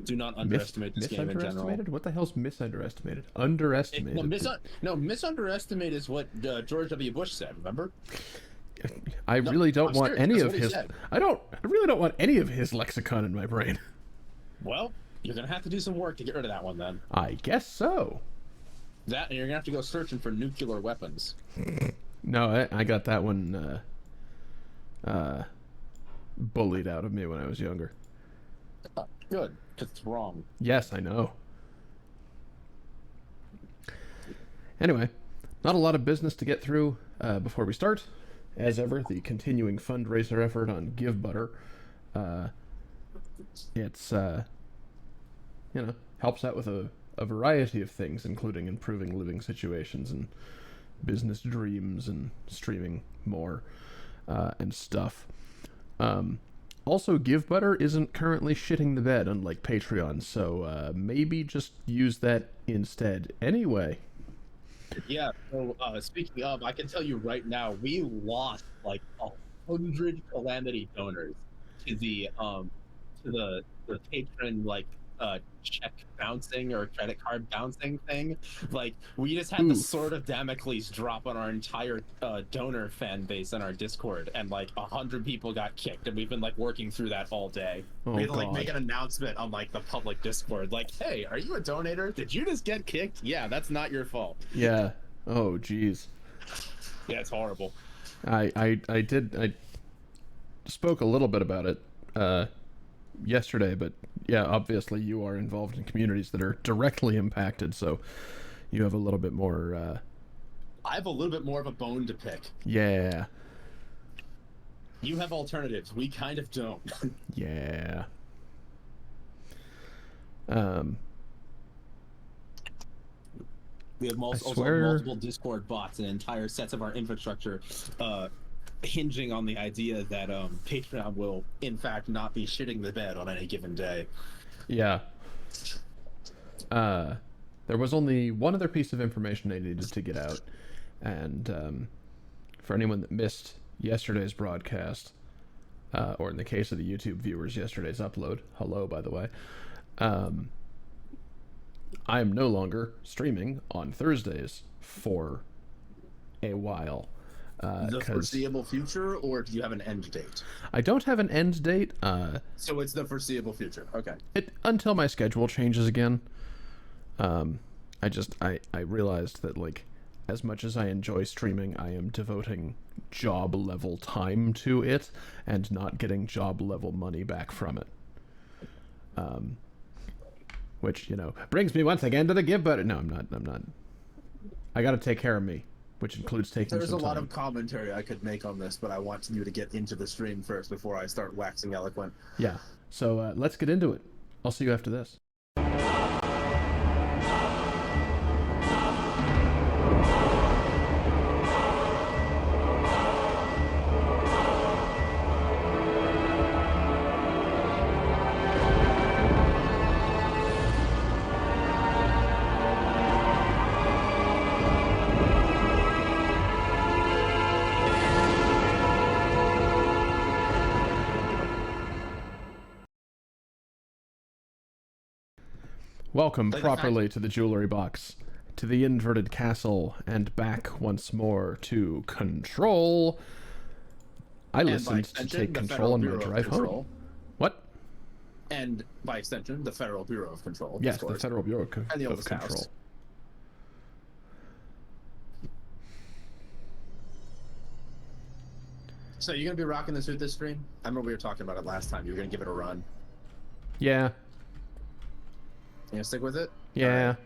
Do not underestimate this game in general. Misunderestimated? What the hell's misunderestimated? Underestimated. No, misunderestimate is what George W. Bush said. Remember? I No, really don't I'm want serious. any That's of what he his. said. I really don't want any of his lexicon in my brain. Well, you're gonna have to do some work to get rid of that one then. I guess so. That, and you're gonna have to go searching for nuclear weapons. No, I got that one bullied out of me when I was younger. Good, because it's wrong. Yes, I know. Anyway, not a lot of business to get through before we start. As ever, the continuing fundraiser effort on Give Butter. It's helps out with a variety of things, including improving living situations and business dreams and streaming more and stuff. Also, Give Butter isn't currently shitting the bed, unlike Patreon, so maybe just use that instead. Anyway. Yeah, so speaking of, I can tell you right now, we lost like 100 Calamity donors to the patron check bouncing or credit card bouncing thing. Like, we just had the sword of Damocles drop on our entire donor fan base on our Discord, and like 100 people got kicked, and we've been like working through that all day. We had to like make an announcement on like the public Discord, like, hey, are you a donator? Did you just get kicked? Yeah, that's not your fault. Yeah. Oh, geez. Yeah, it's horrible. I spoke a little bit about it yesterday, but yeah, obviously you are involved in communities that are directly impacted, so you have a little bit more I have a little bit more of a bone to pick. Yeah. You have alternatives. We kind of don't. Yeah. We have multiple Discord bots and entire sets of our infrastructure hinging on the idea that Patreon will, in fact, not be shitting the bed on any given day. Yeah. There was only one other piece of information I needed to get out, and for anyone that missed yesterday's broadcast, or in the case of the YouTube viewers, yesterday's upload, hello, by the way, I am no longer streaming on Thursdays for a while. The foreseeable future, or do you have an end date? I don't have an end date. So it's the foreseeable future. Okay. Until my schedule changes again. I realized that, like, as much as I enjoy streaming, I am devoting job level time to it and not getting job level money back from it. Which, brings me once again to the Give Butter. No, I'm not. I gotta take care of me, which includes taking There's some a time. lot of commentary I could make on this, but I want you to get into the stream first before I start waxing eloquent. Yeah, so let's get into it. I'll see you after this. Welcome properly to the jewelry box, to the inverted castle, and back once more to Control. I listened to take control on my drive home. What? And by extension, the Federal Bureau of Control. Yes, the Federal Bureau of Control. House. So you're going to be rocking the suit this stream? I remember we were talking about it last time. You were going to give it a run. Yeah. You gonna stick with it? Yeah. Right.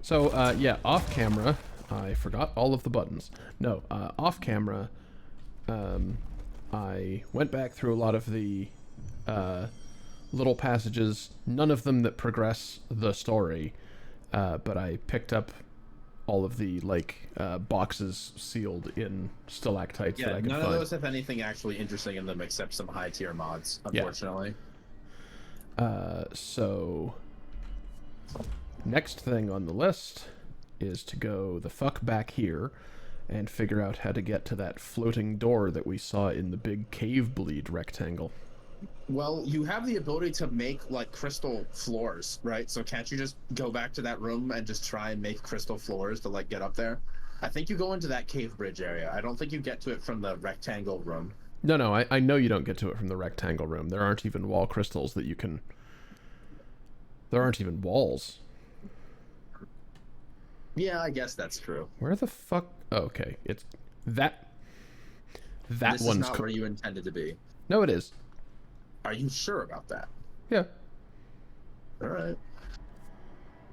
So, yeah, off camera, I forgot all of the buttons. No, off camera, I went back through a lot of the little passages, none of them that progress the story, but I picked up all of the, boxes sealed in stalactites that I could find. None of those have anything actually interesting in them except some high-tier mods, unfortunately. Yeah. So, next thing on the list is to go the fuck back here and figure out how to get to that floating door that we saw in the big cave bleed rectangle. Well, you have the ability to make like crystal floors, right? So can't you just go back to that room and just try and make crystal floors to like get up there? I think you go into that cave bridge area. I don't think you get to it from the rectangle room. No, no, I know you don't get to it from the rectangle room. There aren't even wall crystals that you can... There aren't even walls. Yeah, I guess that's true. Where the fuck... Oh, okay, it's... That This one's... is not where you intended to be. No, it is. Are you sure about that? Yeah. All right.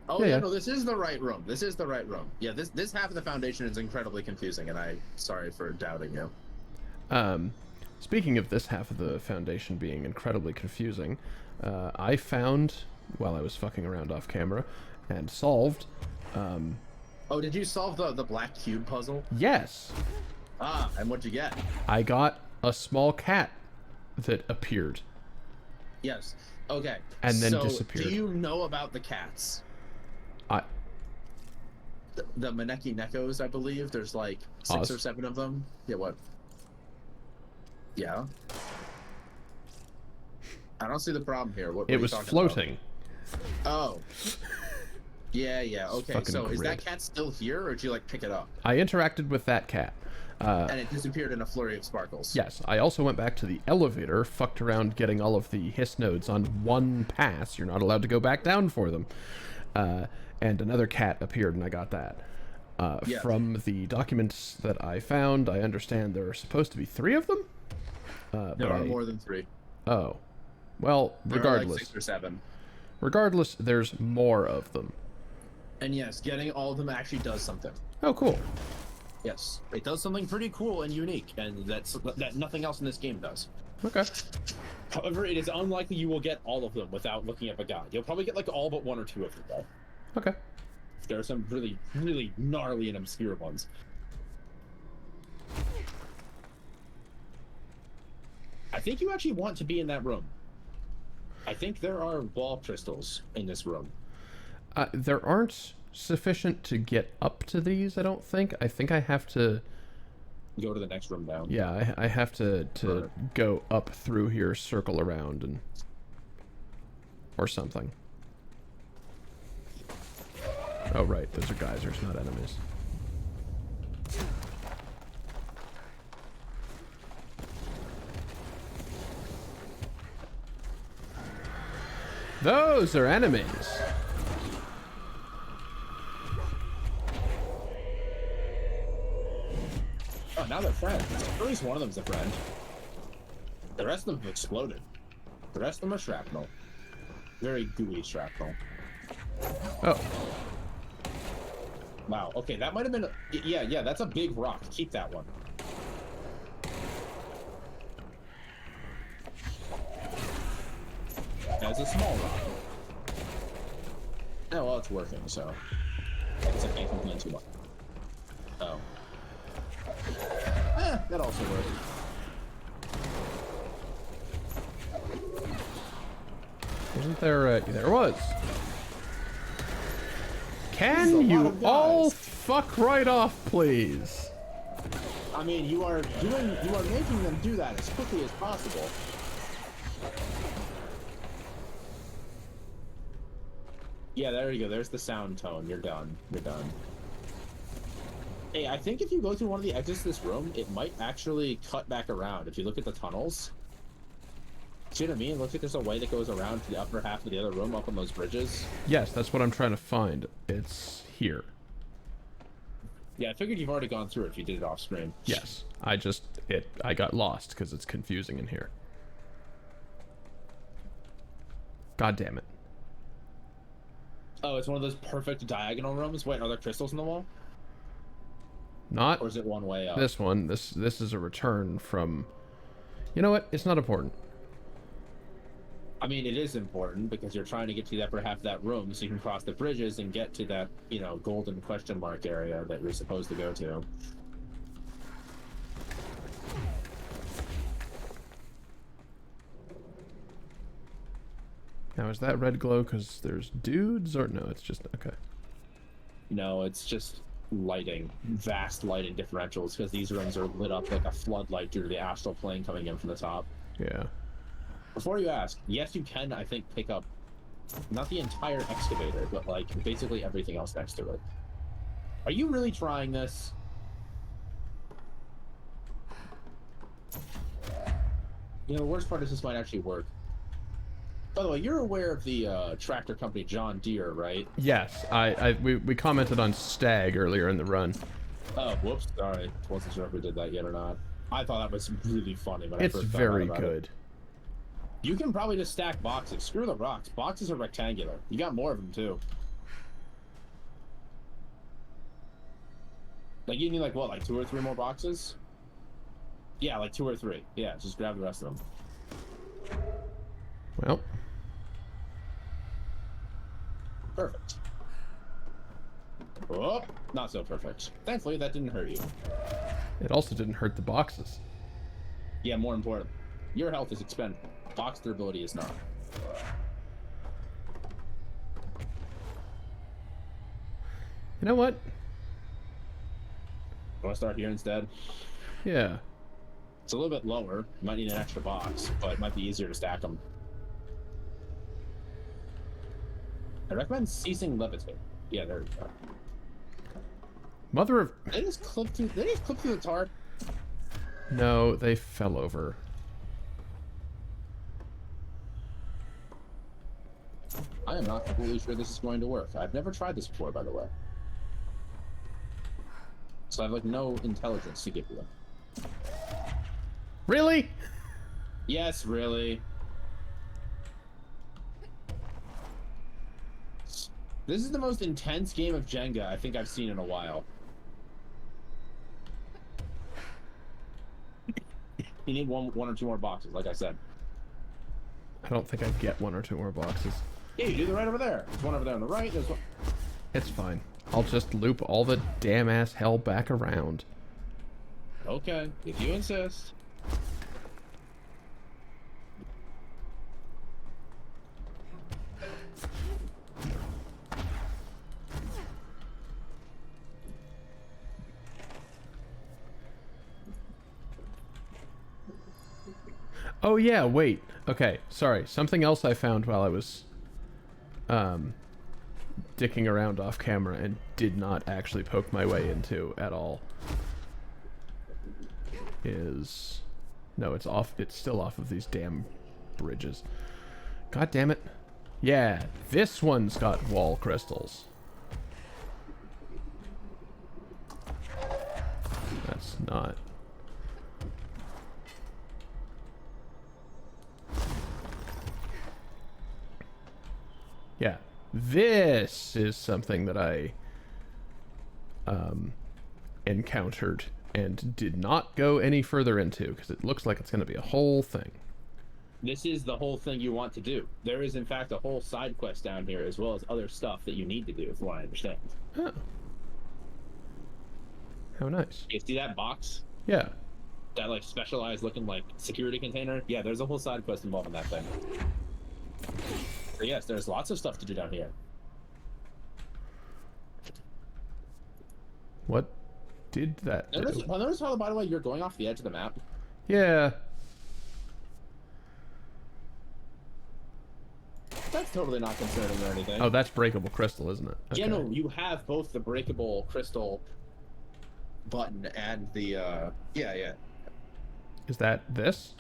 Oh Yeah, yeah, yeah. no, this is the right room. This is the right room. Yeah, this half of the foundation is incredibly confusing, and I'm sorry for doubting you. Speaking of this half of the foundation being incredibly confusing, I found, while I was fucking around off camera, and solved... Oh, did you solve the black cube puzzle? Yes! Ah, and what'd you get? I got a small cat that appeared. Yes. Okay. And then so disappeared. Do you know about the cats? I... The Maneki Nekos, I believe. There's like 6 Oz. or 7 of them. Yeah, what? Yeah. I don't see the problem here. What It are you was talking floating. about? Oh. Yeah, yeah. Okay, fucking so is that grid. cat still here, or did you like pick it up? I interacted with that cat. And it disappeared in a flurry of sparkles. Yes, I also went back to the elevator, fucked around getting all of the hiss nodes on one pass. You're not allowed to go back down for them. And another cat appeared, and I got that. Yes. From the documents that I found, I understand there are supposed to be 3 of them? There are more than 3. Oh. Well, There are regardless. like 6 or 7. Regardless, there's more of them. And yes, getting all of them actually does something. Oh, cool. Yes, it does something pretty cool and unique, and that nothing else in this game does. Okay. However, it is unlikely you will get all of them without looking up a guide. You'll probably get like all but 1 or 2 of them, though. Okay. There are some really, really gnarly and obscure ones. I think you actually want to be in that room. I think there are wall crystals in this room. There aren't sufficient to get up to these, I don't think. I think I have to... Go to the next room down. Yeah, I have to go up through here, circle around, and... Or something. Oh, right. Those are geysers, not enemies. Those are enemies! Oh, now they're friends. At least one of them's a friend. The rest of them have exploded. The rest of them are shrapnel. Very gooey shrapnel. Oh. Wow, okay, that might have been... Yeah, that's a big rock. Keep that one. That's a small rock. Oh, well, it's working, so... I guess I can't complain too much. Oh. That also worked. Wasn't there there was. This is a Can you lot of all guys. fuck right off, please? I mean, you are making them do that as quickly as possible. Yeah, there you go. There's the sound tone. You're done. You're done. Hey, I think if you go through one of the exits of this room, it might actually cut back around. If you look at the tunnels. See what I mean? It looks like there's a way that goes around to the upper half of the other room up on those bridges. Yes, that's what I'm trying to find. It's here. Yeah, I figured you've already gone through it if you did it off screen. Yes. I got lost because it's confusing in here. God damn it. Oh, it's one of those perfect diagonal rooms? Wait, are there crystals in the wall? Not Or is it one way up? this one. This is a return from... You know what? It's not important. I mean, it is important because you're trying to get to the upper half of that room so you can cross the bridges and get to that, you know, golden question mark area that you're supposed to go to. Now, is that red glow because there's dudes or no? It's just okay. No, it's just lighting, vast lighting differentials because these rooms are lit up like a floodlight due to the astral plane coming in from the top. Yeah. Before you ask, yes, you can, I think, pick up not the entire excavator, but like basically everything else next to it. Are you really trying this? You know, the worst part is this might actually work. By the way, you're aware of the tractor company John Deere, right? Yes, we commented on Stag earlier in the run. Oh, whoops, sorry. Wasn't sure if we did that yet or not. I thought that was really funny when I It's first found out very about good. it. You can probably just stack boxes. Screw the rocks. Boxes are rectangular. You got more of them, too. Like, you need, like, what, like 2 or 3 more boxes? Yeah, like 2 or 3. Yeah, just grab the rest of them. Well. Perfect. Oh, not so perfect. Thankfully, that didn't hurt you. It also didn't hurt the boxes. Yeah, more important. Your health is expendable. Box durability is not. You know what? Want to start here instead? Yeah. It's a little bit lower. You might need an extra box, but it might be easier to stack them. I recommend ceasing levitating. Yeah, there we go. Mother of... They just clip through the tarp. No, they fell over. I am not completely sure this is going to work. I've never tried this before, by the way. So I have, like, no intelligence to give you. Really? Yes, really. This is the most intense game of Jenga I think I've seen in a while. You need one or two more boxes, like I said. I don't think I'd get 1 or 2 more boxes. Yeah, you do. They're right over there. There's one over there on the right. There's one. It's fine. I'll just loop all the damn ass hell back around. Okay, if you insist. Oh yeah, wait. Okay, sorry. Something else I found while I was dicking around off camera and did not actually poke my way into at all is... No, it's off. It's still off of these damn bridges. God damn it. Yeah, this one's got wall crystals. That's not... Yeah, this is something that I encountered and did not go any further into because it looks like it's going to be a whole thing. This is the whole thing you want to do. There is, in fact, a whole side quest down here, as well as other stuff that you need to do, from what I understand. Oh. How nice. You see that box? Yeah. That, like, specialized looking, like, security container? Yeah, there's a whole side quest involved in that thing. So yes, there's lots of stuff to do down here. What did that do? Notice how, by the way, you're going off the edge of the map? Yeah. That's totally not concerning or anything. Oh, that's breakable crystal, isn't it? Okay. Yeah, no, you have both the breakable crystal button and the, yeah. Is that this?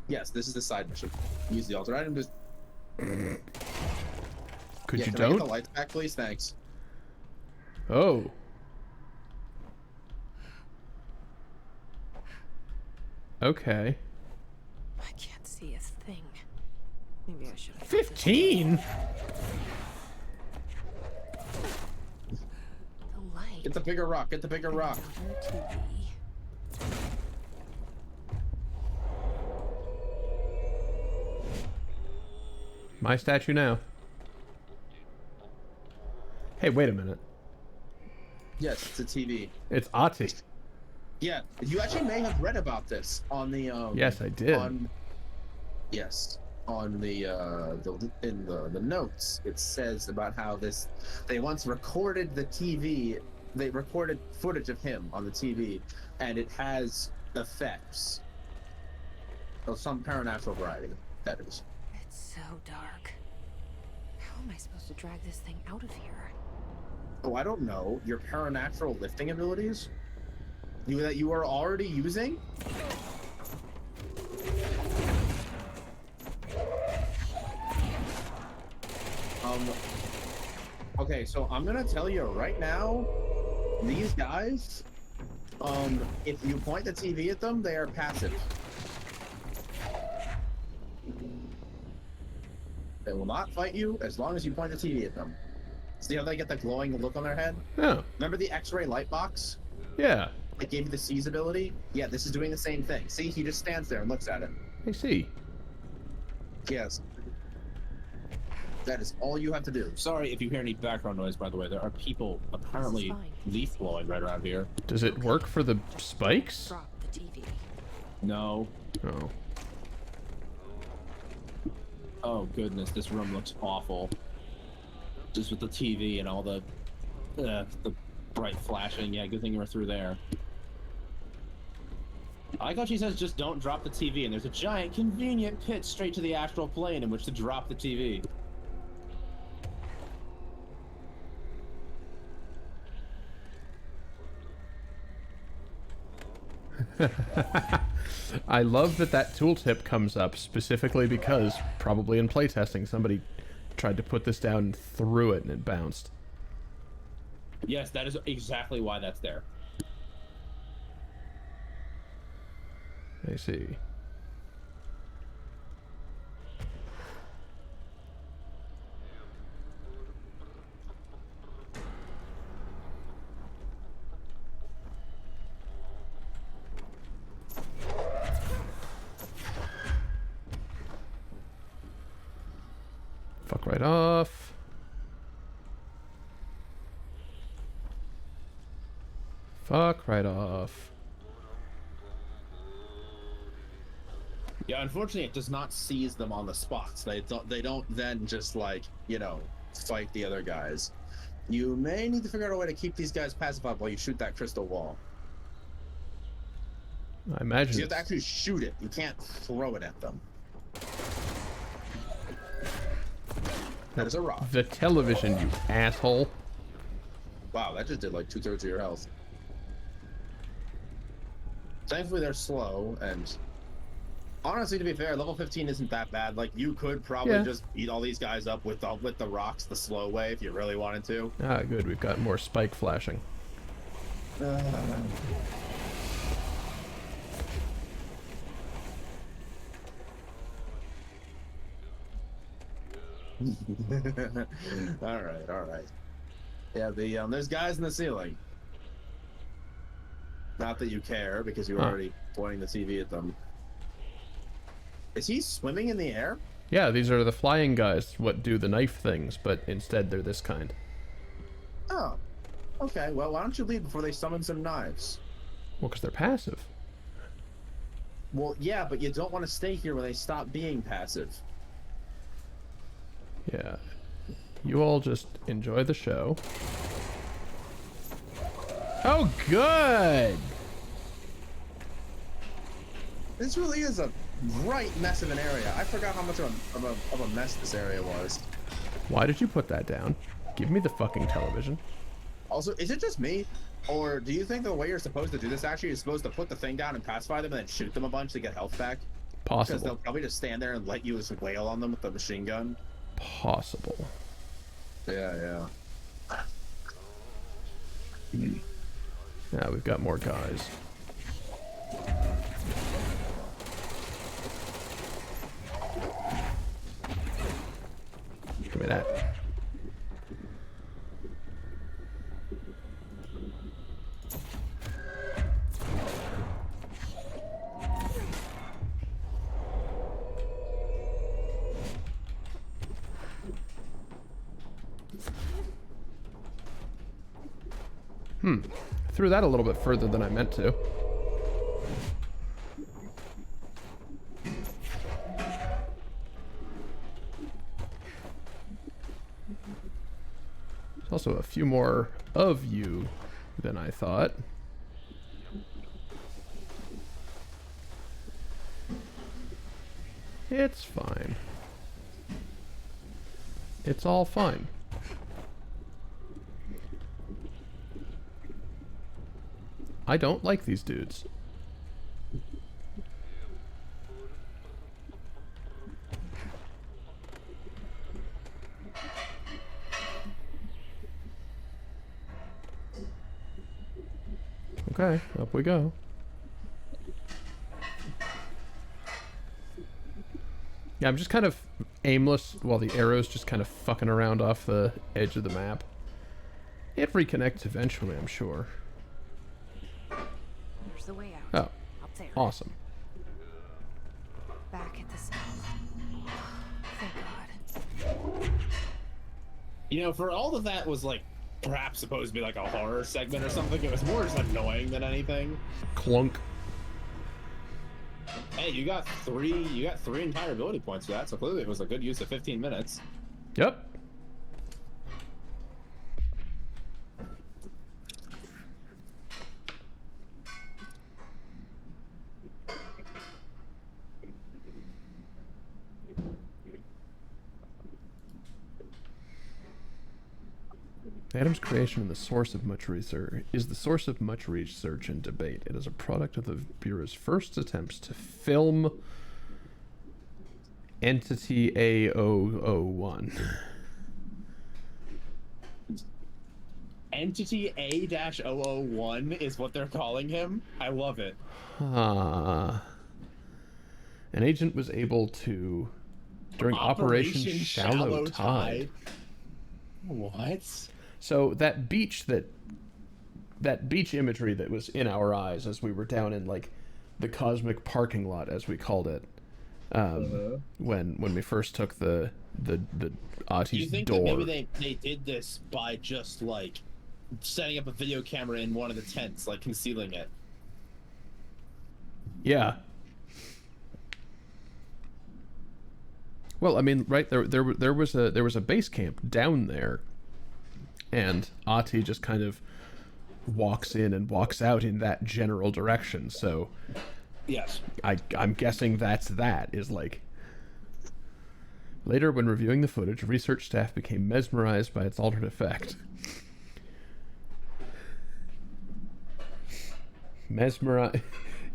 Yes, this is the side mission. Use the alter item to... Could you can I don't? get the lights back, please? Thanks. Oh. Okay. I can't see a thing. Maybe I should have. 15? The light. Get the bigger rock. Get the bigger rock. Another TV. My statue now. Hey, wait a minute. Yes, it's a TV. It's Ati. Yeah, you actually may have read about this on the Yes, I did. Yes, on the in the notes. It says about how they once recorded the TV. They recorded footage of him on the TV, and it has effects. Of some paranatural variety, that is. It's so dark. How am I supposed to drag this thing out of here? Oh, I don't know. Your paranatural lifting abilities? That you are already using? Okay, so I'm gonna tell you right now, these guys, if you point the TV at them, they are passive. They will not fight you as long as you point the TV at them. See how they get the glowing look on their head? Yeah. Remember the X-ray light box? Yeah. It gave you the seize ability? Yeah, this is doing the same thing. See, he just stands there and looks at it. I see. Yes. That is all you have to do. Sorry if you hear any background noise, by the way. There are people apparently leaf blowing right around here. Does it work for the spikes? Drop the TV. No. Oh. Oh, goodness. This room looks awful. Just with the TV and all the bright flashing. Yeah, good thing we're through there. I like how she says just don't drop the TV, and there's a giant convenient pit straight to the astral plane in which to drop the TV. I love that tooltip comes up specifically because probably in playtesting somebody tried to put this down and threw it and it bounced. Yes, that is exactly why that's there. I see. Fuck right off. Fuck right off. Yeah, unfortunately, it does not seize them on the spots. They don't then just, like, you know, fight the other guys. You may need to figure out a way to keep these guys pacified while you shoot that crystal wall. I imagine You have to actually shoot it. You can't throw it at them. That is a rock. the television, you asshole. Wow, that just did like 2/3 of your health. Thankfully, they're slow, and honestly, to be fair, level 15 isn't that bad. Like, you could probably just beat all these guys up with the rocks the slow way if you really wanted to. Ah, good. We've got more spike flashing. all right. Yeah, there's guys in the ceiling. Not that you care, because you're already pointing the TV at them. Is he swimming in the air? Yeah, these are the flying guys, what do the knife things, but instead they're this kind. Oh. Okay, well, why don't you leave before they summon some knives? Well, because they're passive. Well, yeah, but you don't want to stay here when they stop being passive. Yeah. You all just enjoy the show. Oh, good! This really is a right mess of an area. I forgot how much of a mess this area was. Why did you put that down? Give me the fucking television. Also, is it just me? Or do you think the way you're supposed to do this actually is supposed to put the thing down and pacify them and then shoot them a bunch to get health back? Because they'll Possible. probably just stand there and let you just wail on them with the machine gun. Possible. Yeah. Now we've got more guys. Give me that. Threw that a little bit further than I meant to. There's also a few more of you than I thought. It's fine. It's all fine. I don't like these dudes. Okay, up we go. Yeah, I'm just kind of aimless while the arrow's just kind of fucking around off the edge of the map. It reconnects eventually, I'm sure. There's the way out. Oh, Up there. awesome. Back at the cell. Thank God. You know, for all of that was like perhaps supposed to be like a horror segment or something, it was more just annoying than anything. Clunk. Hey, you got three entire ability points for that, so clearly it was a good use of 15 minutes. Yep. Adam's creation is the source of much research and debate. It is a product of the Bureau's first attempts to film Entity A001. Entity A-001 is what they're calling him. I love it. An agent was able to, during Operation Shallow Tide. What? So that beach imagery that was in our eyes as we were down in like the cosmic parking lot, as we called it, when we first took the Ati's Do you think door. that maybe they did this by just like setting up a video camera in one of the tents, like concealing it? Yeah. Well, I mean, right there was a base camp down there, and Ati just kind of walks in and walks out in that general direction. So, Yes. I'm guessing that is like. Later, when reviewing the footage, research staff became mesmerized by its altered effect.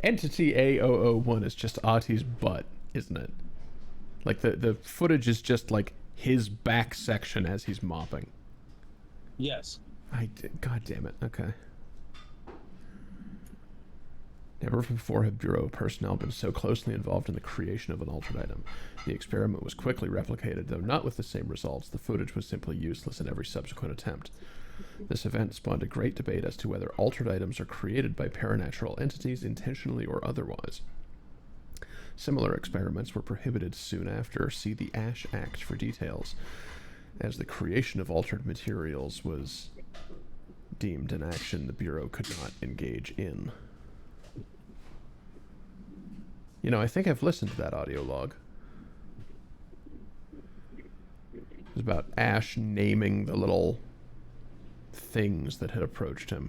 Entity A001 is just Ati's butt, isn't it? Like the footage is just like his back section as he's mopping. Yes. God damn it. Okay. Never before have Bureau personnel been so closely involved in the creation of an altered item. The experiment was quickly replicated, though not with the same results. The footage was simply useless in every subsequent attempt. This event spawned a great debate as to whether altered items are created by paranatural entities intentionally or otherwise. Similar experiments were prohibited soon after. See the Ash Act for details, as the creation of altered materials was deemed an action the Bureau could not engage in. You know, I think I've listened to that audio log. It was about Ash naming the little things that had approached him.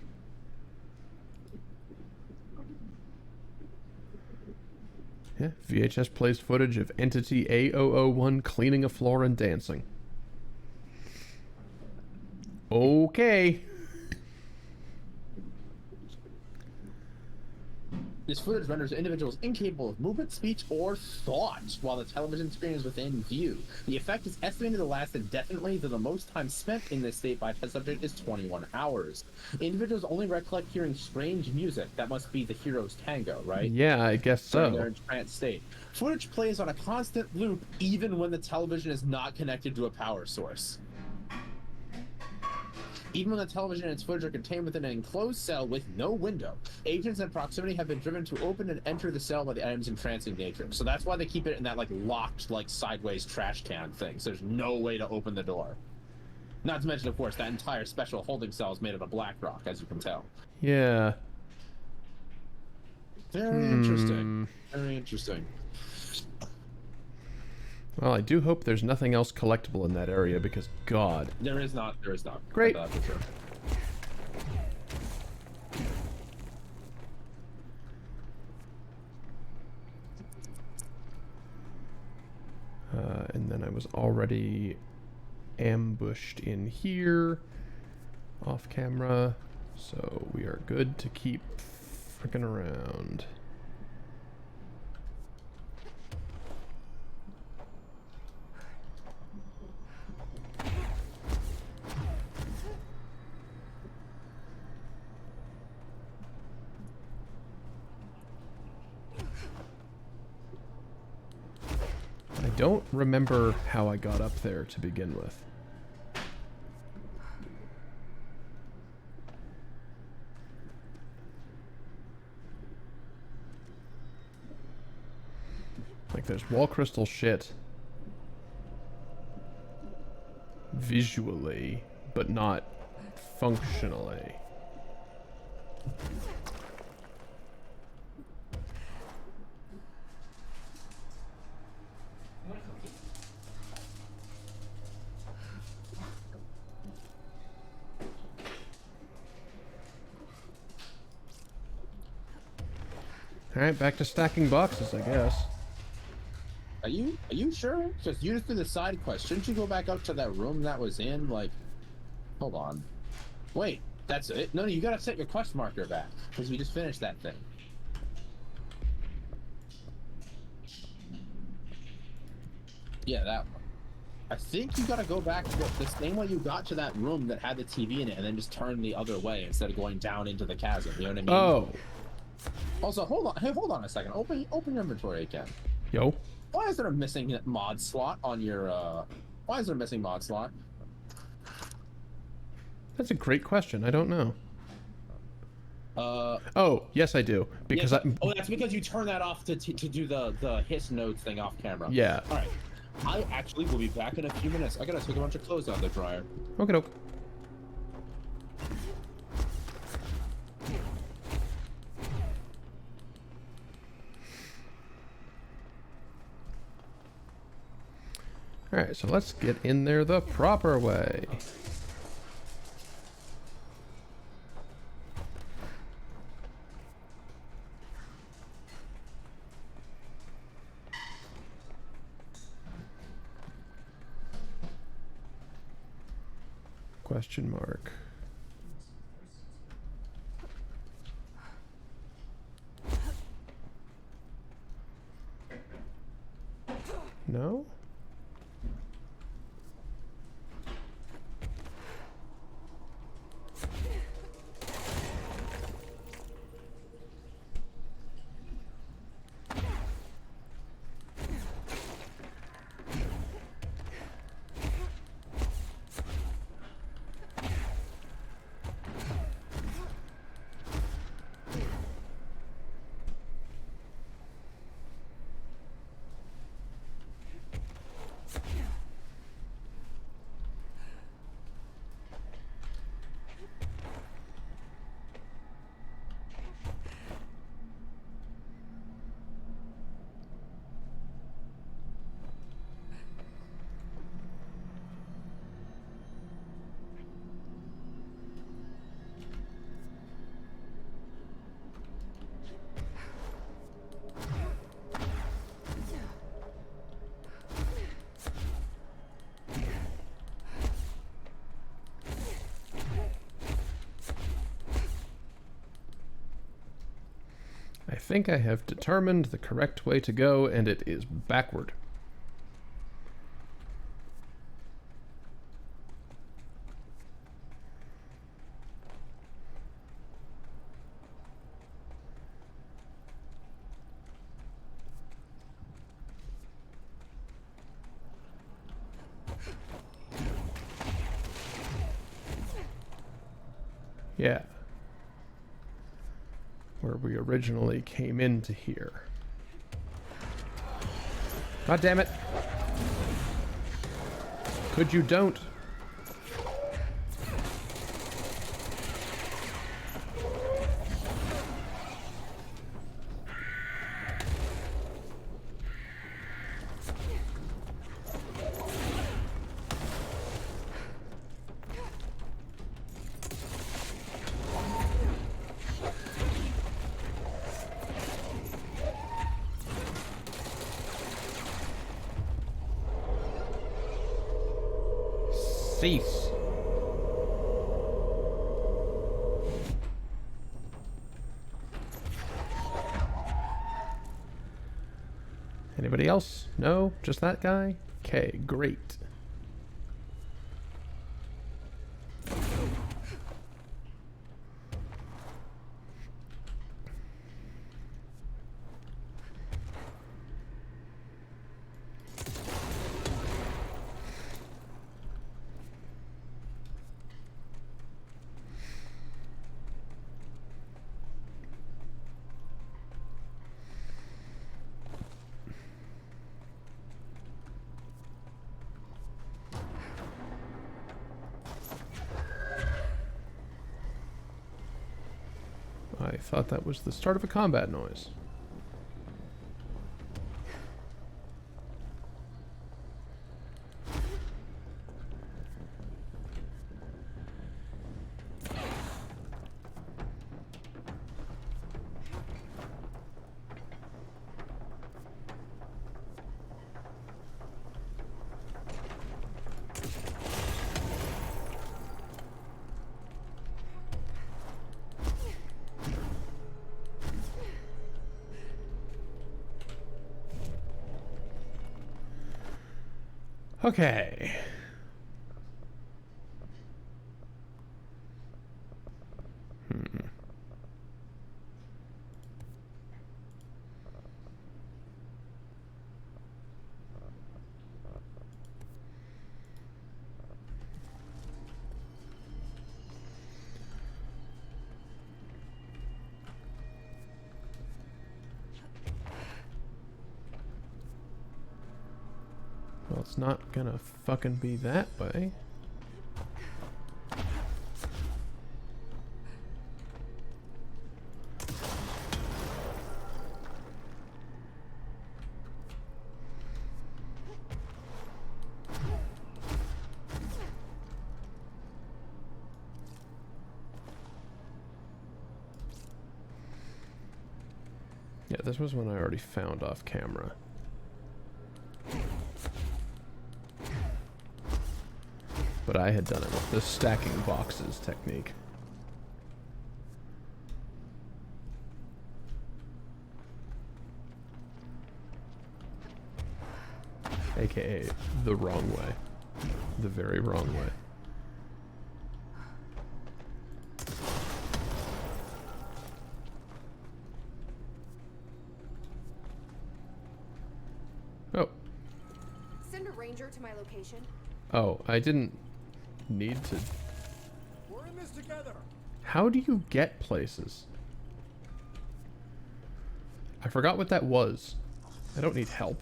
Yeah, VHS plays footage of Entity A001 cleaning a floor and dancing. Okay. This footage renders individuals incapable of movement, speech, or thought while the television screen is within view. The effect is estimated to last indefinitely, though the most time spent in this state by a test subject is 21 hours. Individuals only recollect hearing strange music. That must be the hero's tango, right? Yeah, I guess During so. their entranced state. Footage plays on a constant loop even when the television is not connected to a power source. Even when the television and its footage are contained within an enclosed cell with no window, agents in proximity have been driven to open and enter the cell by the item's entrancing nature. So that's why they keep it in that like locked, like sideways trash can thing. So there's no way to open the door. Not to mention, of course, that entire special holding cell is made out of black rock, as you can tell. Yeah. Very interesting. Very interesting. Well, I do hope there's nothing else collectible in that area because, God. There is not. There is not. Great. For sure. And then I was already ambushed in here off camera, so we are good to keep freaking around. I don't remember how I got up there to begin with. Like, there's wall crystal shit visually, but not functionally. Alright, back to stacking boxes, I guess. Are you sure? Because you just did the side quest. Shouldn't you go back up to that room that was in? Like, hold on. Wait, that's it? No, you gotta set your quest marker back because we just finished that thing. Yeah, that one. I think you gotta go back the same way you got to that room that had the TV in it, and then just turn the other way instead of going down into the chasm. You know what I mean? Oh. Also, hold on. Hey, hold on a second. Open your inventory again. Yo. Why is there a missing mod slot on your? Why is there a missing mod slot? That's a great question. I don't know. Oh, yes, I do. Because yeah, oh, that's because you turn that off to do the hiss nodes thing off camera. Yeah. All right. I actually will be back in a few minutes. I gotta take a bunch of clothes out of the dryer. Okay, doke. Alright, so let's get in there the proper way. Question mark. No? I think I have determined the correct way to go, and it is backward. Yeah. Where we originally came into here. God damn it. Could you don't? Cease. Anybody else? No? Just that guy? Okay, great. I thought that was the start of a combat noise. Okay. Well, it's not gonna fucking be that way. Yeah, this was one I already found off camera. But I had done it with the stacking boxes technique. AKA the wrong way. The very wrong way. Oh. Send a ranger to my location. Oh, I didn't need to. We're in this together. How do you get places? I forgot what that was. I don't need help.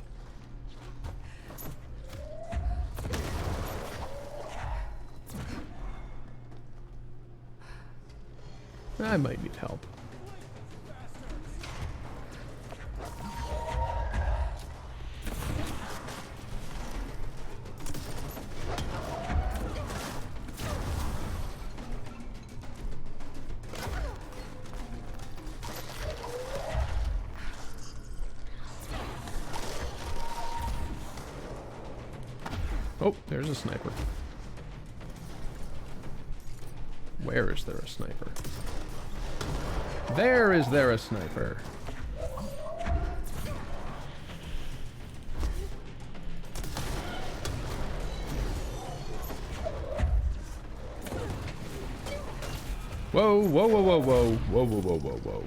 I might need help. Oh, there's a sniper. Where is there a sniper? There is there a sniper. Whoa, whoa, whoa, whoa, whoa, whoa, whoa, whoa, whoa, whoa.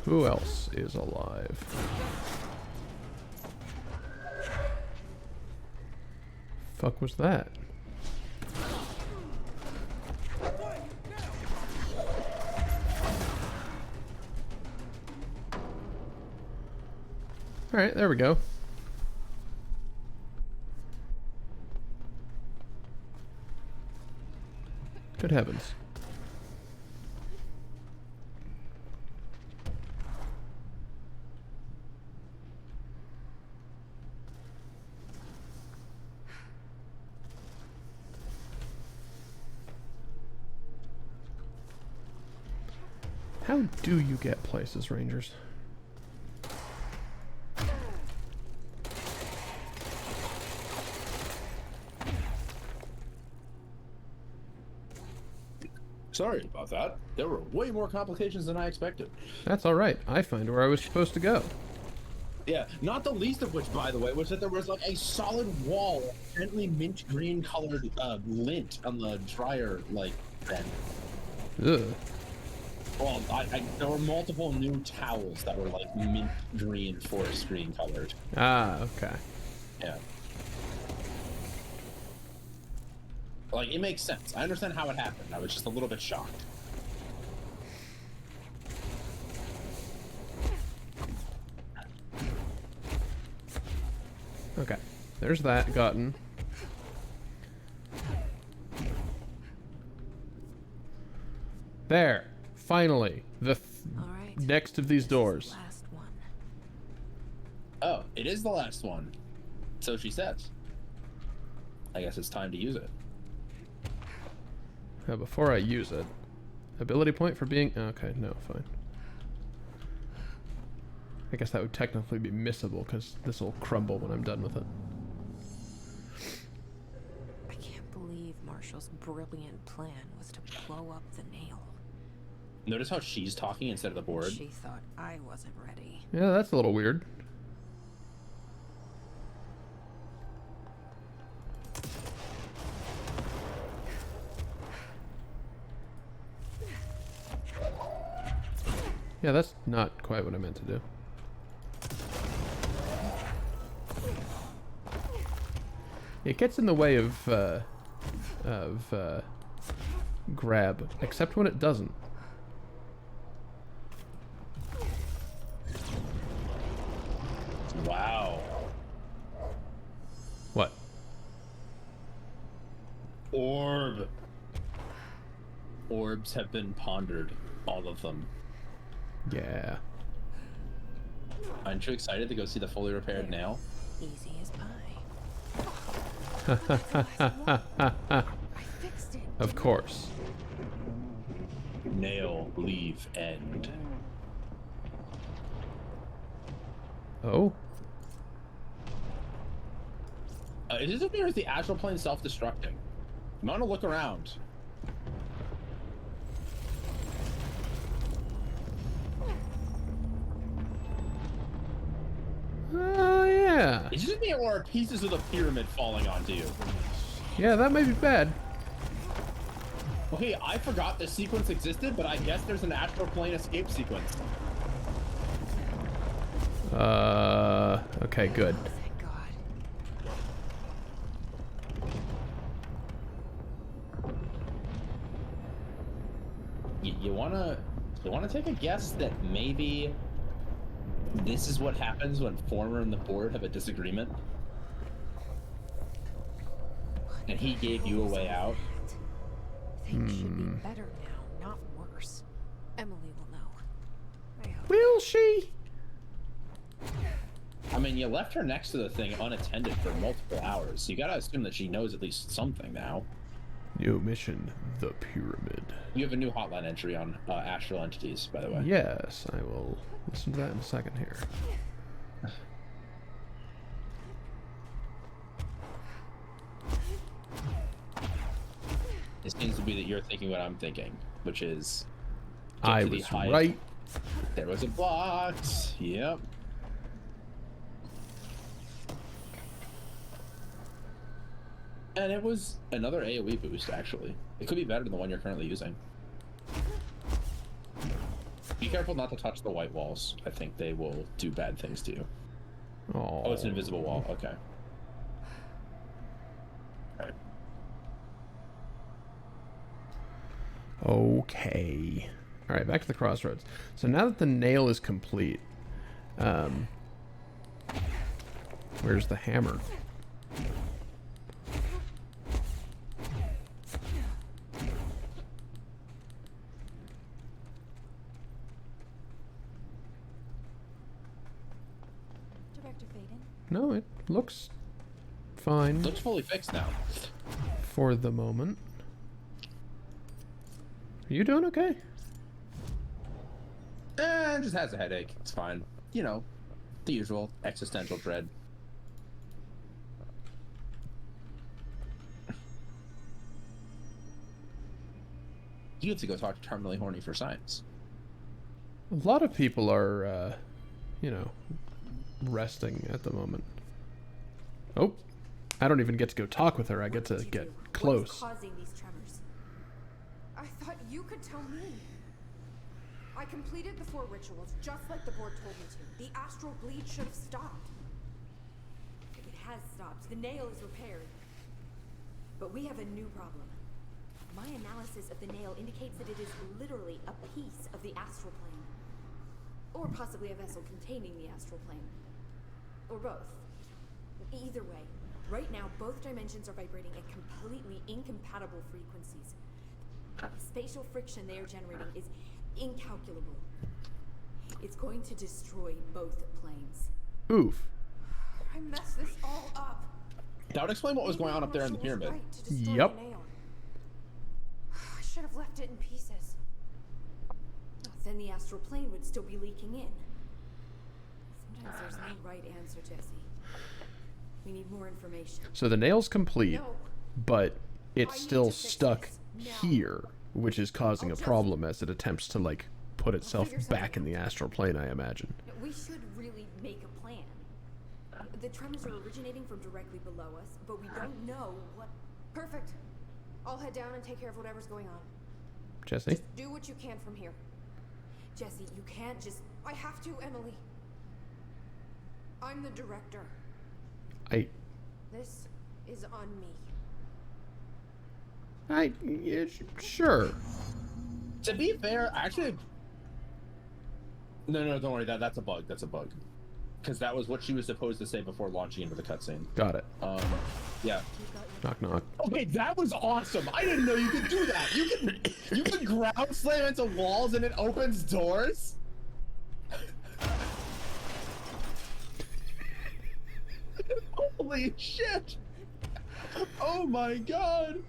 Who else is alive? Fuck was that? Alright, there we go. Good heavens. How do you get places, Rangers? Sorry about that. There were way more complications than I expected. That's alright. I find where I was supposed to go. Yeah, not the least of which, by the way, was that there was like a solid wall of gently mint green colored lint on the dryer, like, vent. Ugh. Well, there were multiple new towels that were like mint green, forest green colored. Ah, okay. Yeah. Like, it makes sense. I understand how it happened. I was just a little bit shocked. Okay. There's that gotten. There. Finally. The All right. next of these doors. Last one. Oh, it is the last one. So she says. I guess it's time to use it. Now, before I use it, ability point for being... Okay, no, fine. I guess that would technically be missable, because this will crumble when I'm done with it. I can't believe Marshall's brilliant plan was to blow up the nail. Notice how she's talking instead of the board? She thought I wasn't ready. Yeah, that's a little weird. Yeah, that's not quite what I meant to do. It gets in the way of grab, except when it doesn't. Wow. What? Orb. Orbs have been pondered. All of them. Yeah. Aren't you excited to go see the fully repaired nail? Easy as pie. I fixed it. Of course. Nail, leave, end. Oh? It disappears the astral plane self-destructing. I'm gonna look around. Oh, yeah. Is it me or are pieces of the pyramid falling onto you? Yeah, that may be bad. Okay, I forgot this sequence existed, but I guess there's an astral plane escape sequence. Okay, good. Thank God. You wanna take a guess that maybe this is what happens when Former and the board have a disagreement? And he gave you a way out? Things should be better now, not worse. Emily will know. I hope. Will she? I mean, you left her next to the thing unattended for multiple hours, so you gotta assume that she knows at least something now. New mission, the pyramid. You have a new hotline entry on astral entities, by the way. Yes, I will listen to that in a second here. It seems to be that you're thinking what I'm thinking, which is... I to the was hive. right. There was a box. Yep. And it was another AoE boost, actually. It could be better than the one you're currently using. Be careful not to touch the white walls. I think they will do bad things to you. Oh, it's an invisible wall. Okay. All right. Okay. All right, back to the crossroads. So now that the nail is complete, where's the hammer? Director Faden? No, it looks fine Looks fully fixed now. for the moment. Are you doing okay? And just has a headache. It's fine. You know, the usual existential dread. You have to go talk to Terminally Horny for Science. A lot of people are, you know, resting at the moment. Oh, I don't even get to go talk with her. I get to get close. What's causing these tremors? I thought you could tell me. I completed the 4 rituals just like the board told me to. The astral bleed should have stopped. It has stopped. The nail is repaired. But we have a new problem. My analysis of the nail indicates that it is literally a piece of the astral plane. Or possibly a vessel containing the astral plane. Or both. Either way, right now both dimensions are vibrating at completely incompatible frequencies. The spatial friction they are generating is incalculable. It's going to destroy both planes. Oof. I messed this all up. That would explain what was going on up there in the Marshall was pyramid. right to destroy Yep. the nail. I should have left it in pieces. Then the astral plane would still be leaking in. Sometimes there's no right answer, Jesse. We need more information. So the nail's complete, No. but I it's need still to fix stuck this now. here, which is causing a I'll just- problem as it attempts to, like, put itself figure something back in the astral plane, I imagine. We should really make a plan. The tremors are originating from directly below us, but we don't know what. Perfect. I'll head down and take care of whatever's going on. Jesse? Just do what you can from here. Jesse, you can't just. I have to, Emily. I'm the director. This is on me. Yeah, sure. To be fair, actually, no, don't worry. That's a bug. That's a bug. Because that was what she was supposed to say before launching into the cutscene. Got it. Yeah. Knock, knock. Okay, that was awesome. I didn't know you could do that. You can ground slam into walls and it opens doors. Holy shit! Oh my god!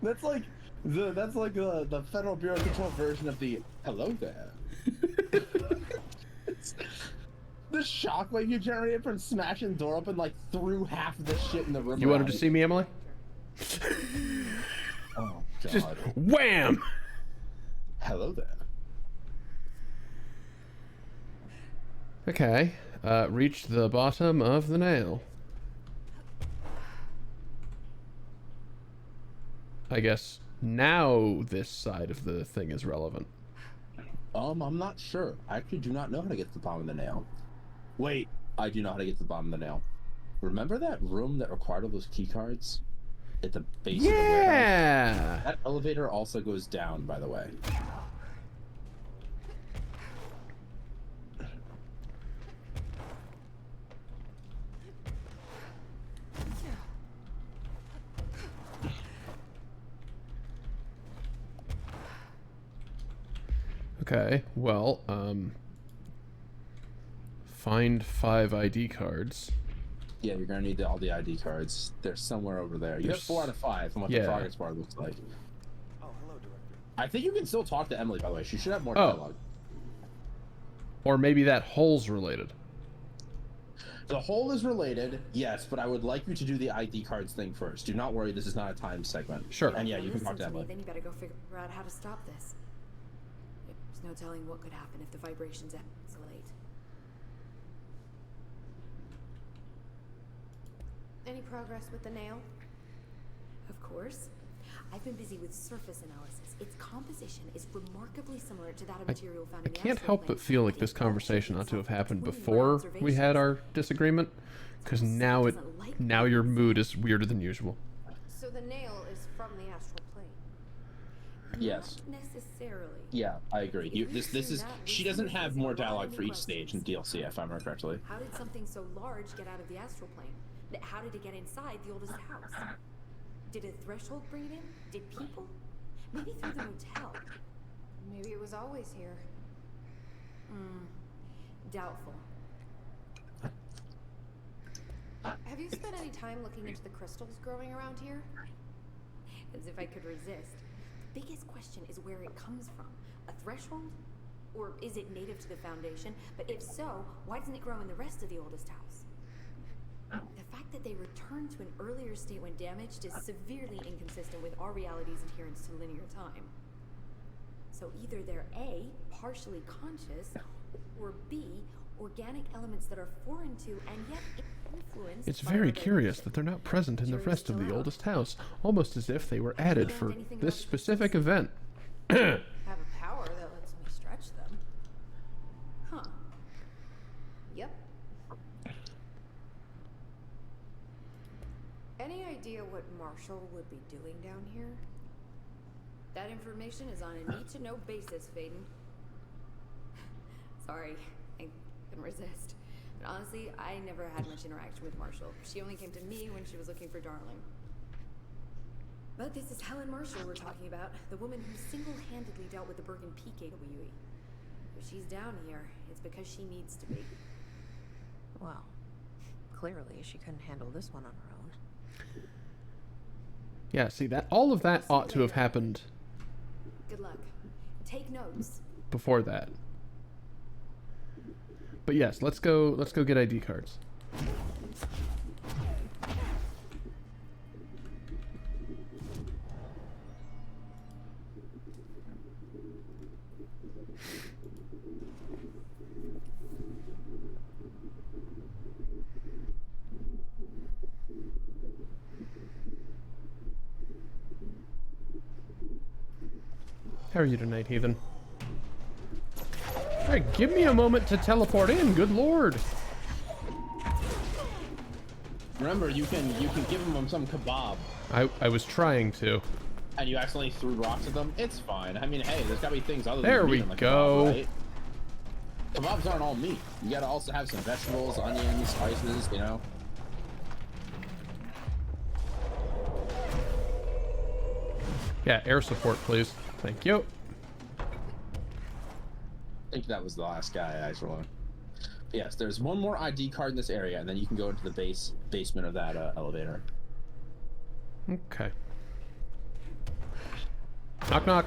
That's like the Federal Bureau of Control version of the hello there. The shockwave you generated from smashing the door open like threw half of the shit in the room. You wanted around to see me, Emily? Oh god. Just wham! Hello there. Okay, reached the bottom of the nail. I guess now this side of the thing is relevant. I'm not sure. I actually do not know how to get to the bottom of the nail. Wait, I do know how to get to the bottom of the nail. Remember that room that required all those key cards? At the base of the warehouse? Yeah! That elevator also goes down, by the way. Okay, well, find 5 ID cards. Yeah, you're gonna need all the ID cards. They're somewhere over there. You have 4 out of 5 from what Yeah. the progress bar looks like. Oh, hello, Director. I think you can still talk to Emily, by the way. She should have more Oh. dialogue. Or maybe that hole's related. The hole is related, yes, but I would like you to do the ID cards thing first. Do not worry, this is not a time segment. Sure. And yeah, If you can talk listen to me, Emily. then you better go figure out how to stop this. There's no telling what could happen if the vibrations escalate. Any progress with the nail? Of course. I've been busy with surface analysis. Its composition is remarkably similar to that of material found I in the can't astral help plane. but feel like It this all conversation ought shapes to have itself, happened including my before we had observations. our disagreement. Because now now your mood is weirder than usual. So the nail is from the astral plane. Yes. Not necessarily. Yeah, I agree. You, If this we is assume that, she we doesn't still have face a more lot of dialogue new for each stage in questions. DLC, if I remember correctly. How did something so large get out of the astral plane? How did it get inside the oldest house? Did a threshold bring it in? Did people? Maybe through the motel. Maybe it was always here. Doubtful. Have you spent any time looking into the crystals growing around here? As if I could resist. The biggest question is where it comes from. A threshold Or is it native to the Foundation? But if so, why doesn't it grow in the rest of the oldest house? The fact that they returned to an earlier state when damaged is severely inconsistent with our reality's adherence to linear time. So either they're A, partially conscious, or B, organic elements that are foreign to and yet influenced. It's by very our curious evolution. that they're not present in the Jury's rest of still the out. oldest house, almost as if they were added learned for anything this about specific event. Have a power that lets me stretch them. Huh. Yep. Any idea what Marshall would be doing down here? That information is on a need-to-know basis, Vaden. Sorry, I couldn't resist. But honestly, I never had much interaction with Marshall. She only came to me when she was looking for Darling. But this is Helen Marshall we're talking about, the woman who single-handedly dealt with the Bergen Peak AWE. If she's down here, it's because she needs to be. Well, clearly she couldn't handle this one on her own. Yeah, see, that all of that ought to have happened Good luck. Take notes. before that. But yes, let's go get ID cards. How are you tonight, Heathen? Hey, give me a moment to teleport in, good lord! Remember, you can give them some kebab, I was trying to. and you accidentally threw rocks at them. It's fine. I mean, hey, there's gotta be things other than There meat we in the go. Kebab, right? Kebabs aren't all meat. You gotta also have some vegetables, onions, spices, you know. Yeah, air support, please. Thank you. I think that was the last guy, actually. Yes, there's one more ID card in this area, and then you can go into the basement of that elevator. Okay. Knock knock.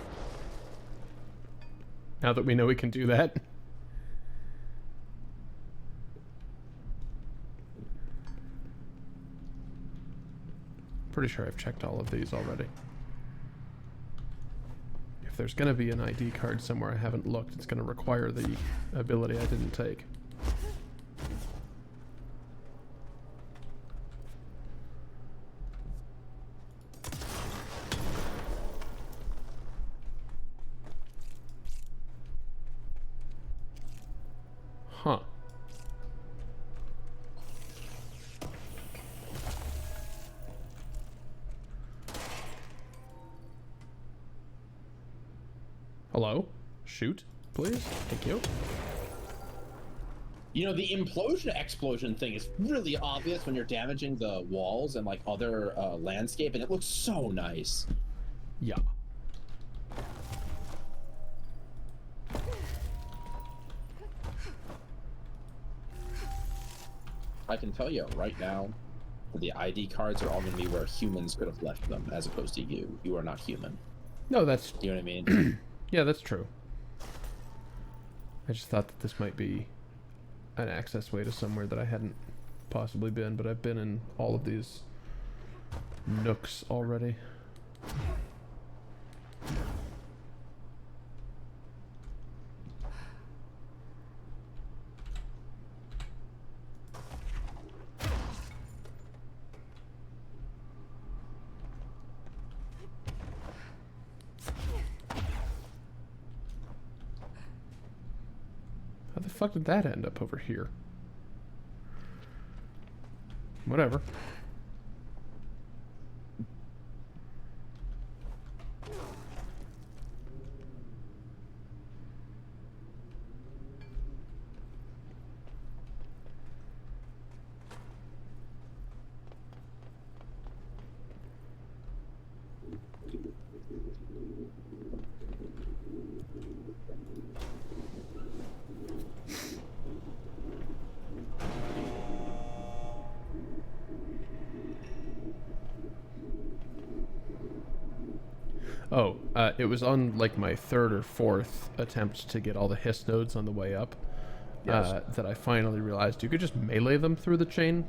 Now that we know we can do that. Pretty sure I've checked all of these already. If there's gonna be an ID card somewhere I haven't looked, it's gonna require the ability I didn't take. Huh. Hello? Shoot, please. Thank you. You know, the explosion thing is really obvious when you're damaging the walls and like other landscape, and it looks so nice. Yeah. I can tell you right now, the ID cards are all going to be where humans could have left them, as opposed to you. You are not human. No, that's... You know what I mean? Yeah, that's true. I just thought that this might be an access way to somewhere that I hadn't possibly been, but I've been in all of these nooks already. How the fuck did that end up over here? Whatever. Oh, it was on like my third or fourth attempt to get all the hiss nodes on the way up. Yes. That I finally realized you could just melee them through the chain.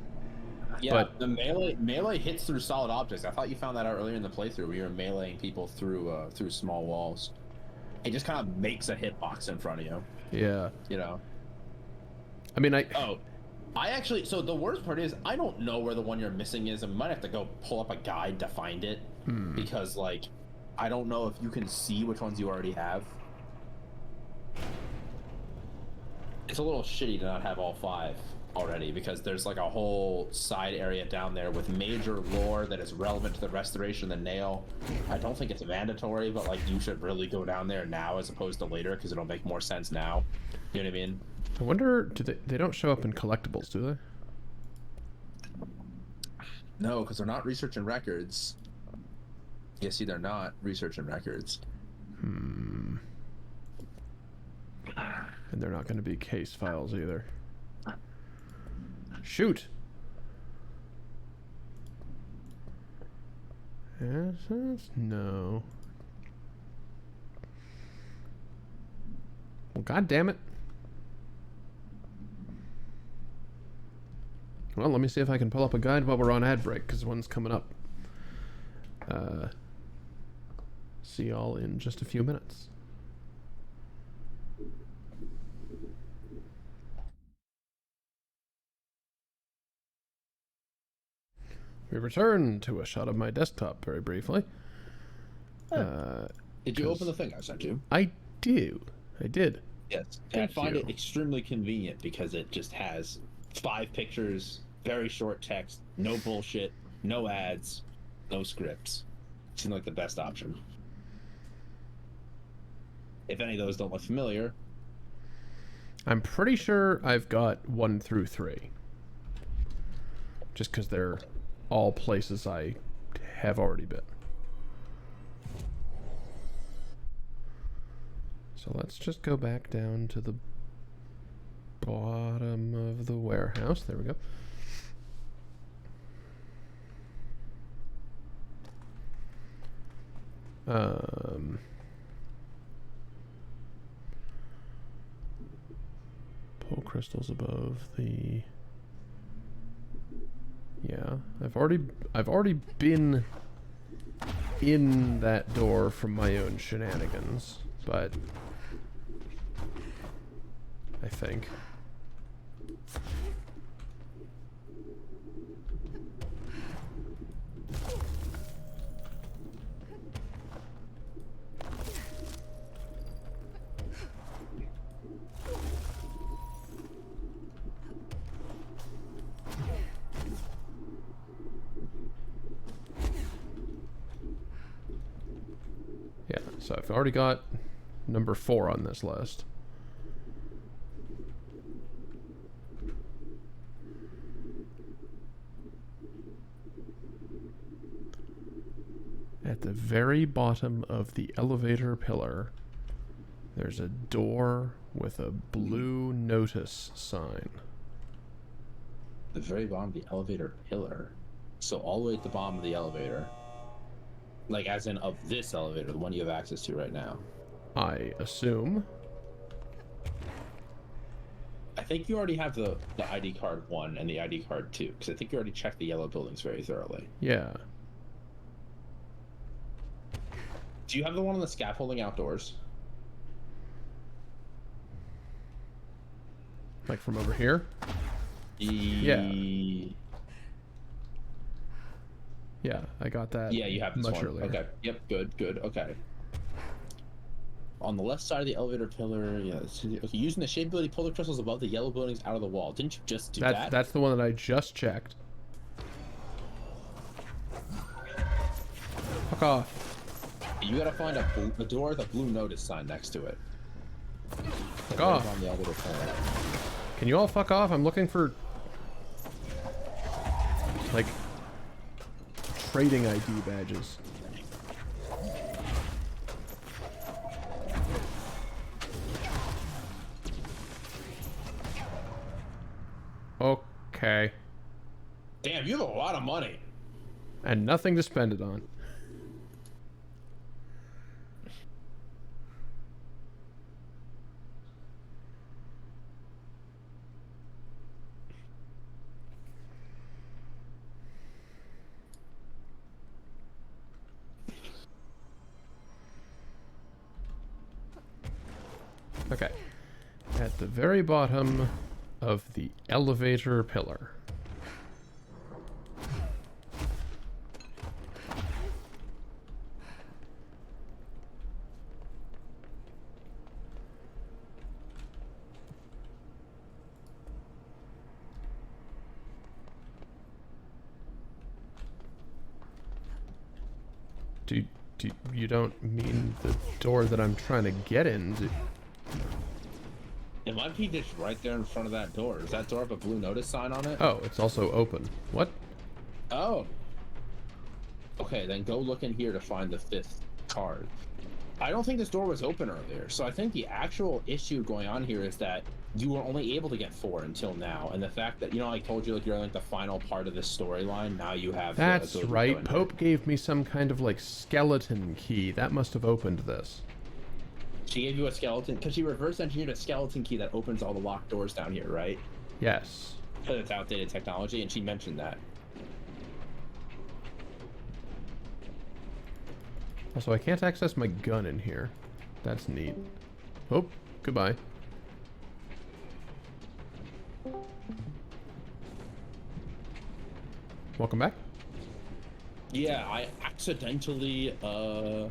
Yeah, But the melee hits through solid objects. I thought you found that out earlier in the playthrough where you were meleeing people through small walls. It just kind of makes a hitbox in front of you. yeah, You know. I mean, I actually. So the worst part is I don't know where the one you're missing is, and we might have to go pull up a guide to find it because like I don't know if you can see which ones you already have. It's a little shitty to not have all 5 already because there's like a whole side area down there with major lore that is relevant to the restoration of the nail. I don't think it's mandatory, but like you should really go down there now as opposed to later because it'll make more sense now. You know what I mean? I wonder, do they don't show up in collectibles, do they? No, because they're not research and records. Yeah, see, they're not research and records. And they're not going to be case files either. Shoot! Assets? No. Well, god damn it. Well, let me see if I can pull up a guide while we're on ad break, because one's coming up. See y'all in just a few minutes. We return to a shot of my desktop very briefly. Did you open the thing I sent you? I did. Yes. I Thank find you. it extremely convenient because it just has 5 pictures, very short text, no bullshit, no ads, no scripts. Seems like the best option. If any of those don't look familiar, I'm pretty sure I've got 1 through 3. Just because they're all places I have already been. So let's just go back down to the bottom of the warehouse. There we go. Pull crystals above the... Yeah, I've already been in that door from my own shenanigans, but I think. Yeah, so I've already got number 4 on this list. At the very bottom of the elevator pillar, there's a door with a blue notice sign. the very bottom of the elevator pillar. So all the way at the bottom of the elevator. Like as in of this elevator, the one you have access to right now. I assume. I think you already have the ID card 1 and the ID card 2, because I think you already checked the yellow buildings very thoroughly. Yeah. Do you have the one on the scaffolding outdoors? Like from over here? Yeah. Yeah, I got that. Yeah, you have this much one. earlier. Okay. Yep. Good. Okay. On the left side of the elevator pillar, yeah. Okay, using the shape ability, pull the crystals above the yellow buildings out of the wall. Didn't you just do that? That's the one that I just checked. Fuck off. You gotta find a door with a blue notice sign next to it. Fuck off. On the elevator pillar. Can you all fuck off? I'm looking for... like... trading ID badges. Okay. Damn, you have a lot of money. And nothing to spend it on. Okay. At the very bottom of the elevator pillar. You don't mean the door that I'm trying to get in? It might be just right there in front of that door. Does that door have a blue notice sign on it? Oh, it's also open. What? Oh. Okay, then go look in here to find the 5th card. I don't think this door was open earlier, so I think the actual issue going on here is that you were only able to get 4 until now, and the fact that, you know, I told you, like, you're like the final part of this storyline, now you have That's the right. Pope gave me some kind of, like, skeleton key. That must have opened this. She gave you a skeleton, because she reverse engineered a skeleton key that opens all the locked doors down here, right? Yes. Because it's outdated technology, and she mentioned that. Also, I can't access my gun in here. That's neat. Oh, goodbye. Welcome back. Yeah, I accidentally, I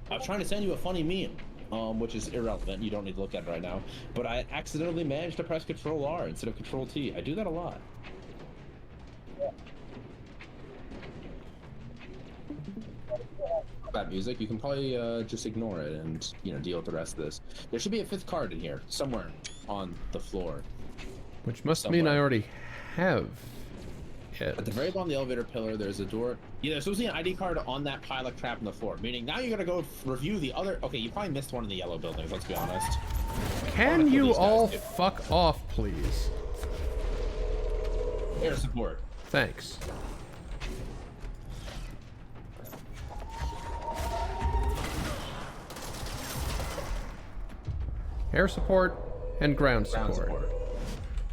was trying to send you a funny meme, which is irrelevant. You don't need to look at it right now. But I accidentally managed to press Control R instead of Control T. I do that a lot. That music, you can probably just ignore it and, you know, deal with the rest of this. There should be a 5th card in here somewhere on the floor. Which must mean I already have it. At the very bottom of the elevator pillar, there's a door. Yeah, there's supposed to be an ID card on that pilot trap on the floor. Meaning now you gotta go review the other. Okay, you probably missed one in the yellow buildings. Let's be honest. Can you all fuck off, please? Air support. Thanks. Air support and ground support.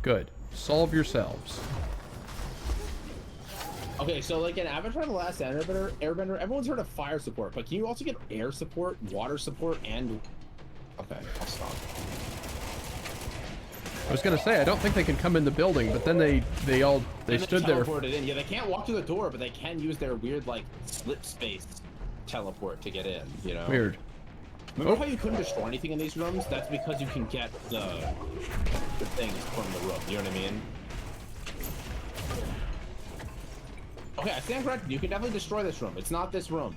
Good. Solve yourselves. Okay, so like in Avatar: The Last Airbender, everyone's heard of fire support, but can you also get air support, water support, and... Okay, I'll stop. I was gonna say I don't think they can come in the building, but then they stood there. In. Yeah, they can't walk through the door, but they can use their weird like slip space teleport to get in. You know. Weird. Remember how you couldn't destroy anything in these rooms? That's because you can get the things from the room. You know what I mean? Okay, I stand corrected. You can definitely destroy this room. It's not this room.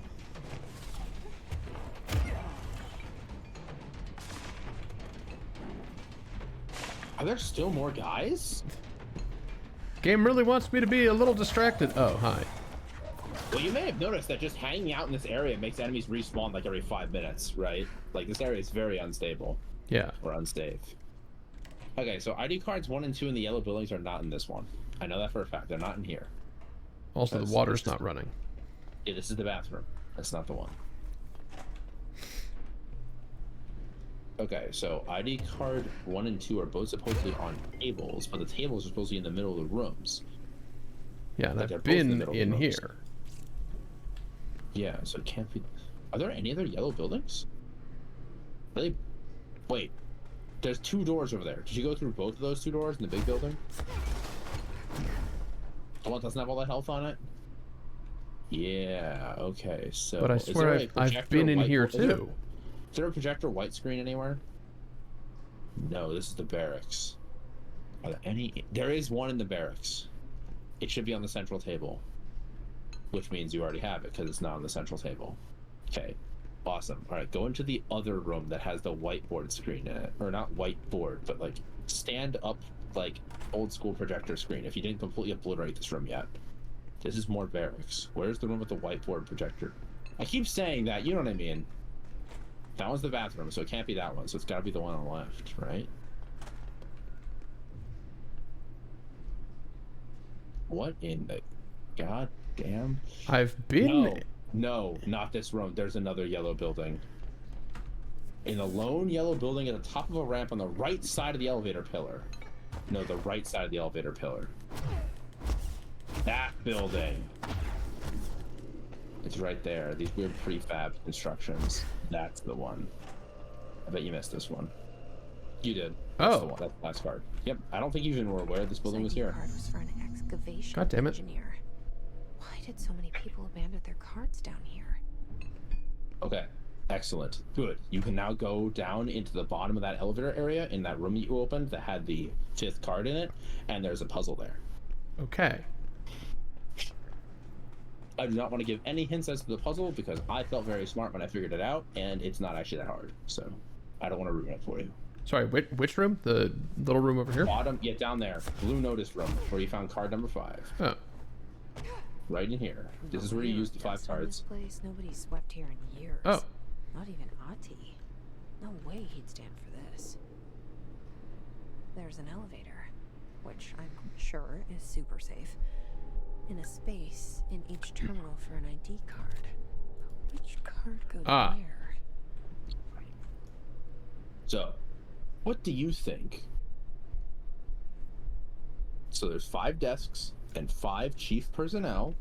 Are there still more guys? Game really wants me to be a little distracted. Oh, hi. Well, you may have noticed that just hanging out in this area makes enemies respawn like every 5 minutes, right? Like, this area is very unstable. Yeah. Or unsafe. Okay, so ID cards 1 and 2 in the yellow buildings are not in this one. I know that for a fact. They're not in here. Also, the water's not running. Yeah, this is the bathroom. That's not the one. Okay, so ID card 1 and 2 are both supposedly on tables, but the tables are supposed to be in the middle of the rooms. Yeah, Like, they've been in here. Yeah, so it can't be... Are there any other yellow buildings? Really? Wait. There's 2 doors over there. Did you go through both of those 2 doors in the big building? The one that doesn't have all that health on it? Yeah, okay, so... But I swear I've been in here too. Is there a projector white screen anywhere? No, this is the barracks. Are there any... There is one in the barracks. It should be on the central table. Which means you already have it, because it's not on the central table. Okay, awesome. Alright, go into the other room that has the whiteboard screen in it. Or not whiteboard, but like, stand up, like, old school projector screen, if you didn't completely obliterate this room yet. This is more barracks. Where's the room with the whiteboard projector? I keep saying that, you know what I mean. That one's the bathroom, so it can't be that one, so it's gotta be the one on the left, right? What in the goddamn? I've been... No, not this room. There's another yellow building. In a lone yellow building at the top of a ramp on the right side of the elevator pillar. No, the right side of the elevator pillar. That building. It's right there. These weird prefab constructions. That's the one. I bet you missed this one. You did. Oh. That's the last card. Yep. I don't think you even were aware this building was Second here. card was for an excavation God damn it. engineer. Why did so many people abandon their cards down here? Okay. Excellent. Good. You can now go down into the bottom of that elevator area in that room that you opened that had the 5th card in it, and there's a puzzle there. Okay. I do not want to give any hints as to the puzzle because I felt very smart when I figured it out, and it's not actually that hard. So I don't want to ruin it for you. Sorry, which room? The little room over here? Bottom, yeah, down there. Blue notice room where you found card number 5. Oh. Right in here. This is where you use the 5 Dust on cards. This place, nobody swept here in years. Oh. Not even Ati. No way he'd stand for this. There's an elevator, which I'm sure is super safe, in a space in each terminal for an ID card. But which card goes where? So, what do you think? So there's 5 desks and 5 chief personnel.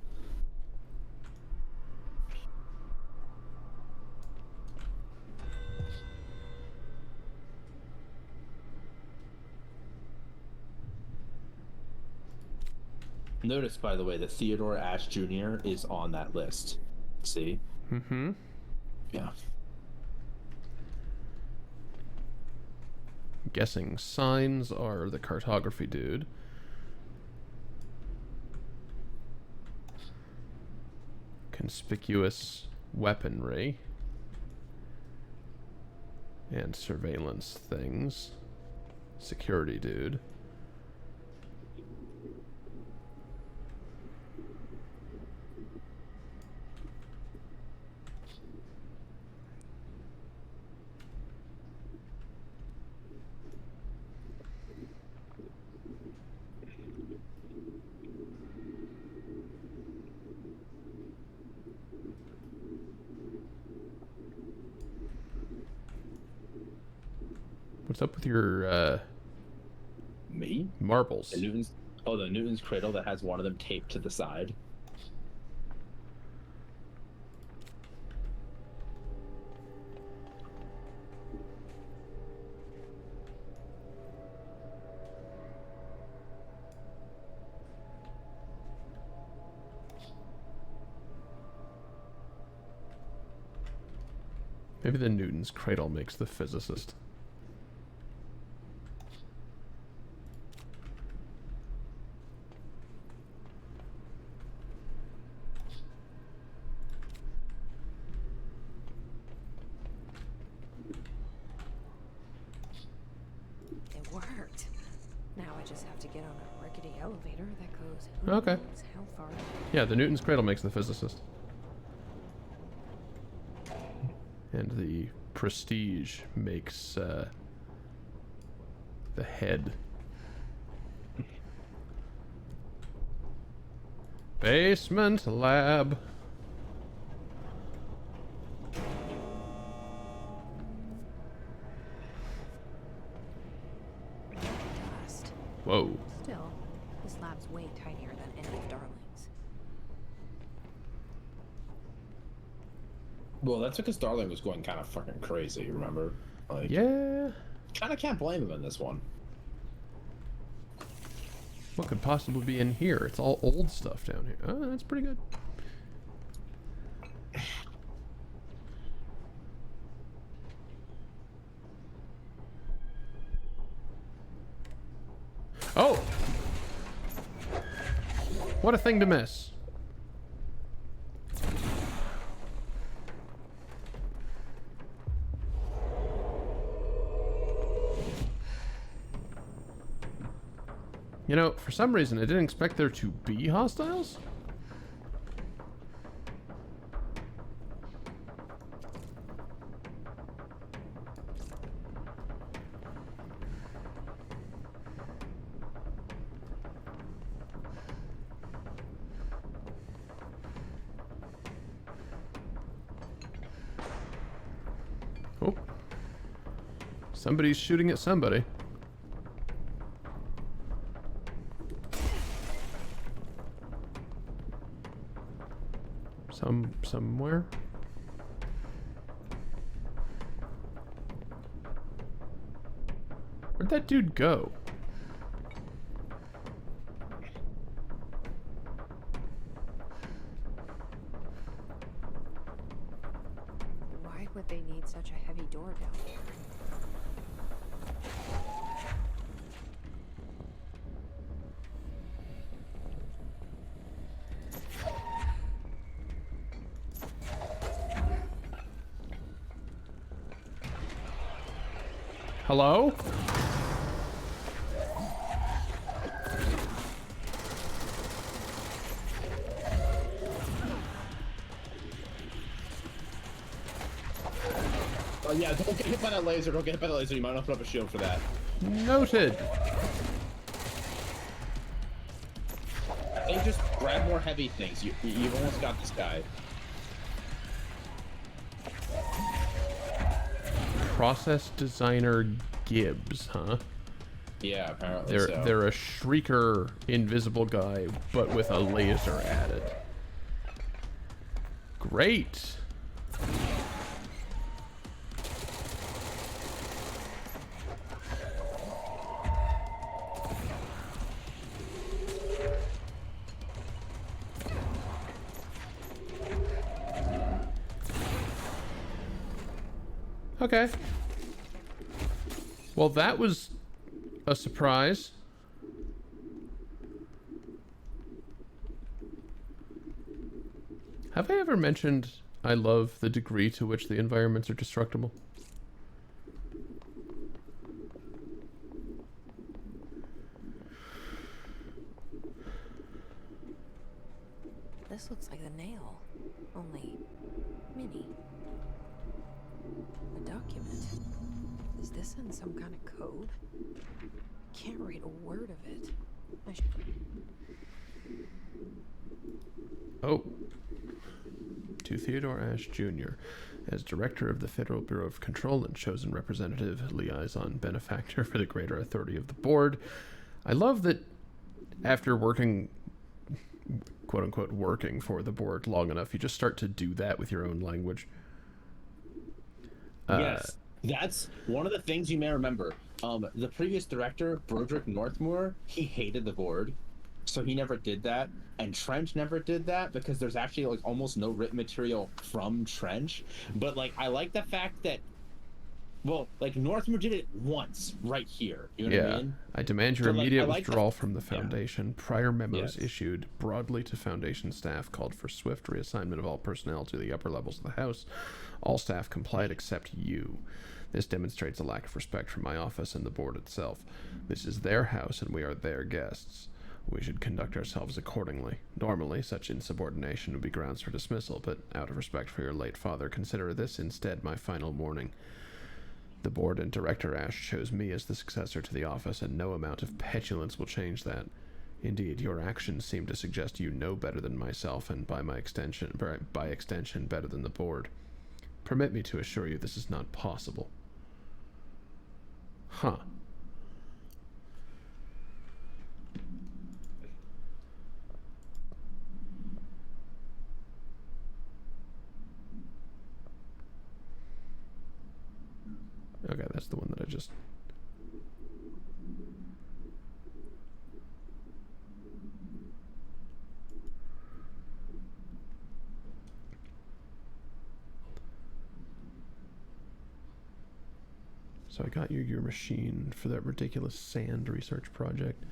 Notice, by the way, that Theodore Ash Jr. is on that list. See? Mm-hmm. Yeah. Guessing signs are the cartography dude. Conspicuous weaponry. And surveillance things. Security dude. What's up with your Me? marbles? The Newton's cradle that has one of them taped to the side. Maybe the Newton's cradle makes the physicist. It worked. Now I just have to get on a rickety elevator that goes who Okay. knows how far. Yeah, the Newton's cradle makes the physicist. And the prestige makes the head. Basement lab. Dust. Whoa. Still, this lab's way tinier than any of Darling's. Well, that's because Darling was going kind of fucking crazy, remember? Like, Yeah. kind of can't blame him in this one. What could possibly be in here? It's all old stuff down here. Oh, that's pretty good. Oh! What a thing to miss. You know, for some reason, I didn't expect there to be hostiles. Oh. Somebody's shooting at somebody. Somewhere. Where'd that dude go? Why would they need such a heavy door down there? Hello? Yeah, don't get hit by that laser. Don't get hit by that laser. You might not put up a shield for that. Noted. I think just grab more heavy things. You've almost got this guy. Process designer Gibbs, huh? Yeah, apparently so. They're a shrieker invisible guy, but with a laser added. Great. Okay. Well, that was a surprise. Have I ever mentioned I love the degree to which the environments are destructible? This looks like a nail, only mini. A document. Is this in some kind of code? Can't read a word of it. I should... Oh. To Theodore Ashe Jr., as Director of the Federal Bureau of Control and chosen representative, liaison, benefactor for the greater authority of the board. I love that after working, quote-unquote, working for the board long enough, you just start to do that with your own language. Yes, that's one of the things you may remember. The previous director, Broderick Northmore, he hated the board, so he never did that. And Trench never did that because there's actually like almost no written material from Trench. But like, I like the fact that, well, like Northmore did it once right here. You know what I mean? I demand your So, like, immediate I like withdrawal from the Foundation. Prior memos Yes. issued broadly to Foundation staff called for swift reassignment of all personnel to the upper levels of the House. All staff complied except you. This demonstrates a lack of respect for my office and the board itself. This is their house and we are their guests. We should conduct ourselves accordingly. Normally, such insubordination would be grounds for dismissal, but out of respect for your late father, consider this instead my final warning. The board and Director Ashe chose me as the successor to the office, and no amount of petulance will change that. Indeed, your actions seem to suggest you know better than myself, and by extension, better than the board. Permit me to assure you this is not possible. Huh. Okay, that's the one that I just... So I got you your machine for that ridiculous sand research project.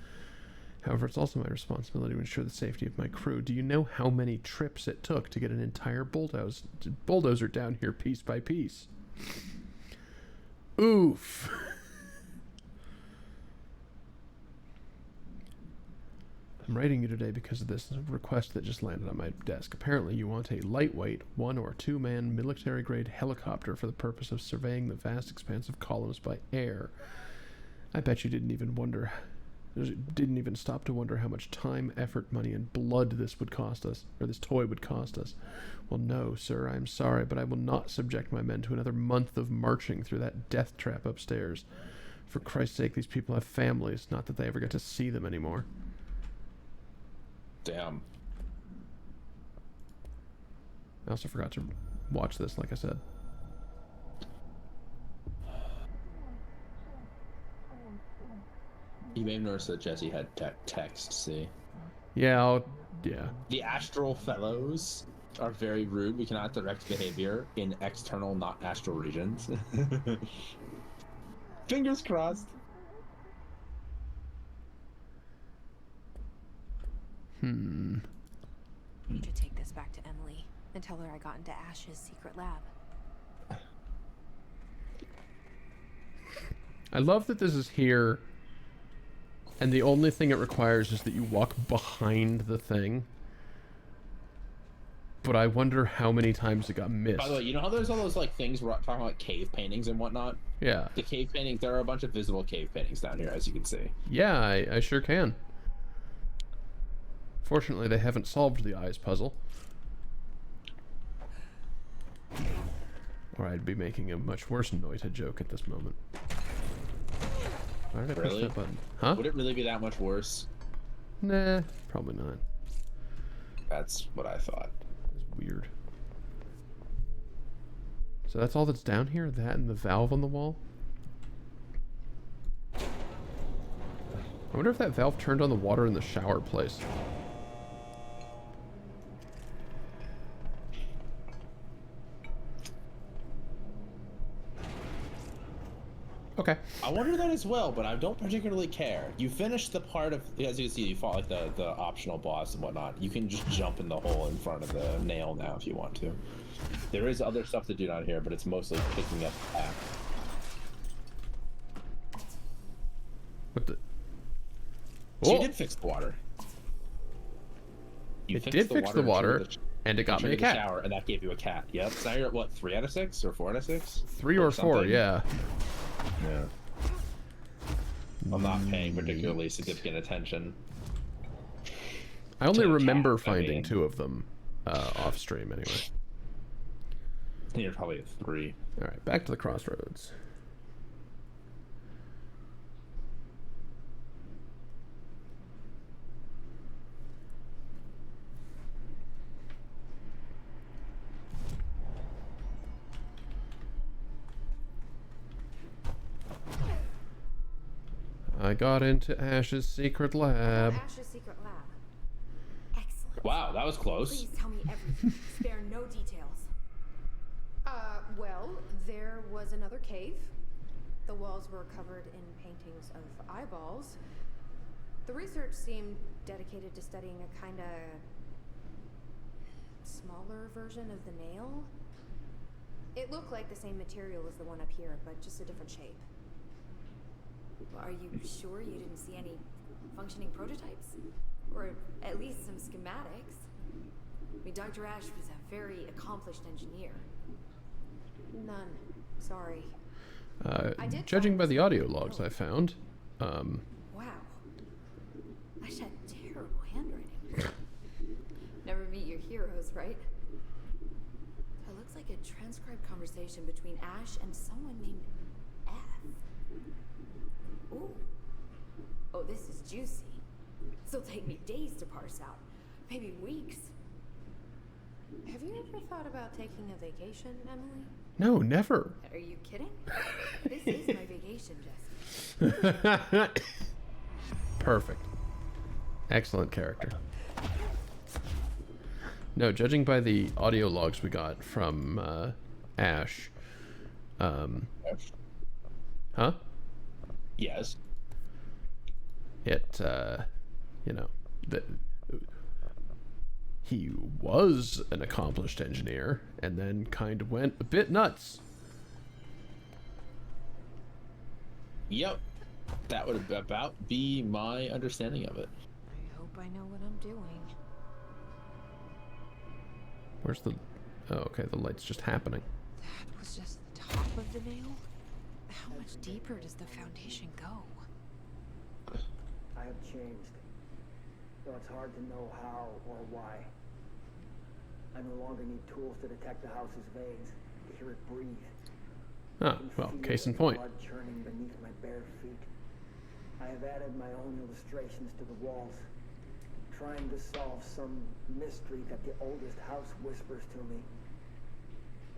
However, it's also my responsibility to ensure the safety of my crew. Do you know how many trips it took to get an entire bulldozer down here piece by piece? Oof. I'm writing you today because of this request that just landed on my desk. Apparently you want a lightweight 1- or 2-man military-grade helicopter for the purpose of surveying the vast expanse of columns by air. I bet you didn't even stop to wonder how much time, effort, money, and blood this would cost us, or this toy would cost us. Well, no, sir, I'm sorry, but I will not subject my men to another month of marching through that death trap upstairs. For Christ's sake, these people have families, not that they ever get to see them anymore. Damn. I also forgot to watch this, like I said. You may have noticed that Jesse had text, see? Yeah, yeah. The astral fellows are very rude. We cannot direct behavior in external, not astral regions. Fingers crossed. Hmm. Need to take this back to Emily and tell her I got into Ash's secret lab. I love that this is here, and the only thing it requires is that you walk behind the thing. But I wonder how many times it got missed. By the way, you know how there's all those like things we're talking about, cave paintings and whatnot? Yeah. The cave paintings, there are a bunch of visible cave paintings down here, as you can see. Yeah, I sure can. Fortunately, they haven't solved the eyes puzzle. Or I'd be making a much worse Noita joke at this moment. Why did I press that button? Huh? Would it really be that much worse? Nah, probably not. That's what I thought. It's weird. So that's all that's down here? That and the valve on the wall? I wonder if that valve turned on the water in the shower place. Okay. I wonder that as well, but I don't particularly care. You finish the part of, as you can see, you fought like the optional boss and whatnot. You can just jump in the hole in front of the nail now if you want to. There is other stuff to do down here, but it's mostly picking up the pack. What the? So you Oh! did fix the water. You It did fix the water, and it got me a cat. Shower, and that gave you a cat. Yep. So now you're at what, 3 out of 6 or 4 out of 6? 3 or 4, something? yeah. Yeah. I'm not paying particularly significant attention. I only to the remember cat, I finding mean. 2 of them off stream anyway. You're probably at 3. Alright, back to the crossroads. I got into Ash's secret lab. Ash's secret lab. Excellent. Wow, that was close. Please tell me everything. Spare no details. Well, there was another cave. The walls were covered in paintings of eyeballs. The research seemed dedicated to studying a kind of smaller version of the nail. It looked like the same material as the one up here, but just a different shape. Are you sure you didn't see any functioning prototypes? Or at least some schematics? I mean, Dr. Ash was a very accomplished engineer. None. Sorry. I did Judging find by the some audio video. logs I found, Wow. Ash had terrible handwriting. Never meet your heroes, right? It looks like a transcribed conversation between Ash and someone named F. Ooh. Oh, this is juicy. This'll take me days to parse out. Maybe weeks. Have you ever thought about taking a vacation, Emily? no, never. Are you kidding? This is my vacation, Jesse. Perfect. Excellent character. No, judging by the audio logs we got from Ash, huh? Yes. It, you know, that he was an accomplished engineer and then kind of went a bit nuts. Yep. That would about be my understanding of it. I hope I know what I'm doing. Where's the... Oh, okay, the light's just happening. That was just the top of the nail? How much deeper does the foundation go? I have changed, though it's hard to know how or why. I no longer need tools to detect the house's veins, to hear it breathe. Ah, Can well, feel case in the point. blood churning beneath my bare feet. I have added my own illustrations to the walls, trying to solve some mystery that the oldest house whispers to me.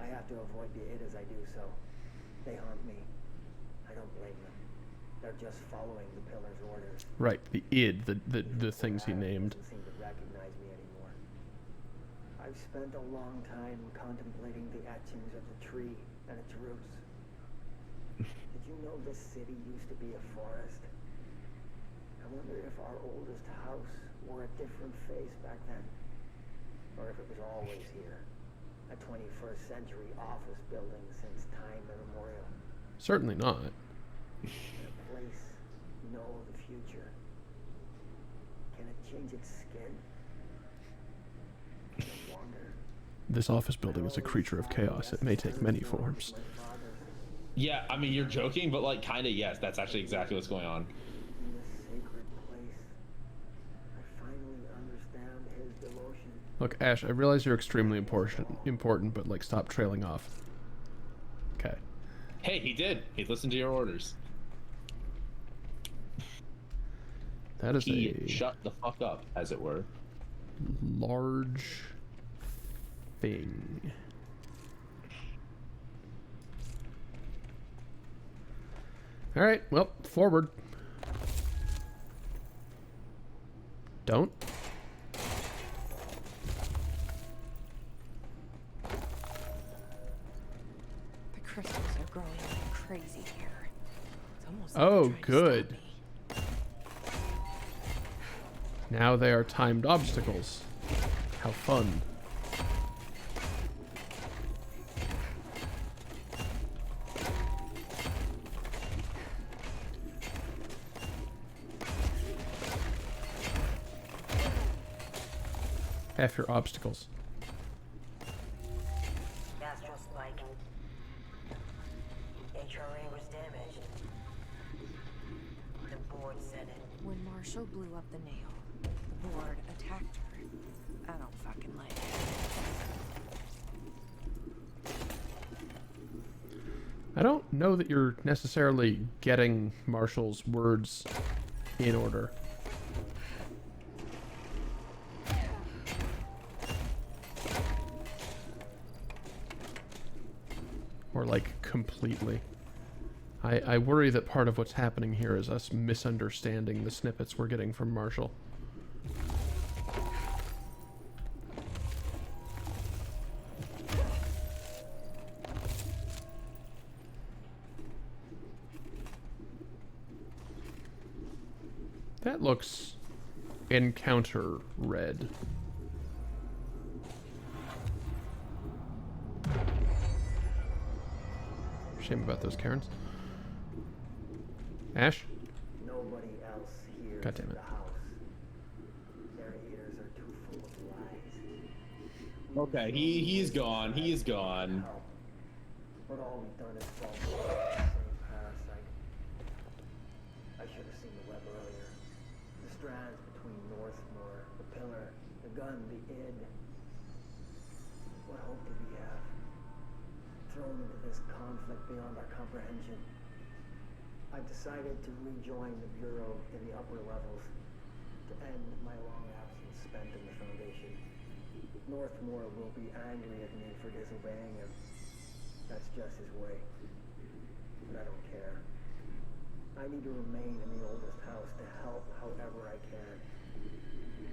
I have to avoid the it as I do so. They haunt me. I don't blame them. They're just following the Pillar's orders. Right, the id, the things he named. Doesn't seem to recognize me anymore. I've spent a long time contemplating the etchings of the tree and its roots. Did you know this city used to be a forest? I wonder if our oldest house wore a different face back then. Or if it was always here. A 21st century office building since time immemorial. Certainly not. Can a place know the future? Can it change its skin? Can it wander? This office building is a creature of chaos. It may take many forms. Yeah, I mean, you're joking, but like, kind of, yes. That's actually exactly what's going on. In this sacred place, I finally understand his devotion. Look, Ash, I realize you're extremely important, but like, stop trailing off. Okay. Hey, he did. He listened to your orders. That is He a shut the fuck up, as it were. large thing. All right, well, forward. Don't. The crystals are growing like crazy here. It's almost like Oh, they're trying to stop good. me. Now they are timed obstacles. How fun. F your obstacles. Astral spike. HRA was damaged. The board said it. When Marshall blew up the nail, the board attacked her. I don't fucking like it. I don't know that you're necessarily getting Marshall's words in order. Or like completely. I worry that part of what's happening here is us misunderstanding the snippets we're getting from Marshall. That looks encounter red. Shame about those Karens. Ash? Nobody else hears God damn it. the house. Their ears are too full of lies. Okay, he's gone. He's gone. Help. But all we've done is fall for the same parasite. I should have seen the web earlier. The strands between Northmore, the pillar, the gun, the id. What hope did we have? Thrown into this conflict beyond our comprehension. I've decided to rejoin the Bureau in the upper levels to end my long absence spent in the Foundation. Northmore will be angry at me for disobeying him. That's just his way. But I don't care. I need to remain in the oldest house to help however I can.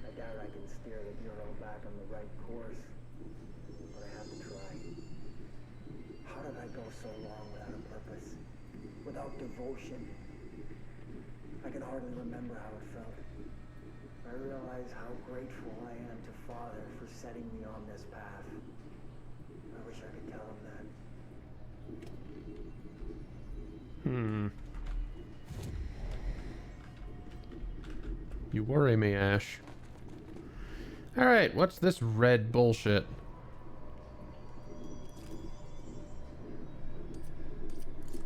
I doubt I can steer the Bureau back on the right course, but I have to try. How did I go so long without a purpose? Without devotion? I can hardly remember how it felt. I realize how grateful I am to Father for setting me on this path. I wish I could tell him that. You worry me, Ash. Alright, what's this red bullshit?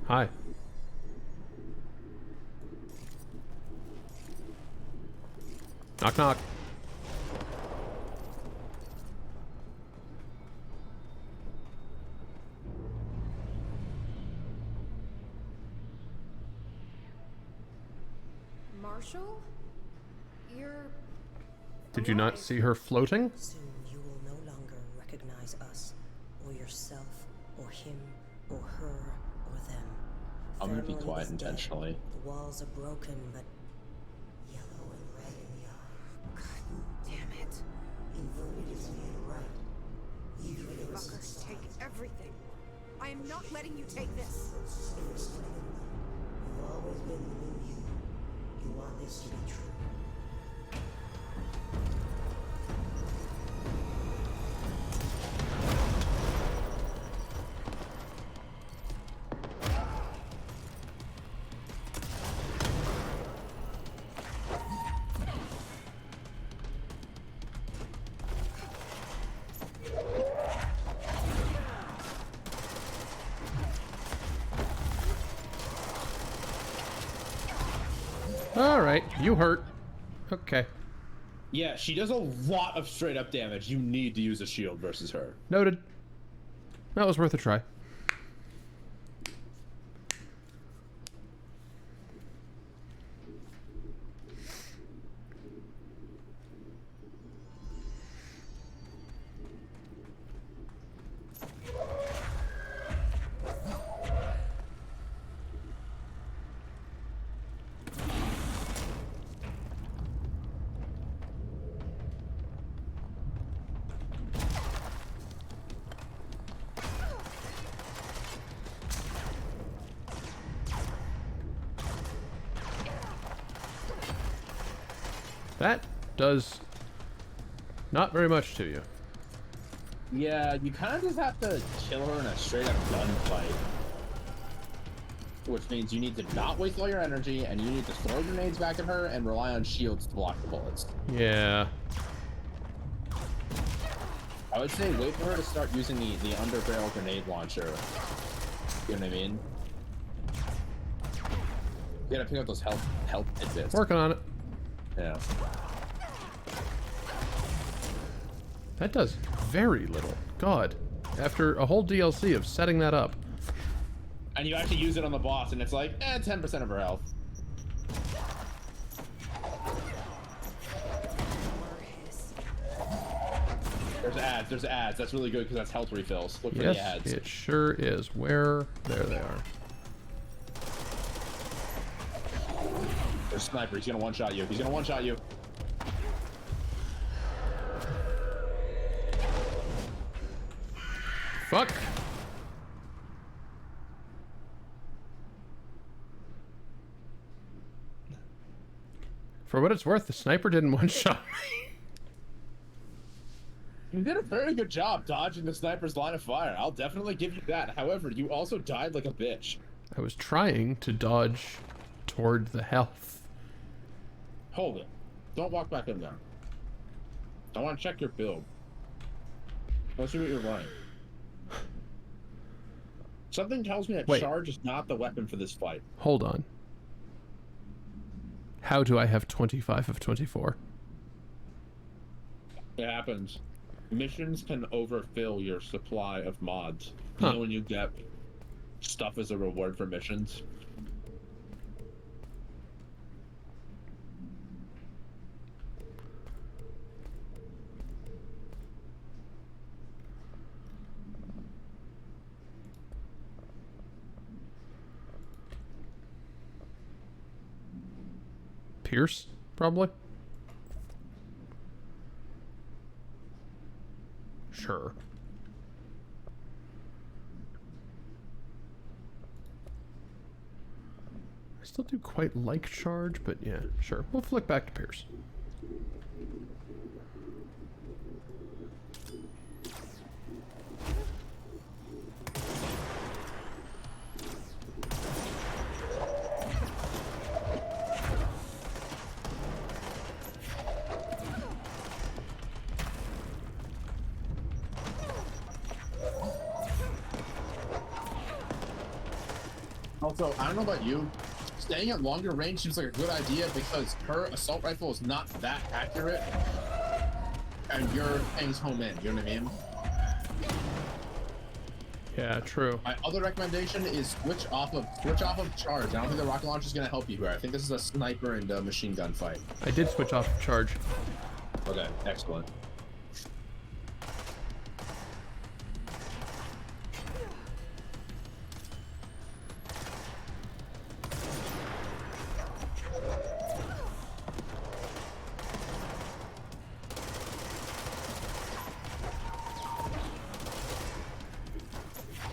Hi. Knock knock. Marshall? You're... Did you not alive. see her floating? Soon you will no longer recognize us, or yourself, or him, or her, or them. I'm gonna be Everyone quiet is dead. intentionally. The walls are broken, but yellow and red in the eye. Damn it. Inverted is near the right. Either there is Fuckers, take everything. I am not letting you take this. You've always been the new you. You want this to be true. All right, you hurt. Okay, Yeah, she does a lot of straight up damage. You need to use a shield versus her. noted. That was worth a try. That does not very much to you. Yeah, you kind of just have to kill her in a straight up gunfight. Which means you need to not waste all your energy, and you need to throw grenades back at her and rely on shields to block the bullets. Yeah. I would say wait for her to start using the underbarrel grenade launcher. You know what I mean? You gotta pick up those health tidbits. Working on it. Yeah. That does very little. God. After a whole DLC of setting that up. And you actually use it on the boss, and it's like, 10% of her health. There's ads. That's really good because that's health refills. Look for the Yes, ads. it sure is. Where? There they are. There's a sniper. He's gonna one-shot you. He's gonna one-shot you. Fuck. For what it's worth, the sniper didn't one-shot me. You did a very good job dodging the sniper's line of fire. I'll definitely give you that. However, you also died like a bitch. I was trying to dodge toward the health. Hold it. Don't walk back in there. I want to check your build. Let's see what you're running. Something tells me that Wait. charge is not the weapon for this fight. Hold on. How do I have 25 of 24? It happens. Missions can overfill your supply of mods. Huh. You know when you get stuff as a reward for missions? Pierce, probably. Sure. I still do quite like charge, but yeah, sure. We'll flick back to Pierce. Also, I don't know about you, staying at longer range seems like a good idea because her assault rifle is not that accurate, and your thing's home in. You know what I mean? Yeah, true. My other recommendation is switch off of charge. I don't think the rocket launcher is going to help you here. I think this is a sniper and a machine gun fight. I did switch off charge. Okay, excellent.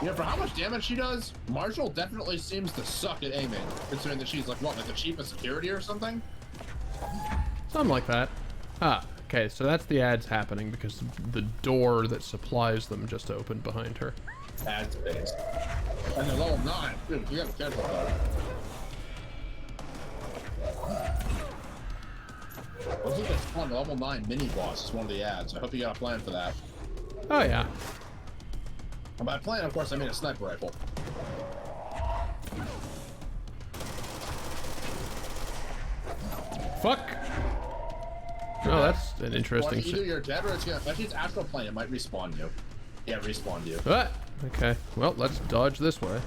You know, for how much damage she does, Marshall definitely seems to suck at aiming, considering that she's like, what, like the chief of security or something? Something like that. Ah, okay, so that's the ads happening because the door that supplies them just opened behind her. Ad space. And they're level 9. Dude, you gotta be careful though. Looks like it's fun. The level 9 mini boss is one of the ads. I hope you got a plan for that. Oh, yeah. And by plan, of course, I mean a sniper rifle. Fuck! Oh, that's an interesting Either you're dead or it's gonna, actually it's astral plane, it might respawn you. Yeah, respawn you. Ah, okay. Well, let's dodge this way.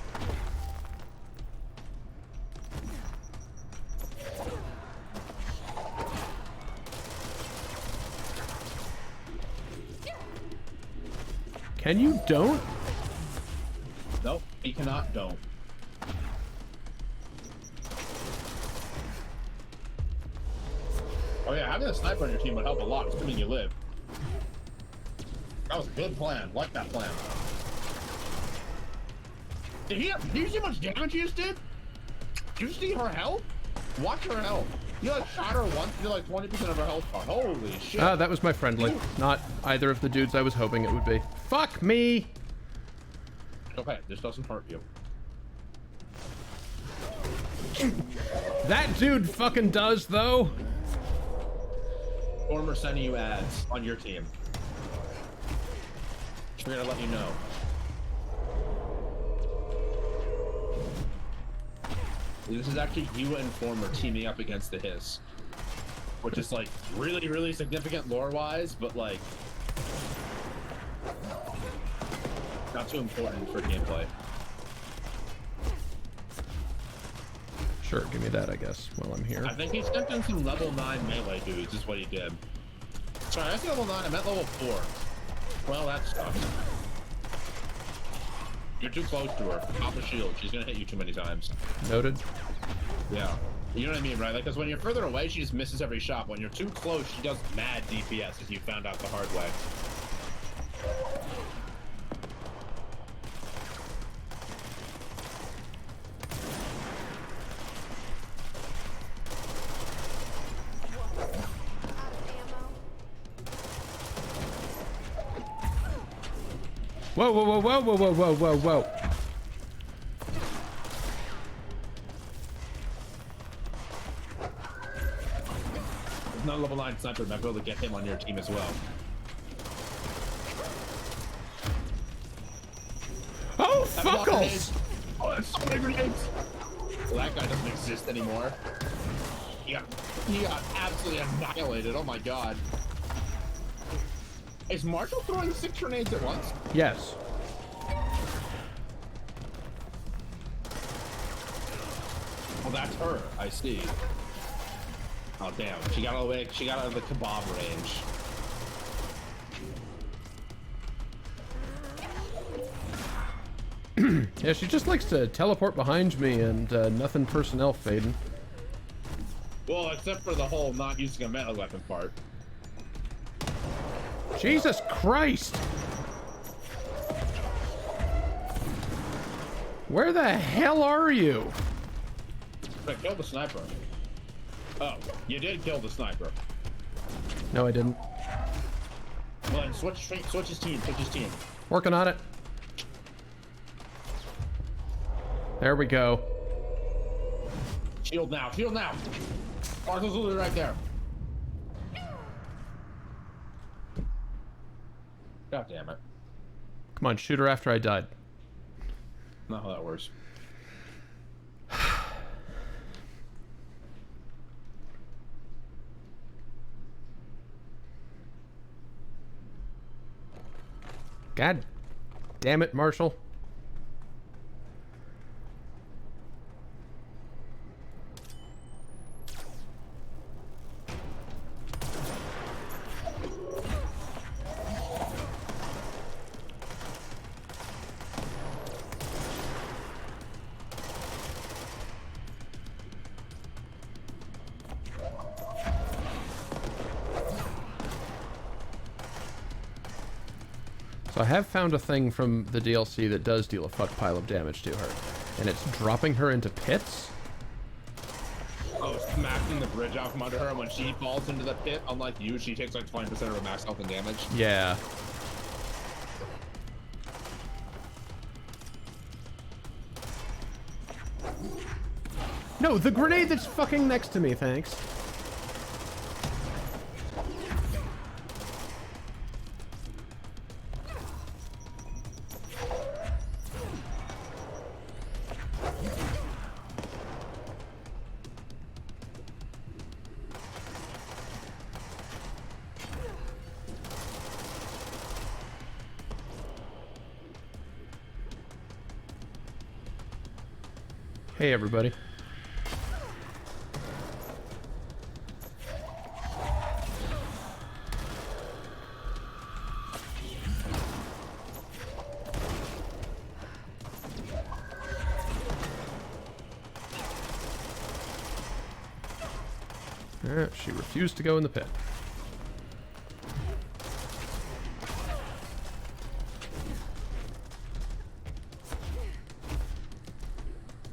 Can you don't? Nope, he cannot don't. Oh yeah, having a sniper on your team would help a lot, assuming you live. That was a good plan. Like that plan. Did you see how much damage he just did? Did you see her health? Watch her health. You like shot her once, you did like 20% of her health bar. Holy shit. Ah, that was my friendly. Not either of the dudes I was hoping it would be. Fuck me! Okay, this doesn't hurt you. That dude fucking does, though. Former sending you ads on your team. We're gonna let you know. This is actually you and Former teaming up against the Hiss. Which is like really, really significant lore-wise, but like not too important for gameplay. Sure, give me that, I guess, while I'm here. I think he sent in some level 9 melee dudes, is what he did. Sorry, I said level 9, I meant level 4. Well, that sucks. You're too close to her. Pop a shield, she's gonna hit you too many times. Noted. Yeah. You know what I mean, right? Like, because when you're further away, she just misses every shot. When you're too close, she does mad DPS, as you found out the hard way. Whoa, whoa, whoa, whoa, whoa, whoa, whoa, whoa, whoa. There's not a level 9 sniper, might be able to get him on your team as well. Oh, fuckles! Oh, that's so many grenades! Well, that guy doesn't exist anymore. He got absolutely annihilated, oh my god. Is Marshall throwing 6 grenades at once? Yes. Oh, that's her. I see. Oh, damn. She got away. She got out of the kebab range. Yeah, she just likes to teleport behind me and nothing personnel fading. Well, except for the whole not using a melee weapon part. Jesus Christ! Where the hell are you? I killed the sniper. Oh, you did kill the sniper. No, I didn't. Well, then switch his team. Switch his team. Working on it. There we go. Shield now. Shield now. Marshall's literally right there. God damn it. Come on, shoot her after I died. Not how that works. God damn it, Marshall. So I have found a thing from the DLC that does deal a fuck pile of damage to her. And it's dropping her into pits. Oh, smacking the bridge out from under her, and when she falls into the pit, unlike you, she takes like 20% of her max health and damage. Yeah. No, the grenade that's fucking next to me, thanks. Hey, everybody. She refused to go in the pit.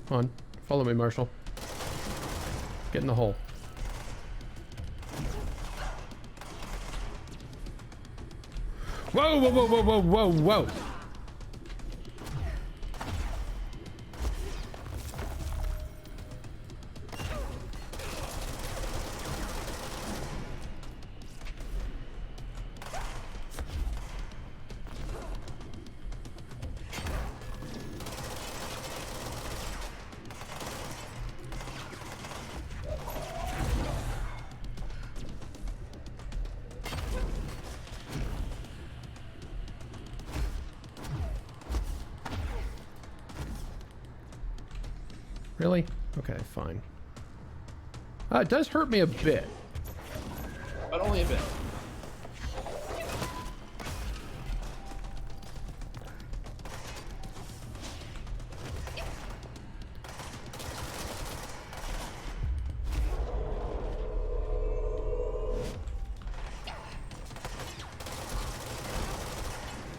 Come on, follow me, Marshall. Get in the hole. Whoa, whoa, whoa, whoa, whoa, whoa, whoa! Really? Okay, fine. It does hurt me a bit. But only a bit.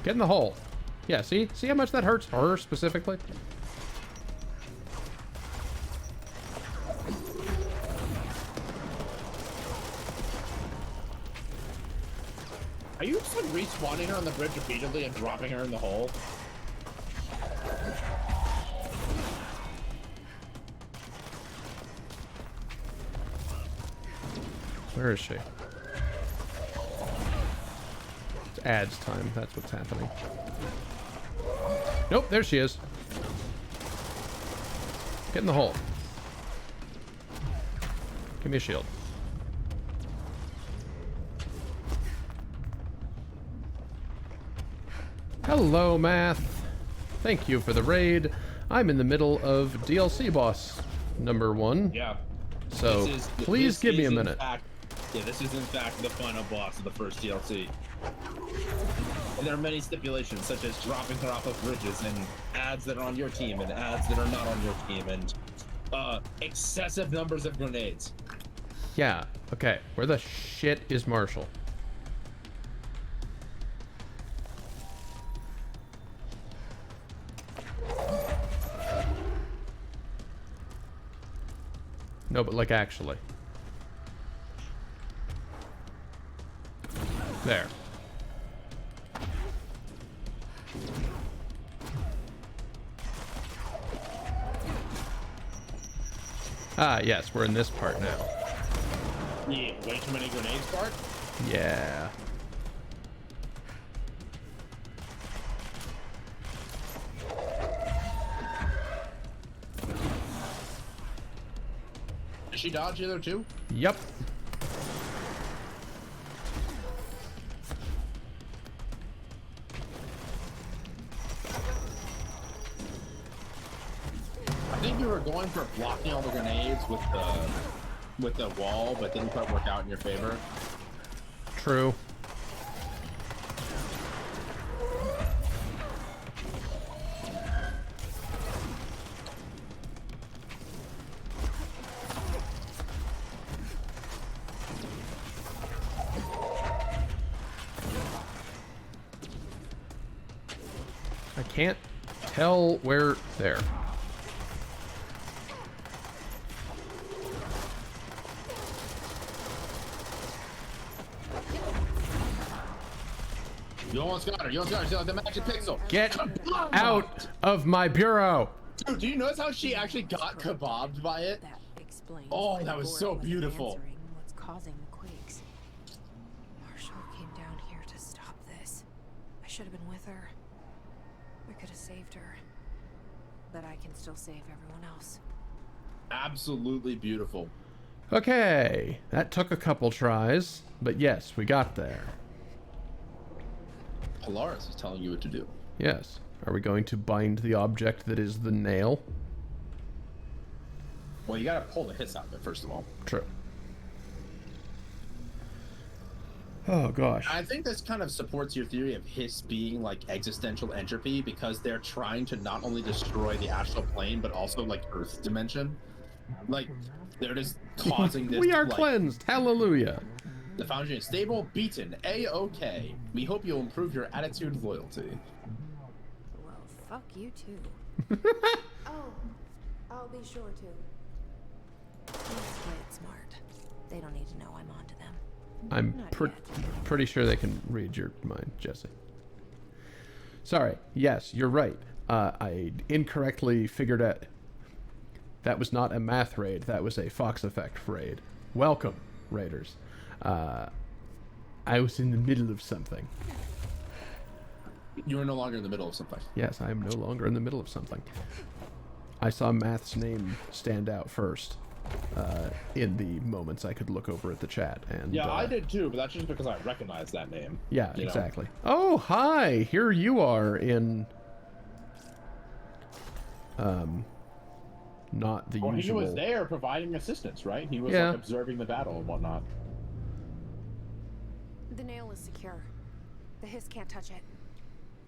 Get in the hole. Yeah, see? See how much that hurts her specifically? Are you just like respawning her on the bridge repeatedly and dropping her in the hole? Where is she? It's ads time. That's what's happening. Nope, there she is. Get in the hole. Give me a shield. Hello, Math. Thank you for the raid. I'm in the middle of DLC boss number 1. Yeah. So please give me a minute. This is in fact the final boss of the first DLC. And there are many stipulations, such as dropping her off of bridges, and ads that are on your team, and ads that are not on your team, and excessive numbers of grenades. Yeah, okay. Where the shit is Marshall? No, but like actually. There. Ah, yes, we're in this part now. Yeah, way too many grenades, Bart? Yeah. Did she dodge the other two? Yep. I think you were going for blocking all the grenades with the wall, but didn't quite work out in your favor. True. can't tell where... There. You almost got her. You almost got her. She's like the magic pixel. Get out of my bureau! Dude, do you notice how she actually got kebabbed by it? That explains Oh, why that was Gora so wasn't beautiful. answering what's causing the quakes. Marshall came down here to stop this. I should have been with her. We could have saved her. But I can still save everyone else. Absolutely beautiful. Okay, that took a couple tries, but yes, we got there. Polaris is telling you what to do. Yes. Are we going to bind the object that is the nail? Well, you gotta pull the hiss out of it, first of all. True. Oh, gosh. I think this kind of supports your theory of hiss being like existential entropy, because they're trying to not only destroy the astral plane, but also like Earth's dimension. Like, they're just causing this. We are like, cleansed. Hallelujah. The Foundation is stable, beaten, A-OK. We hope you'll improve your attitude and loyalty. Well, fuck you too. Oh, I'll be sure to. Let's play it smart. They don't need to know I'm onto them. I'm Not yet. pretty sure they can read your mind, Jesse. Sorry. Yes, you're right. I incorrectly figured out that was not a math raid. That was a Fox Effect raid. Welcome, raiders. I was in the middle of something. You are no longer in the middle of something. Yes, I am no longer in the middle of something. I saw Math's name stand out first in the moments I could look over at the chat. And Yeah, I did too, but that's just because I recognize that name. Yeah, you know? exactly. Oh, hi! Here you are in... not the Well, usual... he was there providing assistance, right? He was Yeah. like observing the battle and whatnot. The nail is secure. The hiss can't touch it.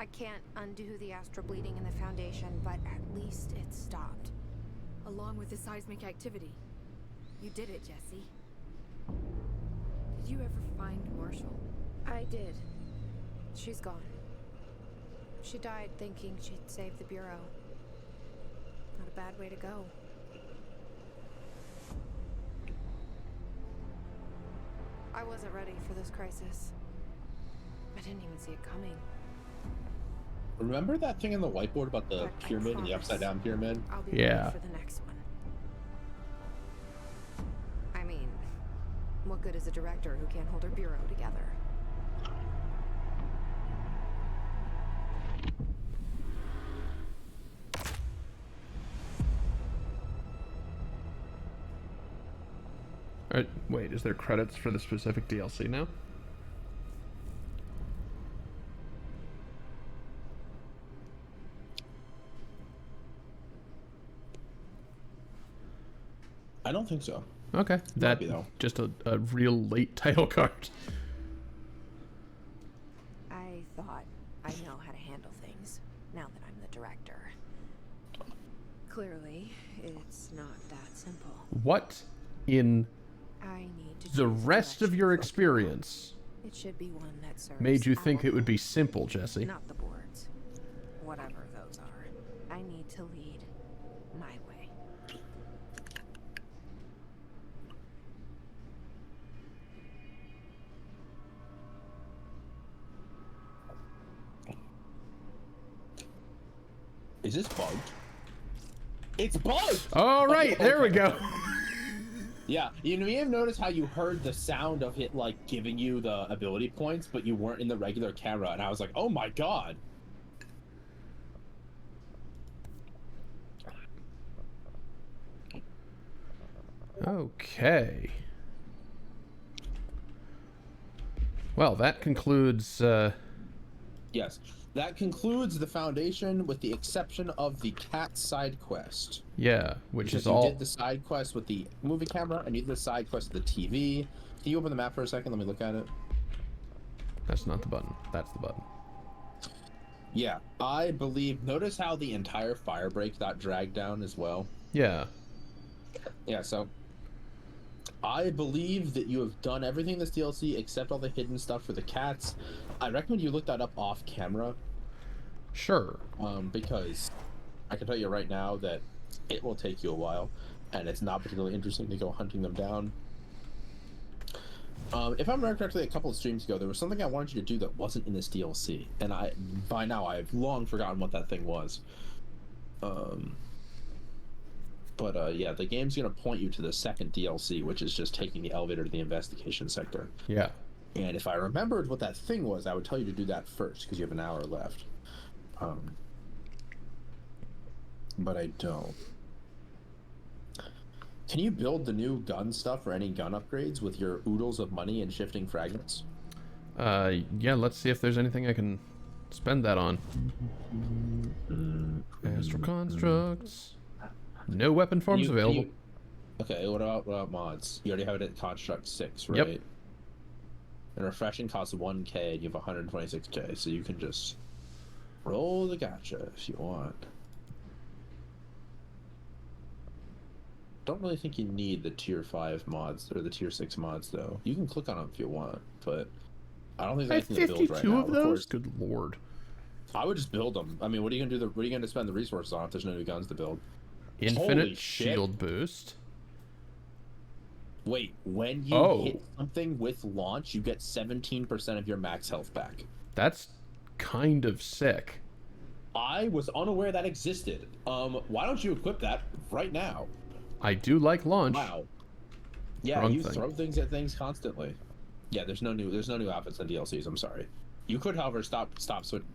I can't undo the astral bleeding in the Foundation, but at least it's stopped. Along with the seismic activity. You did it, Jesse. Did you ever find Marshall? I did. She's gone. She died thinking she'd save the Bureau. Not a bad way to go. I wasn't ready for this crisis. I didn't even see it coming. Remember that thing in the whiteboard about the But I pyramid and the promise upside down pyramid? I'll be Yeah. ready for the next one. I mean, what good is a director who can't hold her Bureau together? Wait, is there credits for the specific DLC now? I don't think so. Okay, that be, though. just a real late title card. I thought I know how to handle things, now that I'm the director. Clearly, it's not that simple. What in I need to the choose rest of direction your for experience it should be one that serves made you think our it would be goals, simple, Jesse? not the boards. Whatever those are. I need to lead my way. Is this bugged? It's bugged! All right, there we go. Yeah, you may have noticed how you heard the sound of it, like, giving you the ability points, but you weren't in the regular camera, and I was like, oh my god. Okay. Well, that concludes. Yes, that concludes the Foundation with the exception of the cat side quest. Yeah, which Because is you all. did the side quest with the movie camera, and you did the side quest with the TV. Can you open the map for a second? Let me look at it. That's not the button. That's the button. Yeah, I believe. Notice how the entire fire break got dragged down as well. Yeah. Yeah, so I believe that you have done everything in this DLC except all the hidden stuff for the cats. I recommend you look that up off camera. Sure. Because I can tell you right now that it will take you a while, and it's not particularly interesting to go hunting them down. If I remember correctly, a couple of streams ago, there was something I wanted you to do that wasn't in this DLC, and by now I've long forgotten what that thing was. Yeah, the game's gonna point you to the second DLC, which is just taking the elevator to the investigation sector. Yeah. And if I remembered what that thing was, I would tell you to do that first, because you have an hour left. But I don't. Can you build the new gun stuff or any gun upgrades with your oodles of money and shifting fragments? Yeah, let's see if there's anything I can spend that on. Astral constructs. No weapon forms available. Okay, what about mods? You already have it at Construct 6, right? Yep. And refreshing costs 1k and you have 126k, so you can just roll the gacha if you want. Don't really think you need the tier 5 mods or the tier 6 mods though. You can click on them if you want, but I don't think there's anything to build right now. 52 of those? Good lord. I would just build them. I mean, what are you gonna do? What are you gonna spend the resources on if there's no new guns to build? Infinite shield boost. Wait, when you hit something with launch, you get 17% of your max health back. That's kind of sick. I was unaware that existed. Why don't you equip that right now? I do like launch. Wow. Yeah, you throw things at things constantly. Yeah, there's no new outfits and DLCs. I'm sorry. You could, however, stop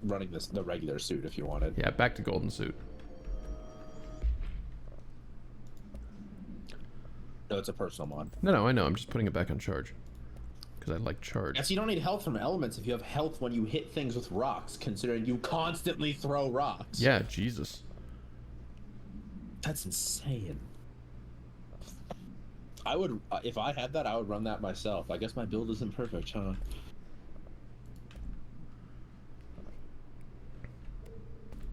running the regular suit if you wanted. Yeah, back to golden suit. No, it's a personal mod. No, I know. I'm just putting it back on charge. Because I like charge. Yes, you don't need health from elements if you have health when you hit things with rocks, considering you constantly throw rocks. Yeah, Jesus. That's insane. I would, if I had that, I would run that myself. I guess my build isn't perfect, huh?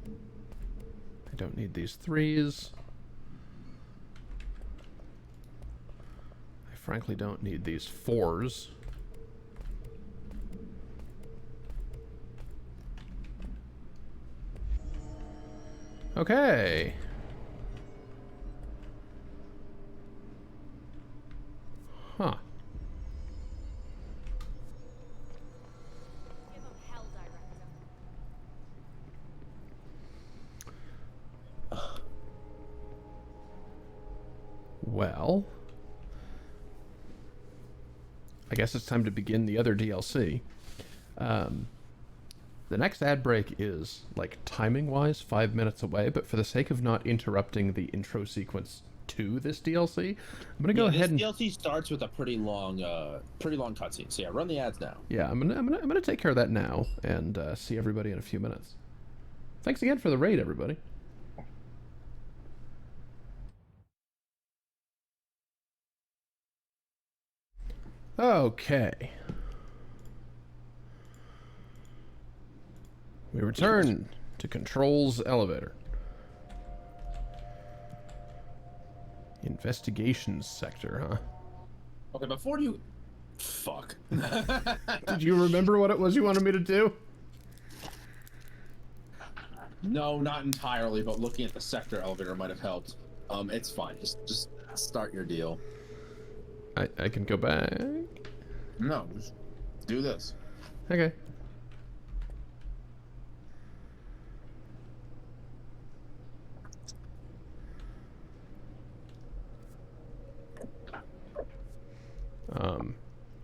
I don't need these 3s. I frankly don't need these 4s. Okay. Huh. Give 'em hell, Director. Well, I guess it's time to begin the other DLC. The next ad break is, like, timing-wise, 5 minutes away, but for the sake of not interrupting the intro sequence to this DLC, I'm gonna go ahead and this DLC starts with a pretty long cutscene. So yeah, run the ads now. yeah, I'm gonna take care of that now and see everybody in a few minutes. Thanks again for the raid, everybody. Okay. We return to Control's elevator. Investigations sector, huh? Okay, before you... Fuck. Did you remember what it was you wanted me to do? No, not entirely, but looking at the sector elevator might have helped. It's fine. Just start your deal. I can go back. No, just do this. Okay.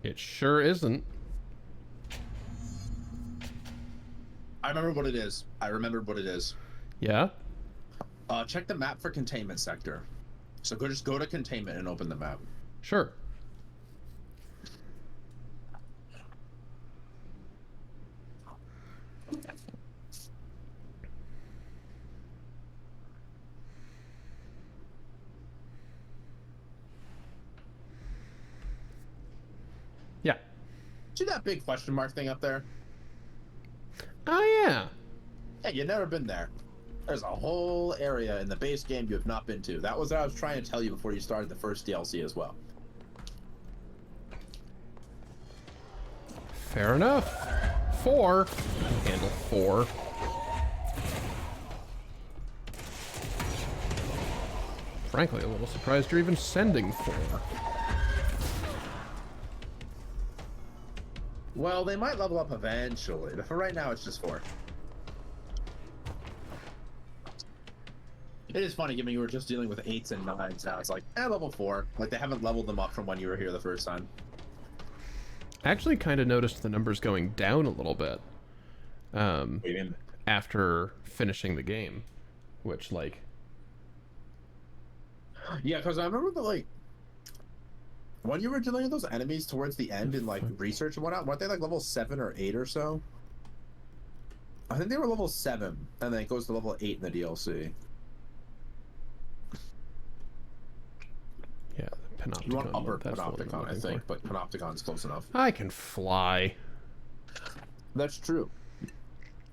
It sure isn't. I remember what it is. I remembered what it is. Yeah? Check the map for containment sector. So just go to containment and open the map. Sure. Yeah. See that big question mark thing up there? Oh, yeah. Hey, you've never been there. There's a whole area in the base game you have not been to. That was what I was trying to tell you before you started the first DLC as well. Fair enough. 4. Handle 4. frankly a little surprised you're even sending 4. Well, they might level up eventually, but for right now, it's just 4. It is funny, given you were just dealing with 8s and 9s. Now it's like, level 4. Like, they haven't leveled them up from when you were here the first time. I actually kind of noticed the numbers going down a little bit after finishing the game, which, like... Yeah, because I remember that, like, when you were dealing with those enemies towards the end in, like, research and whatnot, weren't they, like, level 7 or 8 or so? I think they were level 7, and then it goes to level 8 in the DLC. Yeah, the Panopticon. You want upper mode, that's what I'm Panopticon, I looking think, for. but Panopticon's close enough. I can fly. That's true.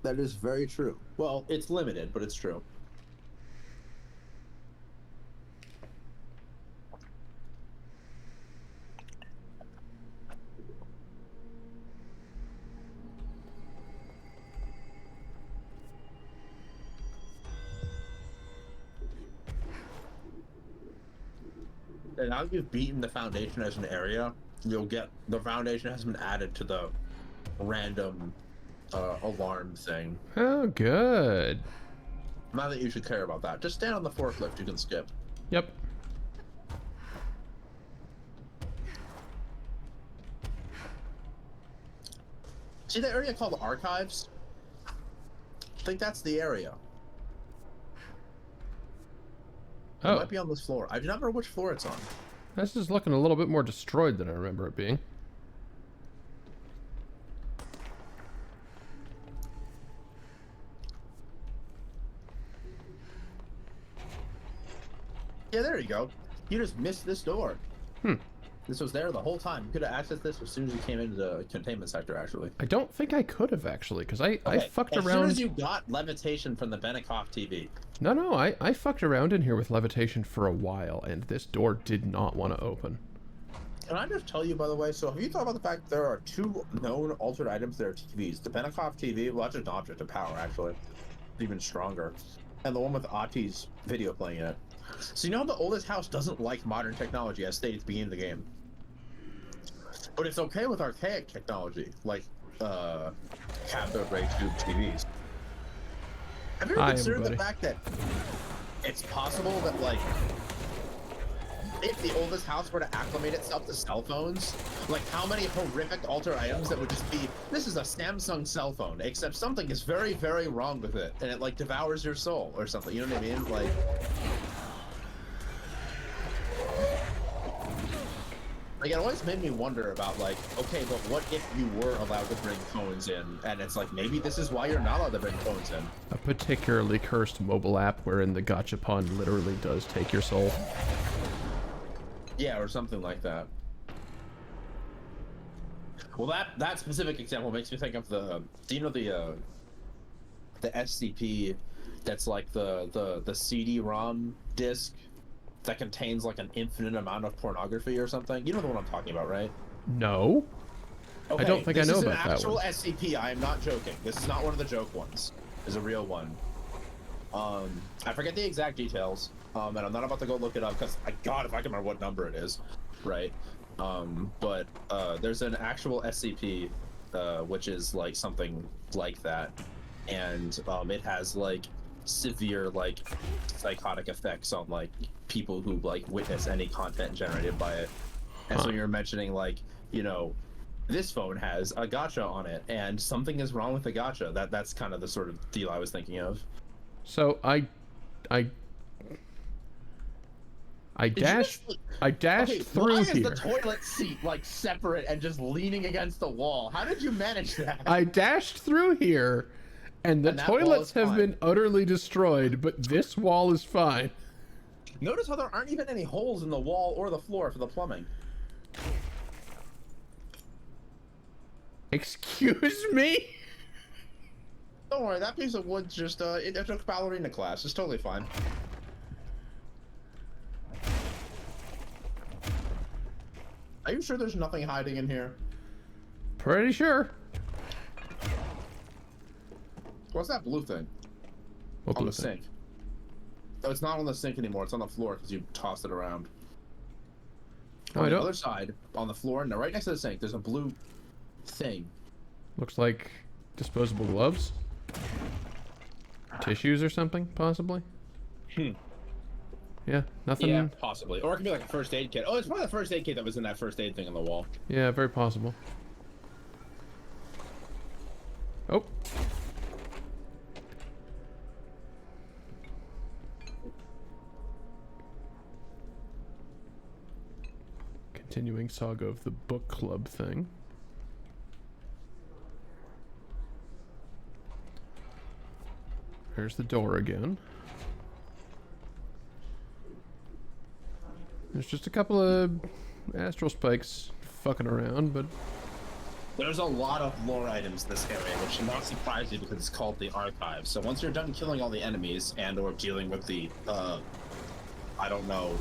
That is very true. Well, it's limited, but it's true. And now you've beaten the Foundation as an area, you'll get the Foundation has been added to the random alarm thing. Oh, good. Not that you should care about that. Just stand on the forklift, you can skip. Yep. See the area called Archives? I think that's the area. It Oh, might be on this floor. I do not remember which floor it's on. this is looking a little bit more destroyed than I remember it being. Yeah, there you go. You just missed this door. Hmm. This was there the whole time. You could have accessed this as soon as you came into the containment sector, actually. I don't think I could have, actually, because I Okay, fucked as around... soon as you got levitation from the Benikoff TV. No, I fucked around in here with levitation for a while, and this door did not want to open. Can I just tell you, by the way, so have you thought about the fact that there are 2 known altered items that are TVs? The Benikoff TV, well, that's just an object of power, actually. Even stronger. And the one with Ati's video playing in it. So you know the oldest house doesn't like modern technology, as stated at the beginning of the game. But it's okay with archaic technology, like cathode ray tube TVs. Have you ever Hi, considered everybody. the fact that it's possible that, like, if the oldest house were to acclimate itself to cell phones, like how many horrific altered items that would just be, this is a Samsung cell phone, except something is very, very wrong with it, and it, like, devours your soul or something, you know what I mean? Like it always made me wonder about, like, okay, but what if you were allowed to bring phones in? And it's like, maybe this is why you're not allowed to bring phones in. A particularly cursed mobile app wherein the gachapon literally does take your soul. Yeah, or something like that. Well, that specific example makes me think of the, do you know the SCP that's like the CD-ROM disc that contains like an infinite amount of pornography or something? You know the one I'm talking about, right? No? Okay, I don't think I know about that This is an one. actual SCP. I am not joking. This is not one of the joke ones. It's a real one. I forget the exact details, and I'm not about to go look it up because, God, if I can remember what number it is, right? But there's an actual SCP, which is like something like that, and it has like severe like psychotic effects on like people who like witness any content generated by it. And so you're mentioning, like, you know, this phone has a gacha on it and something is wrong with the gacha. That's kind of the sort of deal I was thinking of. So I dashed Okay, through why is here. the toilet seat like separate and just leaning against the wall? How did you manage that? I dashed through here, and the And that wall toilets is have fine. been utterly destroyed, but this wall is fine. Notice how there aren't even any holes in the wall or the floor for the plumbing. Excuse me? Don't worry, that piece of wood just it took ballerina class. It's totally fine. Are you sure there's nothing hiding in here? Pretty sure. What's that blue thing What on blue the thing? sink? Oh, it's not on the sink anymore. It's on the floor because you tossed it around. Oh, On I the don't. other side, on the floor, no, right next to the sink, there's a blue thing. Looks like disposable gloves, tissues or something, possibly. Yeah, nothing. Yeah, possibly. Or it could be like a first aid kit. Oh, it's probably the first aid kit that was in that first aid thing on the wall. Yeah, very possible. Oh. Continuing saga of the book club thing. There's the door again. There's just a couple of astral spikes fucking around, but There's a lot of lore items in this area, which should not surprise you because it's called the Archive. So once you're done killing all the enemies and or dealing with the, I don't know,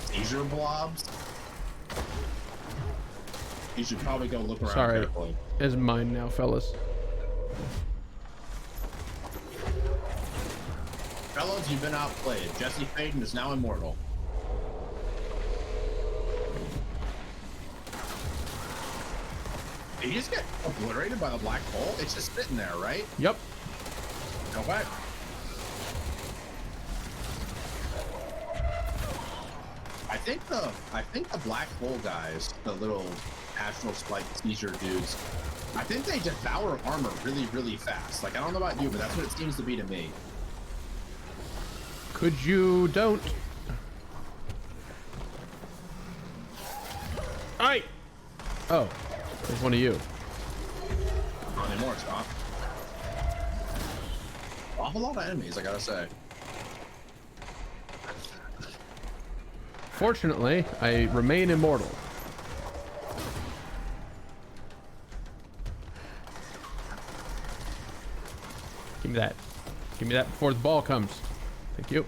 seizure blobs, you should probably go look around sorry, carefully. it's mine now, fellas. Fellows, you've been outplayed. Jesse Faden is now immortal. Did you just get obliterated by the black hole? It's just sitting there, right? Yep. Okay. I think the black hole guys, the little astral spike seizure dudes, I think they devour armor really, really fast. Like, I don't know about you, but that's what it seems to be to me. Could you don't? Aye. Oh, there's one of you. Not anymore, Scott. Awful lot of enemies, I gotta say. Fortunately, I remain immortal. Give me that. Give me that before the ball comes. Thank you.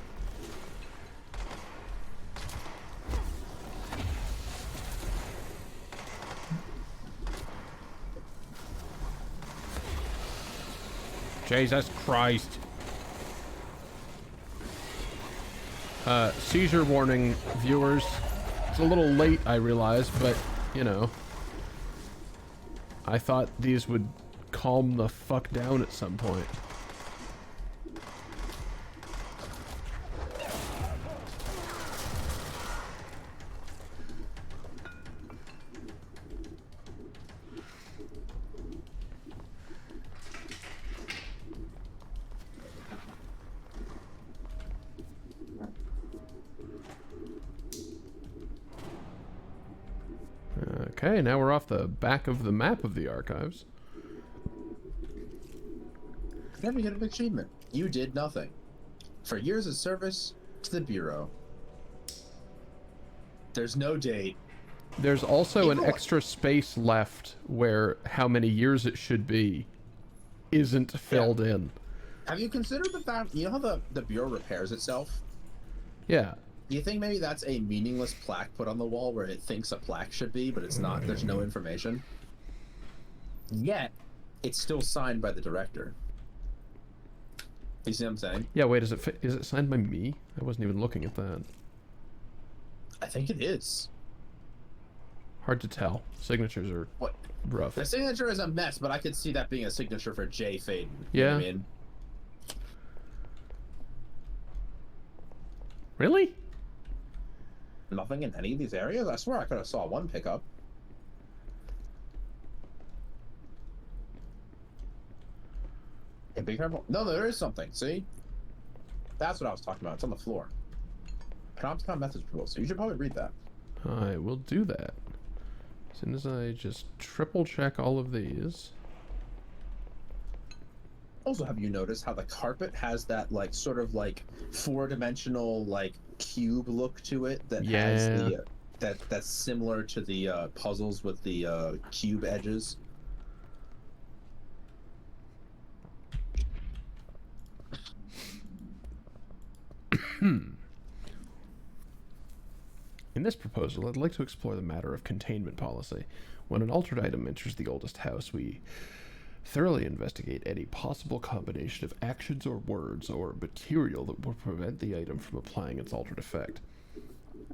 Jesus Christ. Seizure warning, viewers. It's a little late, I realize, but, you know. I thought these would calm the fuck down at some point. Okay, now we're off the back of the map of the archives. Never get an achievement. You did nothing. For years of service to the Bureau. There's no date. There's also an April. extra space left where how many years it should be isn't filled in. Have you considered the fact, you know how the Bureau repairs itself? Yeah. Do you think maybe that's a meaningless plaque put on the wall where it thinks a plaque should be, but it's not? There's no information. Yet, it's still signed by the director. You see what I'm saying? Yeah, wait, is it signed by me? I wasn't even looking at that. I think it is. Hard to tell. Signatures are What? rough. The signature is a mess, but I could see that being a signature for Jay Faden. Yeah. You know what I mean? Really? Nothing in any of these areas? I swear I could have saw one pickup. Yeah, be careful. No, there is something. See? That's what I was talking about. It's on the floor. Panopticon message rules. So you should probably read that. I will do that. As soon as I just triple check all of these. Also, have you noticed how the carpet has that, like, sort of, like, four-dimensional, like, cube look to it that has the, that's similar to the, puzzles with the, cube edges? In this proposal, I'd like to explore the matter of containment policy. When an altered item enters the oldest house, we Thoroughly investigate any possible combination of actions or words or material that will prevent the item from applying its altered effect.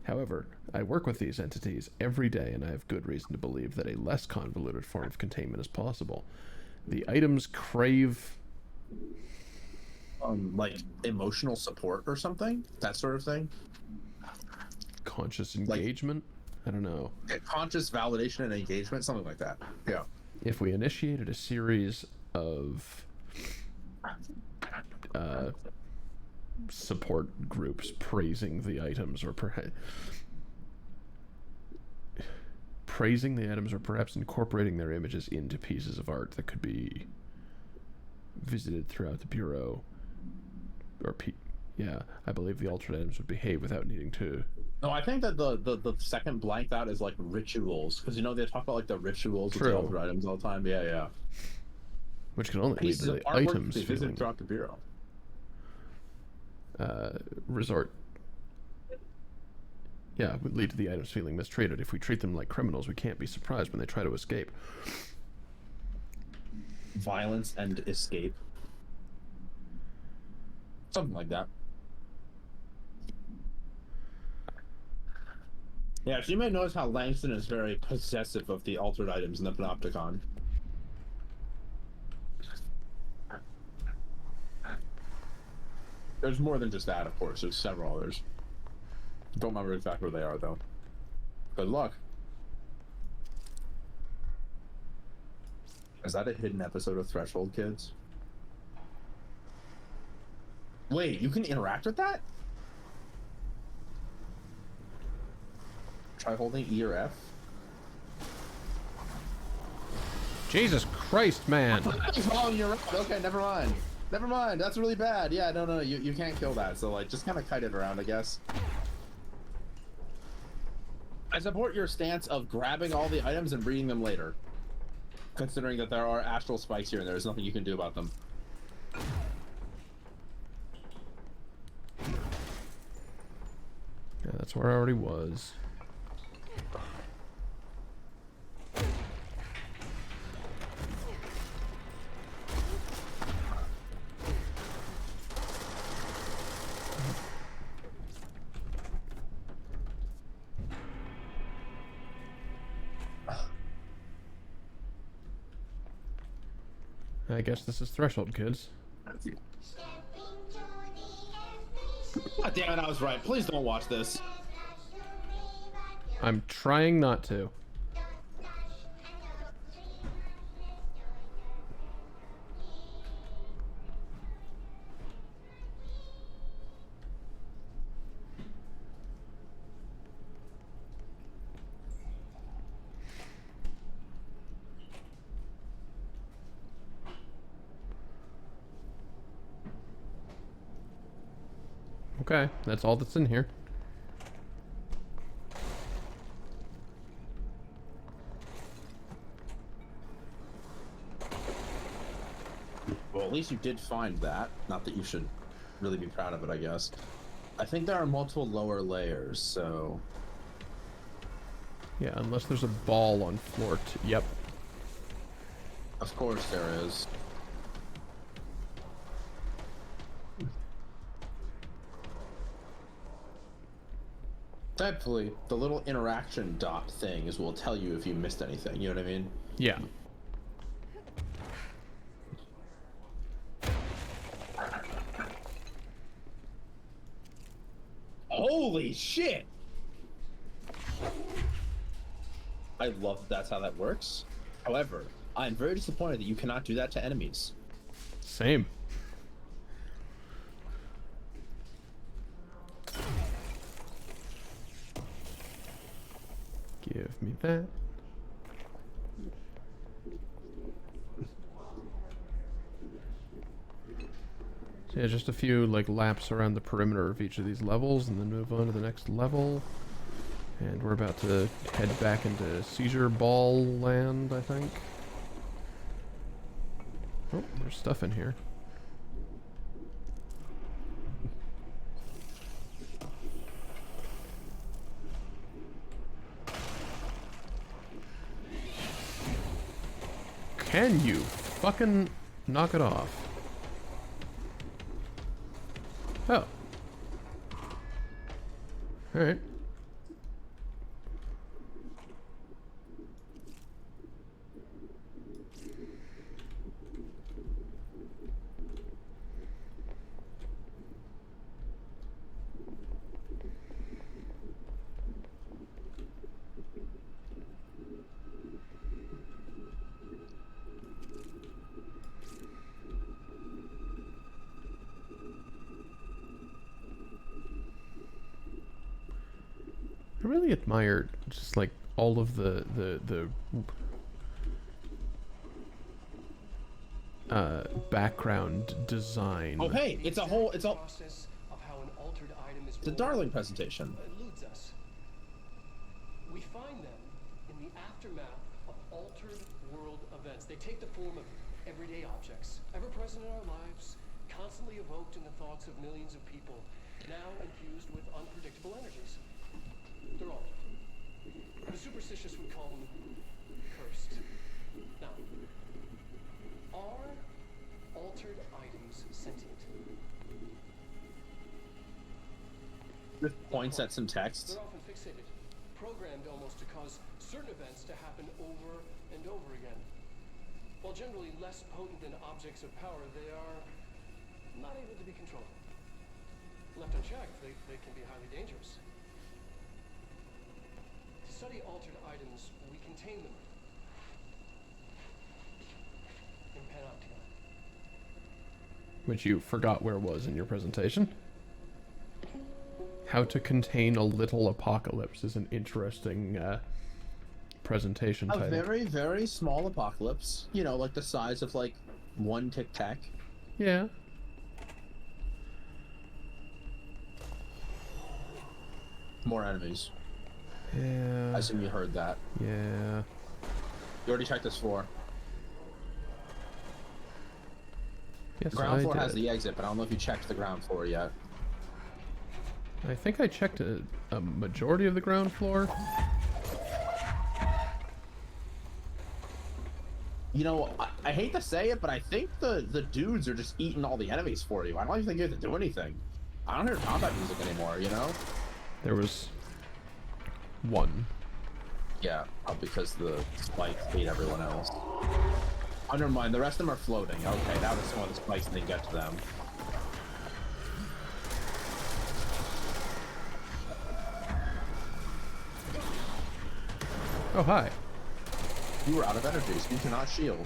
However, I work with these entities every day, and I have good reason to believe that a less convoluted form of containment is possible. The items crave... like emotional support or something, that sort of thing. conscious engagement? I don't know. Conscious validation and engagement, something like that. Yeah. If we initiated a series of support groups praising the items, or praising the items, or perhaps incorporating their images into pieces of art that could be visited throughout the Bureau, or yeah, I believe the altered items would behave without needing to. No, I think that the second blank out is like rituals, because you know they talk about like the rituals with the altered items all the time. Yeah, yeah. Which can only lead to the items they visit feeling throughout the Bureau. Resort. Yeah, would lead to the items feeling mistreated. If we treat them like criminals, we can't be surprised when they try to escape. Violence and escape. Something like that. Yeah, so you may notice how Langston is very possessive of the altered items in the Panopticon. There's more than just that, of course. There's several others. Don't remember exactly where they are, though. Good luck. Is that a hidden episode of Threshold, kids? Wait, you can interact with that? Try holding E or F. Jesus Christ, man! Oh, you're right. Okay, never mind. Never mind. That's really bad. Yeah, no, you can't kill that. So, like, just kind of kite it around, I guess. I support your stance of grabbing all the items and reading them later. Considering that there are astral spikes here and there's nothing you can do about them. Yeah, that's where I already was. I guess this is Threshold, kids. God damn it, I was right. Please don't watch this. I'm trying not to. Okay, that's all that's in here. Well, at least you did find that. Not that you should really be proud of it, I guess. I think there are multiple lower layers, so... Yeah, unless there's a ball on floor 2. Yep. Of course there is. Thankfully, the little interaction dot thing is will tell you if you missed anything, you know what I mean? Yeah. Holy shit! I love that that's how that works. However, I'm very disappointed that you cannot do that to enemies. Same. Give me that. So yeah, just a few like laps around the perimeter of each of these levels and then move on to the next level. And we're about to head back into Seizure Ball land, I think. Oh, there's stuff in here. Can you fucking knock it off? Oh. Alright. I really admired just like all of the background design. Oh hey, it's a whole, it's a process of how an altered item is the born Darling presentation. eludes us. We find them in the aftermath of altered world events. They take the form of everyday objects, ever present in our lives, constantly evoked in the thoughts of millions of people, now infused with unpredictable energies. They're altered. The superstitious would call them cursed. Now, are altered items sentient? Just points at some text. They're often fixated, programmed almost to cause certain events to happen over and over again. While generally less potent than objects of power, they are not able to be controlled. Left unchecked, they can be highly dangerous. To study altered items, we contain them in Panopticon. Which you forgot where was in your presentation. How to contain a little apocalypse is an interesting presentation A title. very, very small apocalypse. You know, like the size of like one Tic Tac. Yeah. More enemies. Yeah. I assume you heard that. Yeah. You already checked this floor. Yes, Ground I floor did. has the exit, but I don't know if you checked the ground floor yet. I think I checked a majority of the ground floor. You know, I hate to say it, but I think the dudes are just eating all the enemies for you. I don't even think you have to do anything. I don't hear combat music anymore, you know? There was one. Yeah, because the spikes hate everyone else. Oh, never mind. The rest of them are floating. Okay, now that's one of the spikes and they get to them. Oh, hi. You were out of energy, so you cannot shield.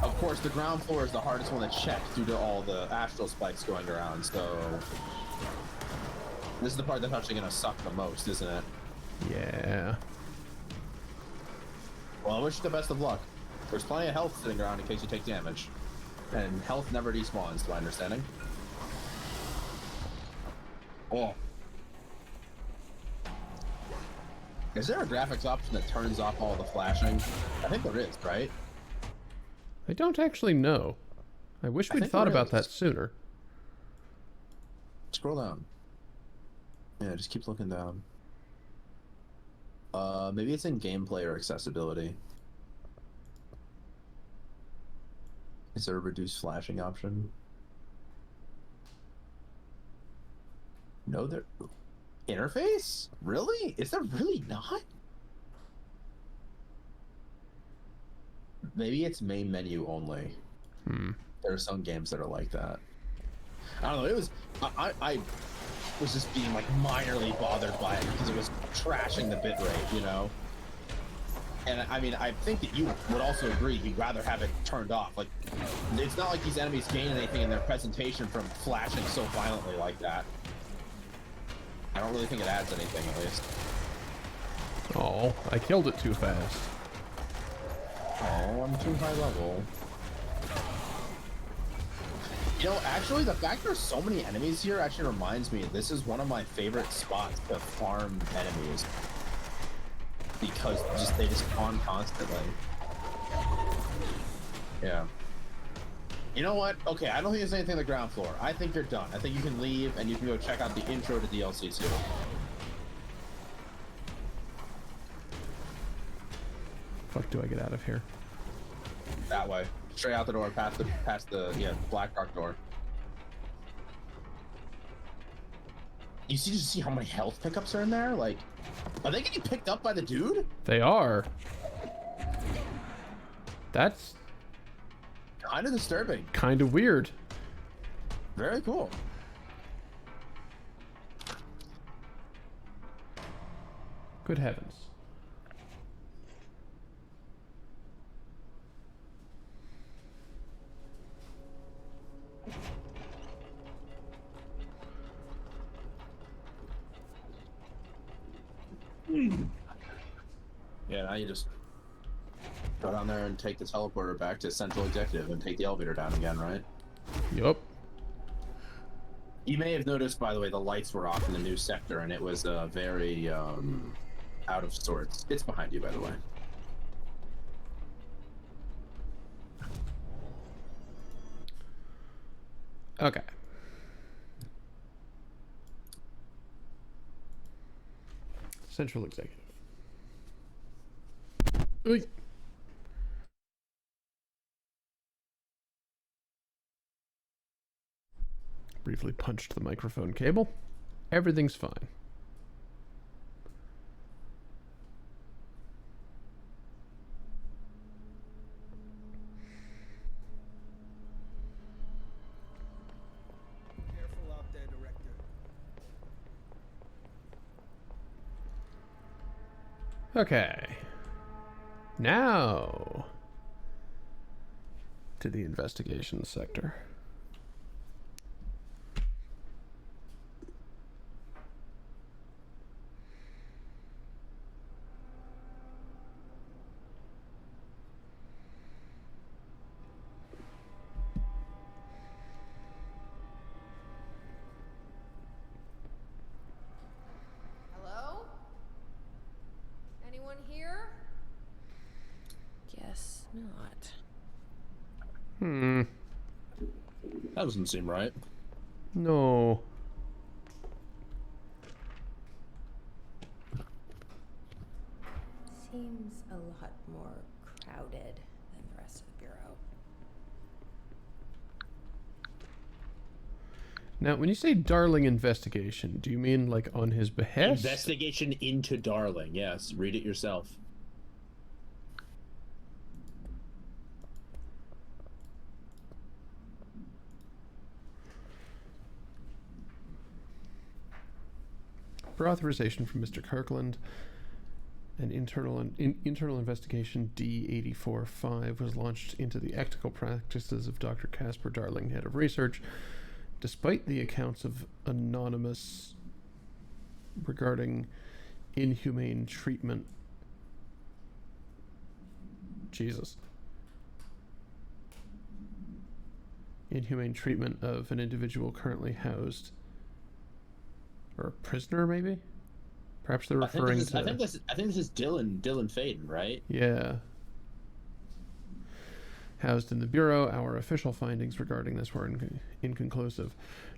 Of course, the ground floor is the hardest one to check due to all the astral spikes going around, so... This is the part that's actually going to suck the most, isn't it? Yeah. Well, I wish you the best of luck. There's plenty of health sitting around in case you take damage. And health never despawns, to my understanding. Oh. Is there a graphics option that turns off all the flashing? I think there is, right? I don't actually know. I wish we'd think thought there about is. that sooner. Scroll down. Yeah, just keep looking down. Maybe it's in gameplay or accessibility. Is there a reduced flashing option? No, there... Interface? Really? Is there really not? Maybe it's main menu only. There are some games that are like that. I don't know, it was... I was just being, like, minorly bothered by it because it was trashing the bitrate, you know? And, I mean, I think that you would also agree you'd rather have it turned off. Like, it's not like these enemies gain anything in their presentation from flashing so violently like that. I don't really think it adds anything, at least. Oh, I killed it too fast. Oh, I'm too high level. You know, actually, the fact there's so many enemies here actually reminds me this is one of my favorite spots to farm enemies. Because they just spawn constantly. Yeah. You know what? Okay, I don't think there's anything on the ground floor. I think you're done. I think you can leave and you can go check out the intro to DLC 2. do I get out of here? That way. Straight out the door, past the black dark door. You see how many health pickups are in there? Like, are they getting picked up by the dude? They are. That's kind of disturbing. Kind of weird. Very cool. Good heavens. Yeah, now you just go down there and take the teleporter back to Central Executive and take the elevator down again, right? Yup. You may have noticed, by the way, the lights were off in the new sector, and it was very out of sorts. It's behind you, by the way. Okay. Central Executive. Oy. Briefly punched the microphone cable. Everything's fine. Careful out there, Director. Okay. Now to the investigation sector. Hello? Anyone here? Guess not. That doesn't seem right. No. Seems a lot more crowded than the rest of the bureau. Now, when you say Darling investigation, do you mean like on his behest? Investigation into Darling, yes. Read it yourself. For authorization from Mr. Kirkland, an internal investigation D-84-5 was launched into the ethical practices of Dr. Casper Darling, head of research, despite the accounts of Anonymous regarding inhumane treatment. Jesus. Inhumane treatment of an individual currently housed, or a prisoner, maybe? Perhaps they're referring to... I think this is Dylan Faden, right? Yeah. Housed in the Bureau, our official findings regarding this were inconclusive.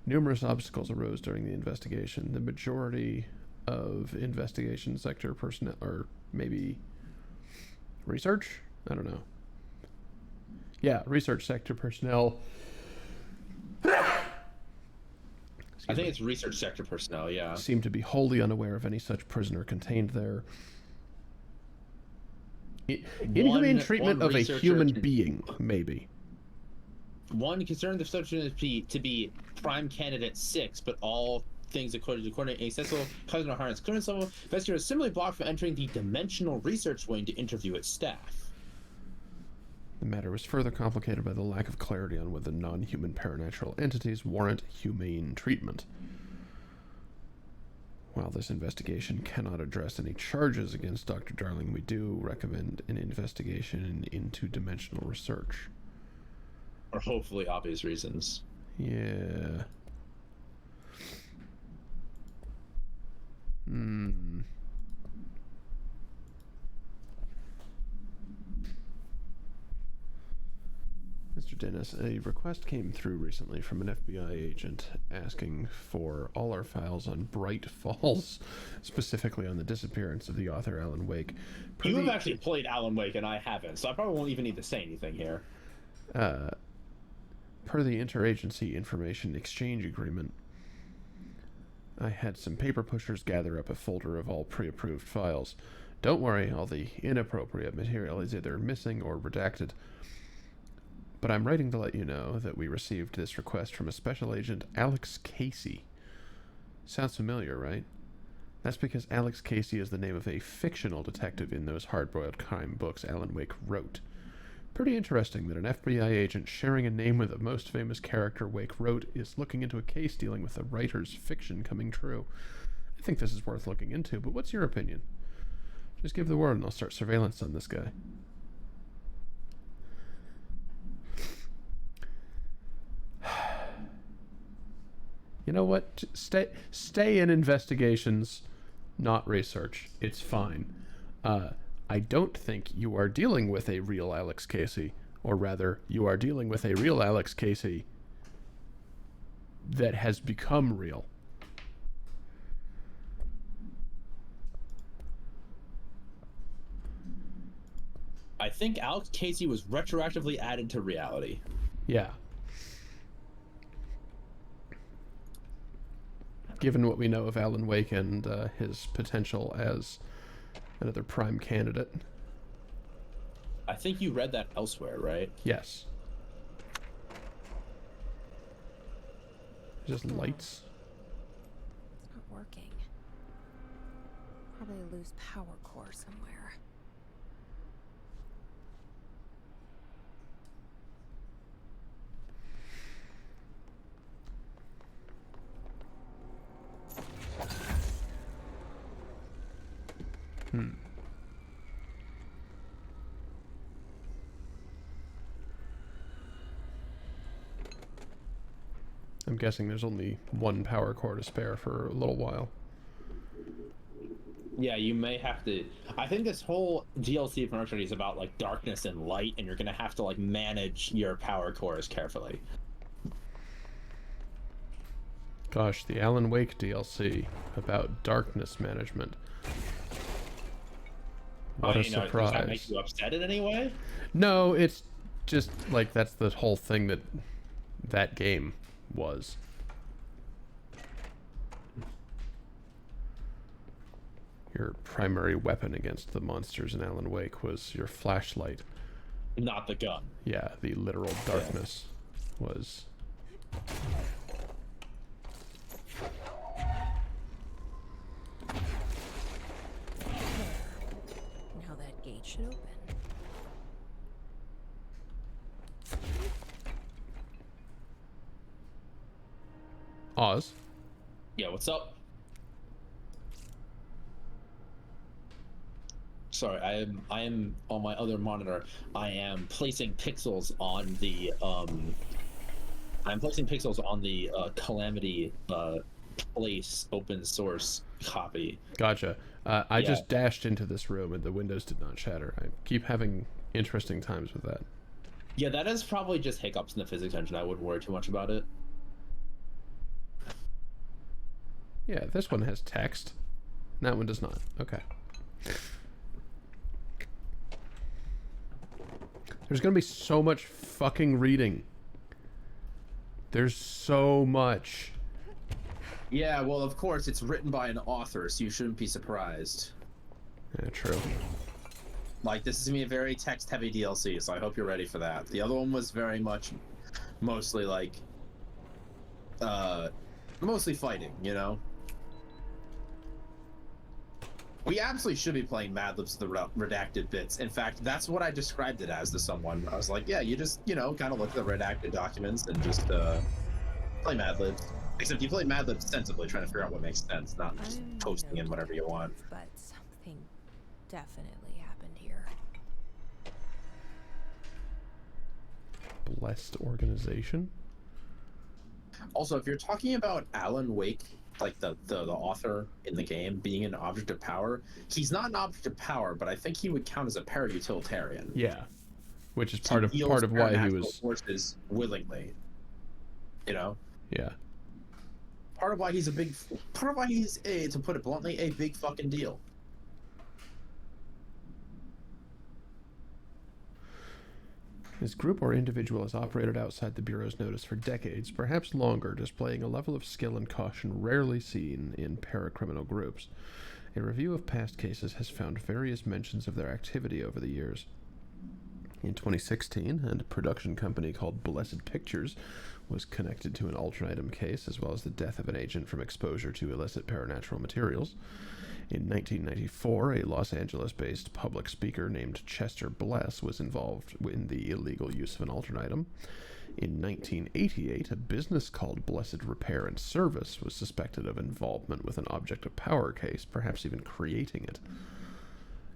Numerous obstacles arose during the investigation. The majority of investigation sector personnel, or maybe research? I don't know. Yeah, research sector personnel. I think it's research sector personnel, yeah. Seem to be wholly unaware of any such prisoner contained there. Inhumane treatment of a human being, maybe. One concerned the subject to be prime candidate 6, but all things according to coordinate accessible cousin or harness clearance level. Investigators similarly blocked from entering the dimensional research wing to interview its staff. The matter was further complicated by the lack of clarity on whether non-human paranatural entities warrant humane treatment. While this investigation cannot address any charges against Dr. Darling, we do recommend an investigation into dimensional research. For hopefully obvious reasons. Yeah. Mr. Mr. Dennis, a request came through recently from an FBI agent asking for all our files on Bright Falls, specifically on the disappearance of the author Alan Wake. You have actually played Alan Wake, and I haven't, so I probably won't even need to say anything here. Per the Interagency Information Exchange Agreement, I had some paper pushers gather up a folder of all pre-approved files. Don't worry, all the inappropriate material is either missing or redacted. But I'm writing to let you know that we received this request from a special agent, Alex Casey. Sounds familiar, right? That's because Alex Casey is the name of a fictional detective in those hard-boiled crime books Alan Wake wrote. Pretty interesting that an FBI agent sharing a name with the most famous character Wake wrote is looking into a case dealing with a writer's fiction coming true. I think this is worth looking into, but what's your opinion? Just give the word and I'll start surveillance on this guy. You know what? Stay in investigations, not research. It's fine. I don't think you are dealing with a real Alex Casey, or rather, you are dealing with a real Alex Casey that has become real. I think Alex Casey was retroactively added to reality. Yeah. Given what we know of Alan Wake and his potential as another prime candidate. I think you read that elsewhere, right? Yes. Just lights. It's not working. Probably a loose power core somewhere. I'm guessing there's only one power core to spare for a little while. Yeah, you may have to. I think this whole DLC for Uncharted is about like darkness and light, and you're gonna have to like manage your power cores carefully. Gosh, the Alan Wake DLC about darkness management. What a surprise. Does that make you upset in any way? No, it's just like that's the whole thing that game was. Your primary weapon against the monsters in Alan Wake was your flashlight. Not the gun. Yeah, the literal darkness was... Now that gate should open. Oz? Yeah, what's up? Sorry, I am on my other monitor. I am placing pixels on the Calamity Place open source copy. Gotcha. I just dashed into this room and the windows did not shatter. I keep having interesting times with that. Yeah, that is probably just hiccups in the physics engine. I wouldn't worry too much about it. Yeah, this one has text. That one does not. Okay. There's gonna be so much fucking reading. There's so much. Yeah, well, of course, it's written by an author, so you shouldn't be surprised. Yeah, true. Like, this is gonna be a very text-heavy DLC, so I hope you're ready for that. The other one was very much, mostly like, mostly fighting, you know? We absolutely should be playing Mad Libs with the redacted bits. In fact, that's what I described it as to someone. I was like, yeah, you just, you know, kind of look at the redacted documents and just play Mad Libs. Except you play Mad Libs sensibly, trying to figure out what makes sense, not just posting in whatever you want. But something definitely happened here. Blessed organization? Also, if you're talking about Alan Wake, like the author in the game being an object of power, he's not an object of power, but I think he would count as a para-utilitarian. Yeah. Which is He part of wields why he supernatural was. forces willingly. You know, Yeah. part of why he's to put it bluntly, a big fucking deal. His group or individual has operated outside the Bureau's notice for decades, perhaps longer, displaying a level of skill and caution rarely seen in paracriminal groups. A review of past cases has found various mentions of their activity over the years. In 2016, a production company called Blessed Pictures was connected to an alternatum case, as well as the death of an agent from exposure to illicit paranatural materials. In 1994, a Los Angeles-based public speaker named Chester Bless was involved in the illegal use of an alternatum. In 1988, a business called Blessed Repair and Service was suspected of involvement with an object of power case, perhaps even creating it.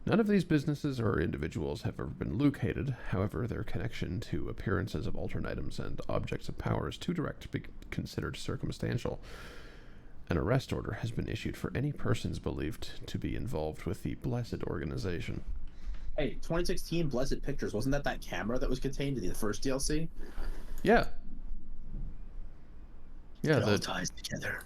None of these businesses or individuals have ever been located. However, their connection to appearances of alternatums and objects of power is too direct to be considered circumstantial. An arrest order has been issued for any persons believed to be involved with the Blessed organization. Hey, 2016 Blessed Pictures, wasn't that camera that was contained in the first DLC? Yeah. Yeah, it all ties together.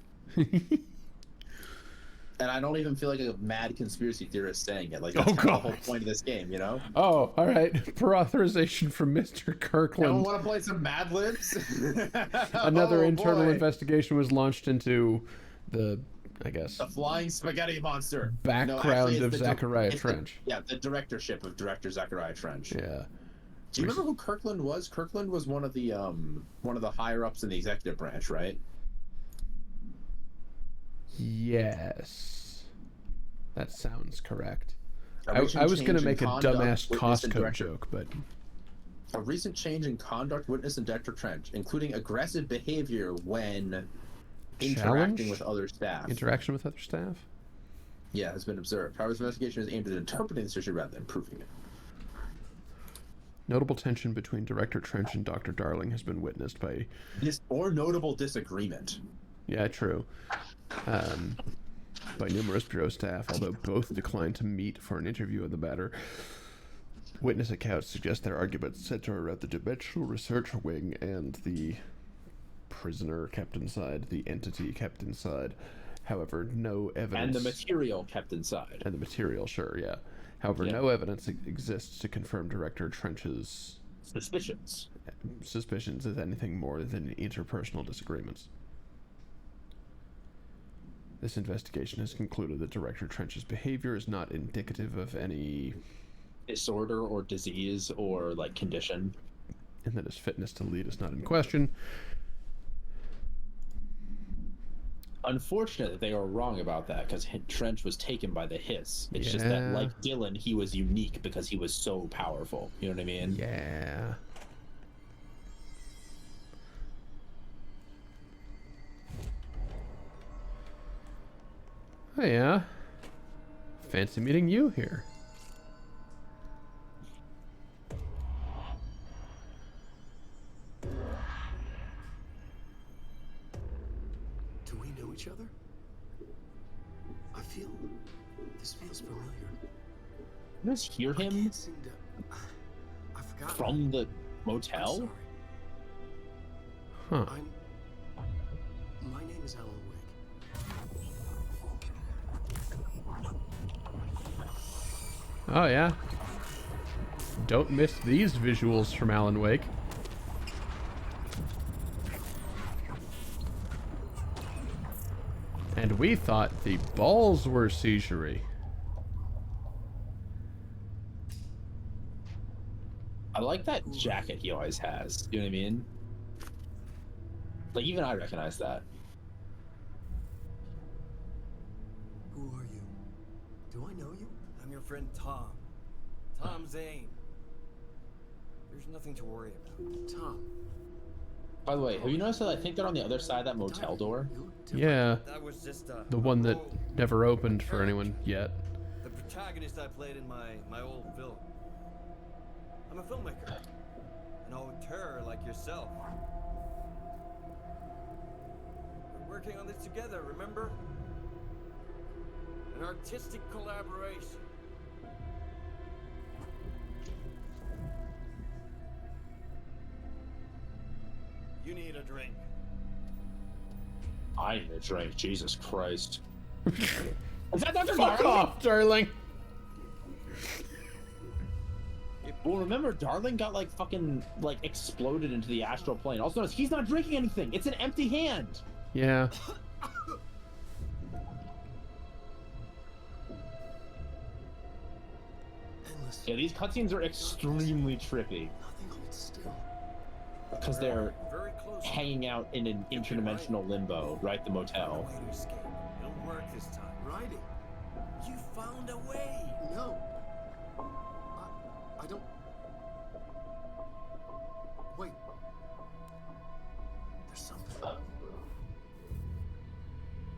And I don't even feel like a mad conspiracy theorist saying it. Like, that's kind of the whole point of this game, you know? Oh, all right. Per authorization from Mr. Kirkland. Don't want to play some Mad Libs? Another internal investigation was launched into the, I guess, the flying spaghetti monster background of Zachariah Trench. The directorship of director Zachariah Trench. Yeah. Do you remember who Kirkland was? Kirkland was one of the higher ups in the executive branch, right? Yes, that sounds correct. I was going to make a dumbass Costco joke, but a recent change in conduct witnessed in Director Trench, including aggressive behavior when interacting with other staff. Interaction with other staff? Yeah, has been observed. However, this investigation is aimed at interpreting this issue rather than proving it. Notable tension between Director Trench and Dr. Darling has been witnessed by... notable disagreement. Yeah, true. By numerous Bureau staff, although both declined to meet for an interview of the matter. Witness accounts suggest their arguments center around the Dimensional Research Wing and the prisoner kept inside, the entity kept inside. However, no evidence... And the material kept inside. And the material, sure, yeah. However, no evidence exists to confirm Director Trench's... Suspicions as anything more than interpersonal disagreements. This investigation has concluded that Director Trench's behavior is not indicative of any disorder or disease or condition, and that his fitness to lead is not in question. Unfortunately, they are wrong about that because Trench was taken by the hiss. It's just that, like Dylan, he was unique because he was so powerful. You know what I mean? Yeah. Oh yeah. Fancy meeting you here. Do we know each other? This feels familiar. You guys hear him I forgot. From the motel? Huh. My name is Alan Wake. Oh yeah. Don't miss these visuals from Alan Wake. And we thought the balls were seizure-y. I like that jacket he always has. You know what I mean? Even I recognize that. Who are you? Do I know you? I'm your friend Tom. Tom Zane. There's nothing to worry about. Tom. By the way, have you noticed that I think they're on the other side of that motel door? Yeah. That was just the one that never opened for anyone yet. The protagonist I played in my old film. I'm a filmmaker. An auteur like yourself. We're working on this together, remember? An artistic collaboration. You need a drink. I need a drink. Jesus Christ. Is that Dr. Fuck Darling? off, darling. Well, remember, Darling got like fucking like exploded into the astral plane. Also, notice he's not drinking anything. It's an empty hand. Yeah. Endless. Yeah, these cutscenes are extremely trippy Nothing holds still. because they're Very close. hanging out in an interdimensional limbo, right? The motel. Way to escape. It'll work this time. Riding. You found a way. No. I don't. Wait. There's something.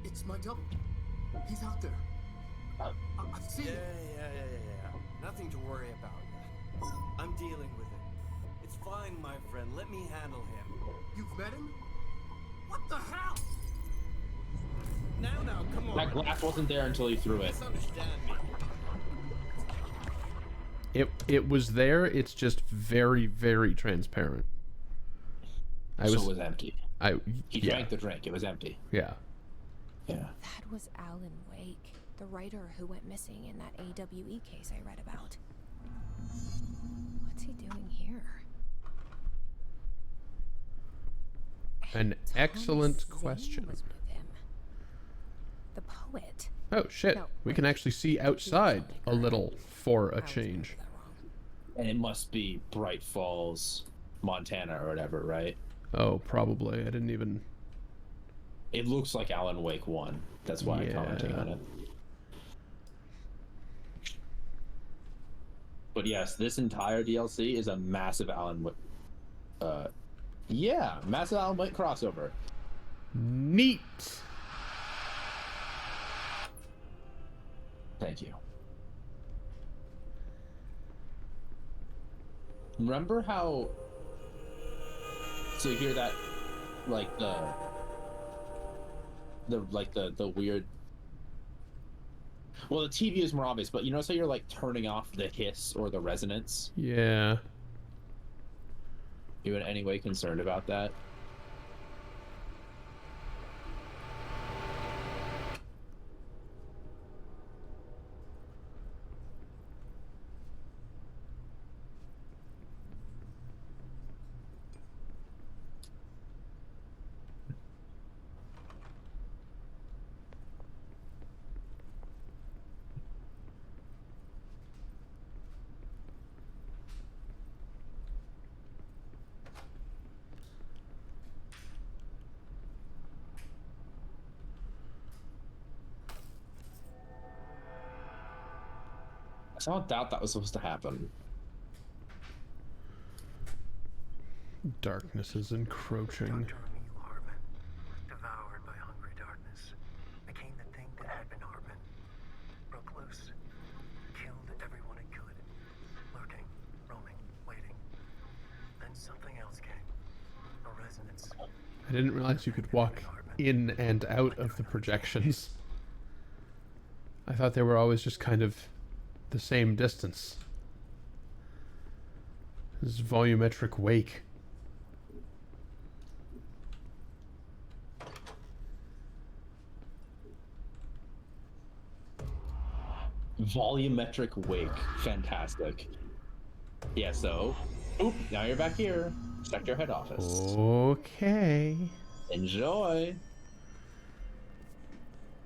It's my double. He's out there. I've seen Yeah. it. Nothing to worry about yet. I'm dealing with it. It's fine, my friend. Let me handle him. You've met him? What the hell? Now, come on. That glass wasn't there until he threw it. Misunderstand me. It was there. It's just very, very transparent. So it was empty. He yeah. drank the drink. It was empty. Yeah. Yeah. That was Alan Wake, the writer who went missing in that AWE case I read about. What's he doing here? An Thomas excellent Zane question. was with him. The poet. Oh shit. No, We can wait. actually see outside a little for a change. And it must be Bright Falls, Montana, or whatever, right? Oh, probably. I didn't even. It looks like Alan Wake 1. That's why I'm commenting on it. But yes, this entire DLC is a massive Alan Wake. Yeah, massive Alan Wake crossover. Neat. Thank you. Remember how? So you hear that, like the weird. Well, the TV is more obvious, but you notice how you're like turning off the hiss or the resonance? Yeah. You in any way concerned about that? I don't doubt that was supposed to happen. Darkness is encroaching. Dr. Emil Hartman, devoured by hungry darkness, became the thing that had been Hartman. Broke loose, killed everyone it could, lurking, roaming, waiting. Then something else came, a resonance. I didn't realize you could walk in and out of the projections. I thought they were always just kind of the same distance. This is volumetric wake. Volumetric wake. Fantastic. Yeah, so. Oop, now you're back here. Sector head office. Okay. Enjoy.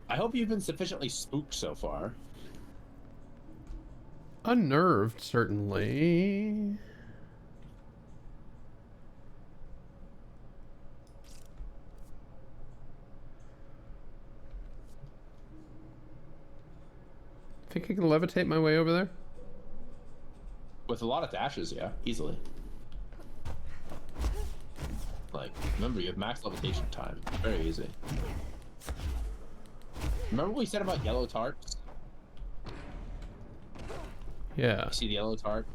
I hope you've been sufficiently spooked so far. Unnerved, certainly. Think I can levitate my way over there? With a lot of dashes, yeah, easily. Like, remember, you have max levitation time. Very easy. Remember what we said about yellow tarps? Yeah. You see the yellow tarp?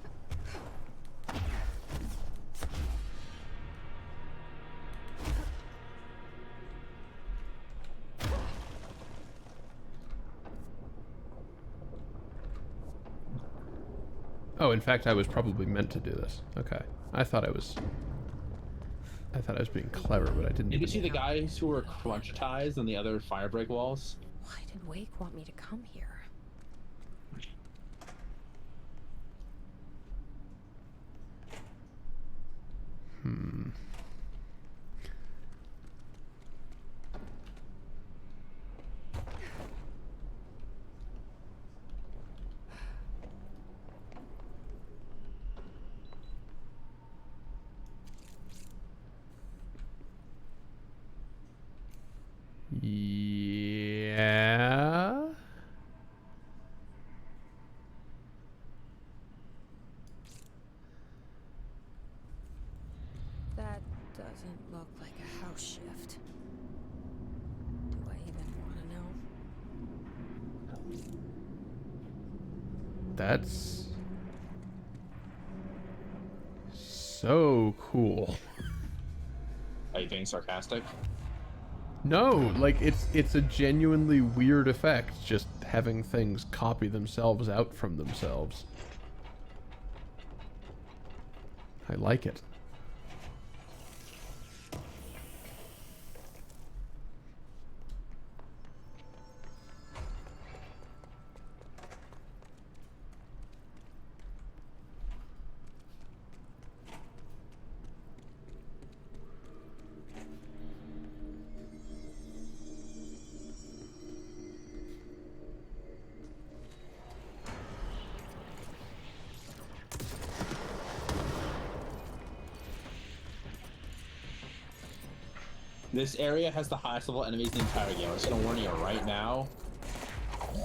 Oh, in fact, I was probably meant to do this. Okay. I thought I was I thought I was being clever, but I didn't. Did you see the guys who were crunch-tized on the other firebreak walls? Why did Wake want me to come here? Yeah. That doesn't look like a house shift. Do I even want to know? That's so cool. Are you being sarcastic? No, like it's a genuinely weird effect, just having things copy themselves out from themselves. I like it. This area has the highest level enemies in the entire game. I'm just gonna warn you right now.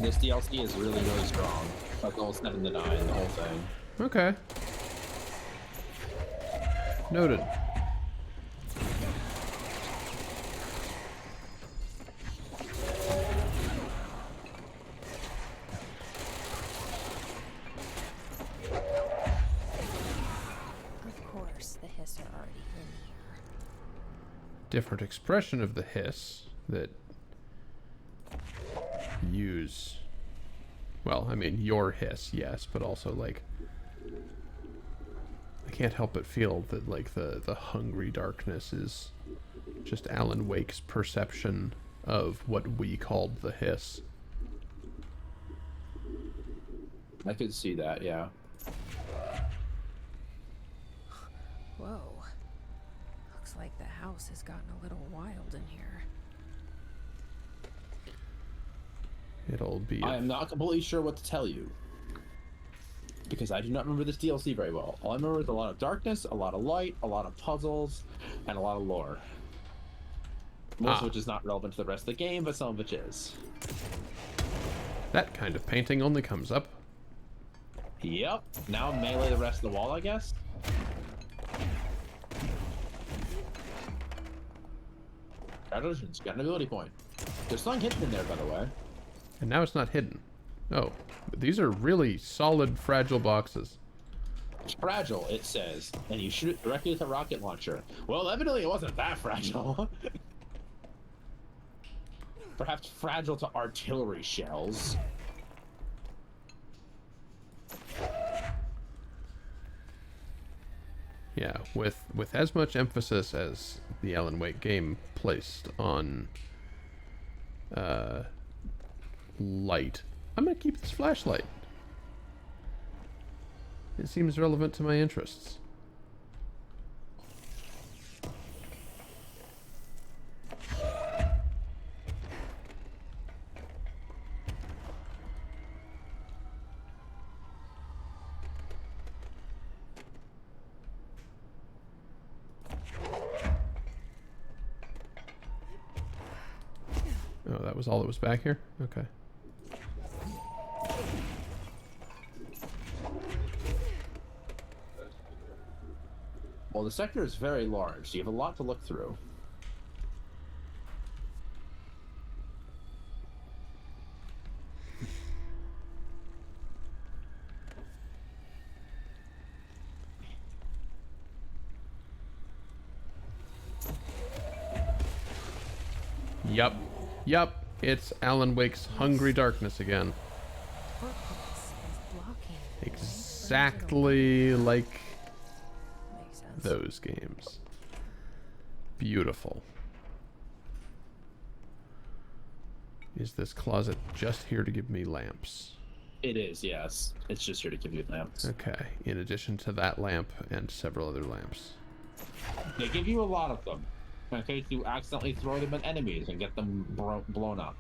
This DLC is really, really strong. Like level 7 to 9, the whole thing. Okay. Noted. Of course, the hiss are already in here. Different expression of the hiss that use, well, I mean, your hiss, yes, but also, like, I can't help but feel that, like, the hungry darkness is just Alan Wake's perception of what we called the hiss. I could see that, yeah. Whoa. Looks like the house has gotten a little wild in here. It'll be... I am not completely sure what to tell you, because I do not remember this DLC very well. All I remember is a lot of darkness, a lot of light, a lot of puzzles, and a lot of lore. Most of which is not relevant to the rest of the game, but some of which is. That kind of painting only comes up. Yep. Now melee the rest of the wall, I guess. Congratulations, got an ability point. There's something hidden in there, by the way. And now it's not hidden. Oh, these are really solid, fragile boxes. It's fragile, it says, and you shoot it directly with a rocket launcher. Well, evidently it wasn't that fragile. Perhaps fragile to artillery shells. Yeah, with as much emphasis as the Alan Wake game placed on light, I'm gonna keep this flashlight. It seems relevant to my interests. Oh, that was all that was back here? Okay. Well, the sector is very large, so you have a lot to look through. Yup. Yup. It's Alan Wake's Hungry Darkness again. Exactly like those games. Beautiful. Is this closet just here to give me lamps? It is, yes. It's just here to give you lamps. Okay, in addition to that lamp and several other lamps. They give you a lot of them, in case you accidentally throw them at enemies and get them blown up.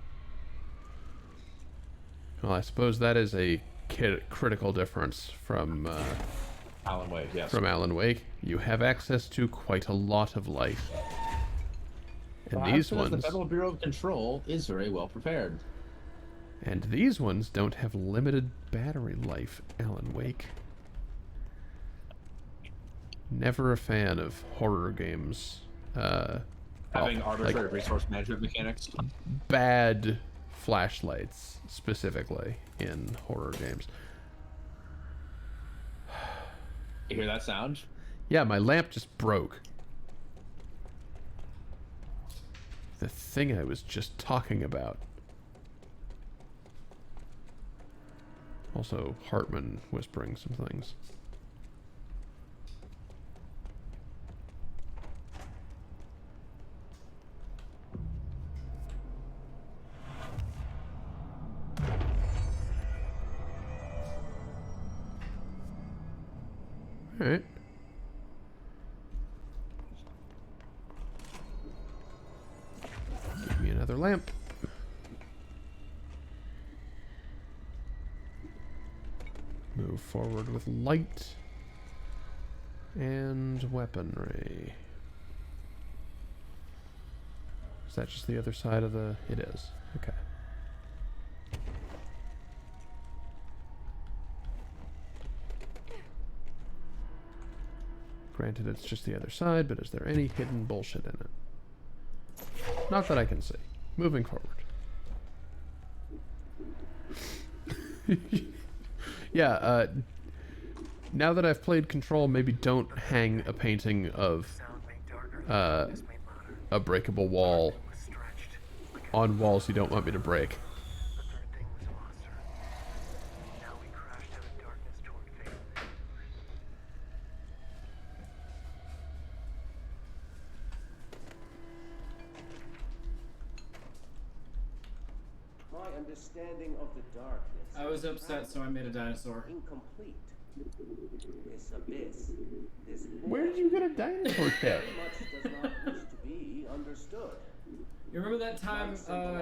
Well, I suppose that is a critical difference from Alan Wake, yes. From Alan Wake. You have access to quite a lot of light. And Well, these ones... ones... The Federal Bureau of Control is very well prepared. And these ones don't have limited battery life, Alan Wake. Never a fan of horror games. Having arbitrary resource management mechanics. Bad flashlights, specifically, in horror games. You hear that sound? Yeah, my lamp just broke. The thing I was just talking about. Also, Hartman whispering some things. Alright. Give me another lamp. Move forward with light and weaponry. Is that just the other side of the... It is. Okay. Granted, it's just the other side, but is there any hidden bullshit in it? Not that I can see. Moving forward. Yeah, now that I've played Control, maybe don't hang a painting of a breakable wall on walls you don't want me to break. Understanding of the darkness. I was upset, so I made a dinosaur. Incomplete. This abyss, this Where did you get a dinosaur cat? much does not wish to be understood. You remember that time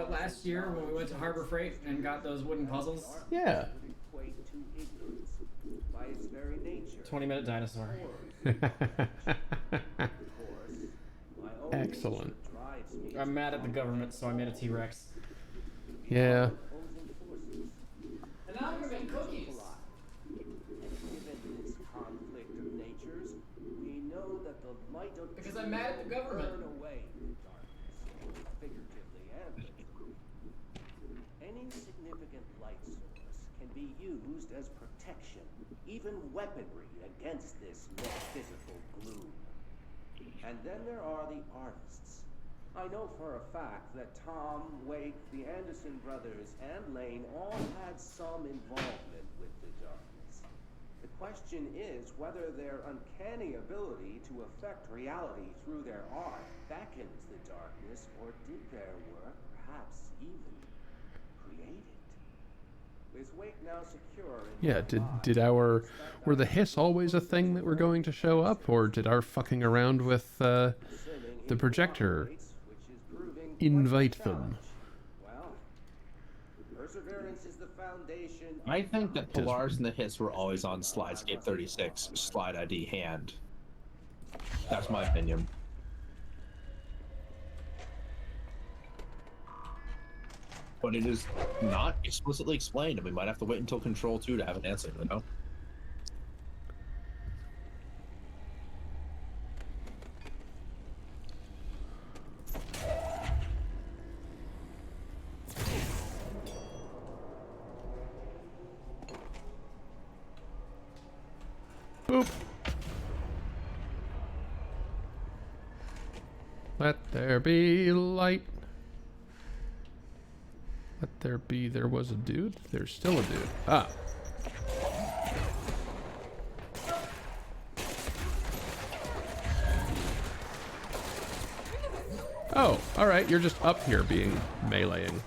last year when we went to Harbor Freight and got those wooden puzzles? Yeah. Equate to ignorance by its very nature. 20-minute dinosaur. Excellent. I'm mad at the government, so I made a T-Rex. Yeah. And now I'm gonna make cookies. Given this conflict of natures, we know that the light of because I'm mad at the government. Burn away the darkness, figuratively and literally. Any significant light source can be used as protection, even weaponry against this metaphysical gloom. And then there are the artists. I know for a fact that Tom, Wake, the Anderson brothers, and Lane all had some involvement with the darkness. The question is whether their uncanny ability to affect reality through their art beckons the darkness, or did their work perhaps even create it? With Wake now secure in Yeah, were the hiss always a thing that were going to show up, or did our fucking around with the projector invite them? Well, perseverance is the foundation. I think that Polaris and the Hiss were always on Slidescape 36 slide ID hand. That's my opinion. But it is not explicitly explained, and we might have to wait until Control 2 to have an answer, you know? Boop. Let there be light. Let there be, there was a dude. There's still a dude. Ah. Oh, alright, you're just up here being meleeing.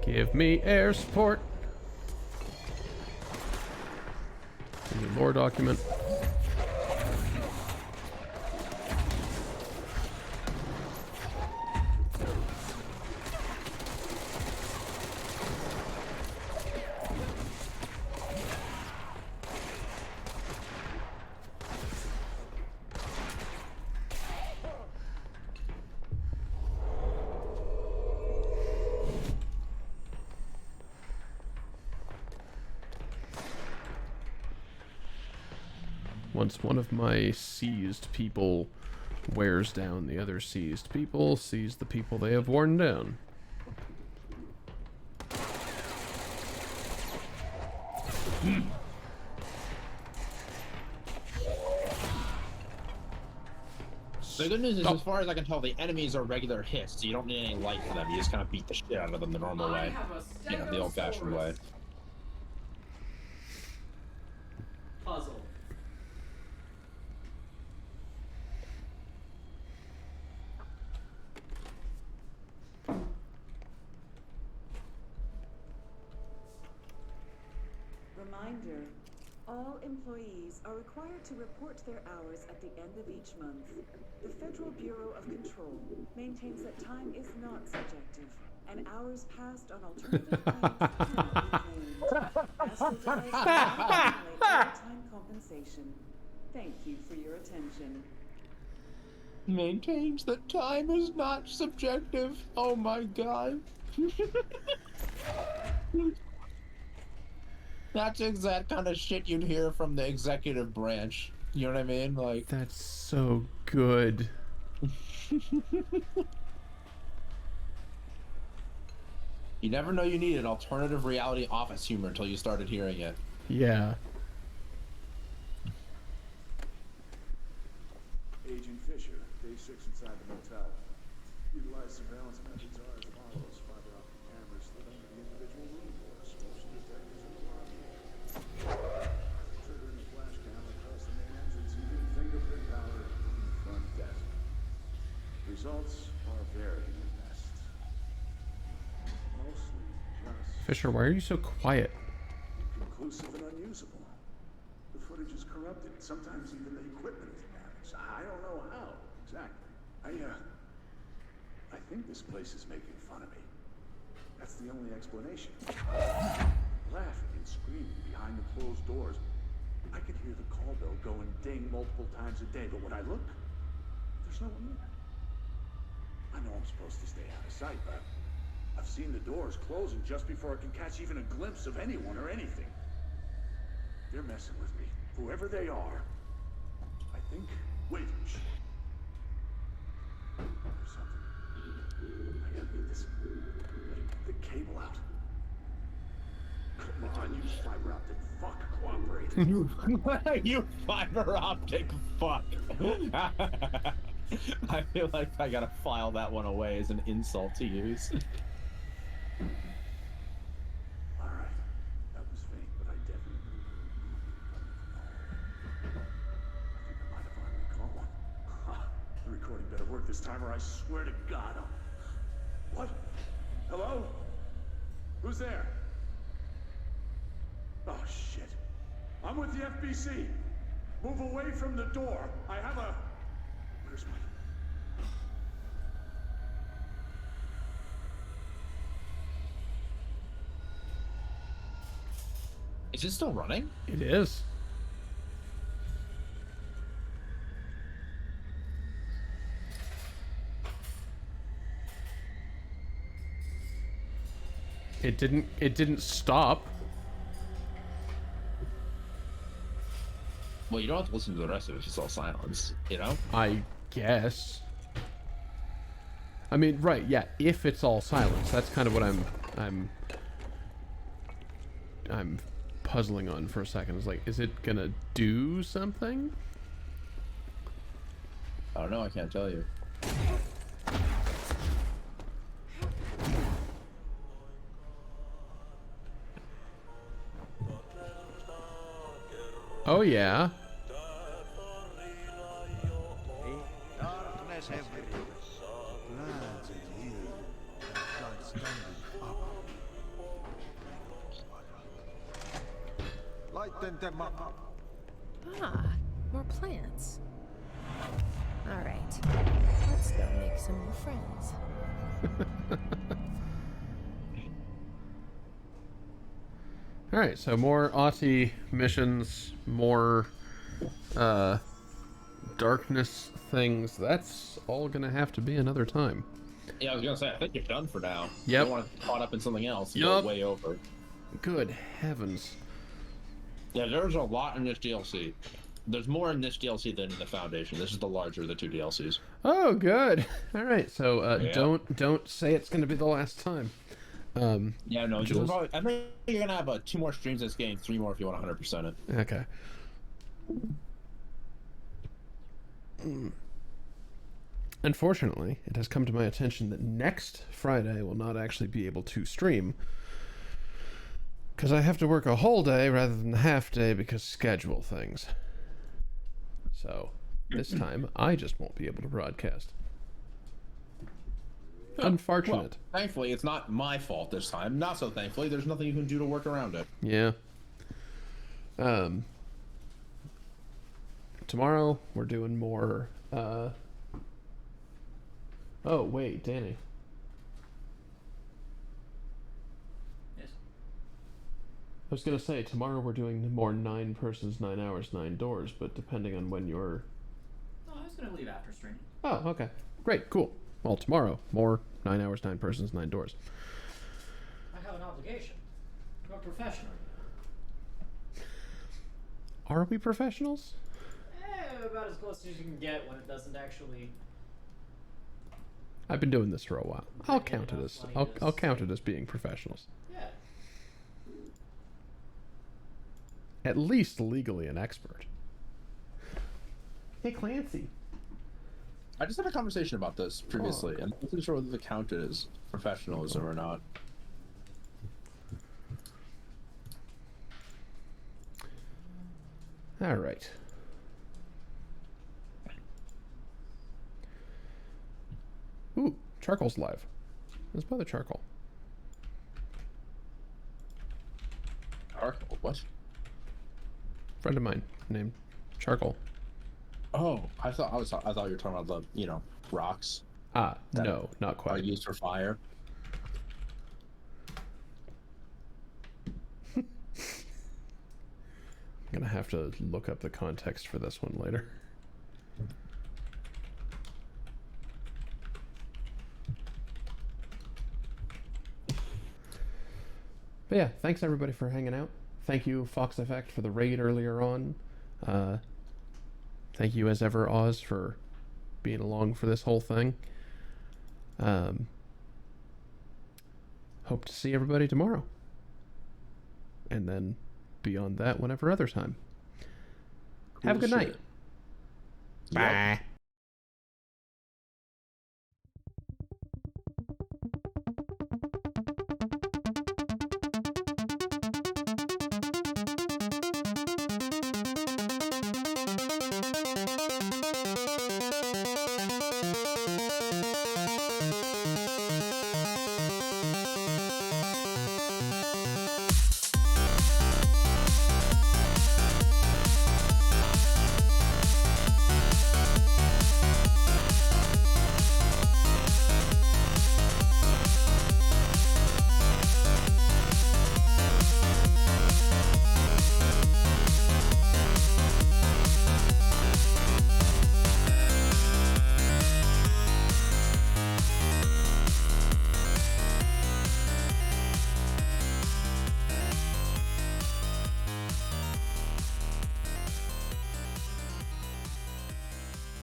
Give me air support. Here's a lore document. Once one of my seized people wears down the other seized people, seize the people they have worn down. The good news is, as far as I can tell, the enemies are regular hits, so you don't need any light for them. You just kind of beat the shit out of them the normal way. You know, the old-fashioned way. Puzzle. Reminder, all employees are required to report their hours at the end of each month. The Federal Bureau of Control maintains that time is not subjective, and hours passed on alternative claims cannot be claimed. Astral Drive will not accumulate overtime compensation. Thank you for your attention. Maintains that time is not subjective. Oh my god. That's the exact kind of shit you'd hear from the executive branch. You know what I mean? Like, that's so good. You never know you need an alternative reality office humor until you started hearing it. Yeah. Agent Fisher, day 6 inside the motel. Utilize surveillance methods are as follows. Fiber optic cameras slid under the individual room doors. Motion detectors in the lobby. Triggering a flash camera across the main entrance using fingerprint power on the front desk. Results are very best. Mostly just Fisher, why are you so quiet? conclusive and unusable. The footage is corrupted. Sometimes even the equipment is damaged. I don't know how exactly. I think this place is making fun of me. That's the only explanation. Laughing and screaming behind the closed doors. I could hear the call bell go and ding multiple times a day, but when I look, there's no one there. I know I'm supposed to stay out of sight, but I've seen the doors closing just before I can catch even a glimpse of anyone or anything. They're messing with me. Whoever they are. I think... Wait. Shh. There's something. I gotta get this... the cable out. Come on, you fiber optic fuck. Cooperate. You fiber optic fuck. I feel like I gotta file that one away as an insult to use. Alright. That was faint, but I definitely I think I might have already caught one. The recording better work this time or I swear to God I'll... What? Hello? Who's there? Oh shit. I'm with the FBC. Move away from the door. I have a... Where's my... Is it still running? It is. It didn't stop. Well, you don't have to listen to the rest of it if it's all silence, you know? I guess. I mean, right, yeah, if it's all silence. That's kind of what I'm puzzling on for a second. It's like, is it gonna do something? I don't know, I can't tell you. yeah. Darkness everywhere. Lands in here. Like standing up. Lighten them up. Ah, more plants. All right, let's go make some new friends. All right, so more Aussie missions, more darkness things. That's all gonna have to be another time. Yeah, I was gonna say, I think you're done for now. Yep. You don't want to get caught up in something else. You go way over. Good heavens. Yeah, there's a lot in this DLC. There's more in this DLC than in the Foundation. This is the larger of the two DLCs. Oh, good. All right, so Yeah. don't say it's gonna be the last time. Yeah, no, Jules? I think you're gonna have 2 more streams this game, 3 more if you want 100% it. Okay. Unfortunately, it has come to my attention that next Friday I will not actually be able to stream because I have to work a whole day rather than a half day because schedule things. So this time I just won't be able to broadcast. Unfortunate. Well, thankfully, it's not my fault this time. Not so thankfully, there's nothing you can do to work around it. Yeah. Tomorrow we're doing more. Oh wait, Danny. Yes. I was gonna say tomorrow we're doing more 9 persons, 9 hours, 9 doors, but depending on when you're. No, I was gonna leave after stream. Oh, okay, great, cool. Well, tomorrow more 9 hours, 9 persons, 9 doors. I have an obligation. I'm a professional. Are we professionals? About as close as you can get when it doesn't actually. I've been doing this for a while. I'll count it as I'll count it as being professionals. Yeah. At least legally an expert. Hey Clancy. I just had a conversation about this previously, and I wasn't sure whether the count is professionalism or not. All right. Ooh, charcoal's live. Let's buy the charcoal. Charcoal? What? Friend of mine named Charcoal. Oh, I thought you were talking about the rocks. Ah, that no, not quite. Are used for fire. I'm gonna have to look up the context for this one later. But yeah, thanks everybody for hanging out. Thank you, Fox Effect, for the raid earlier on. Thank you, as ever, Oz, for being along for this whole thing. Hope to see everybody tomorrow. And then beyond that, whenever other time. Have a good night. Yep. Bye.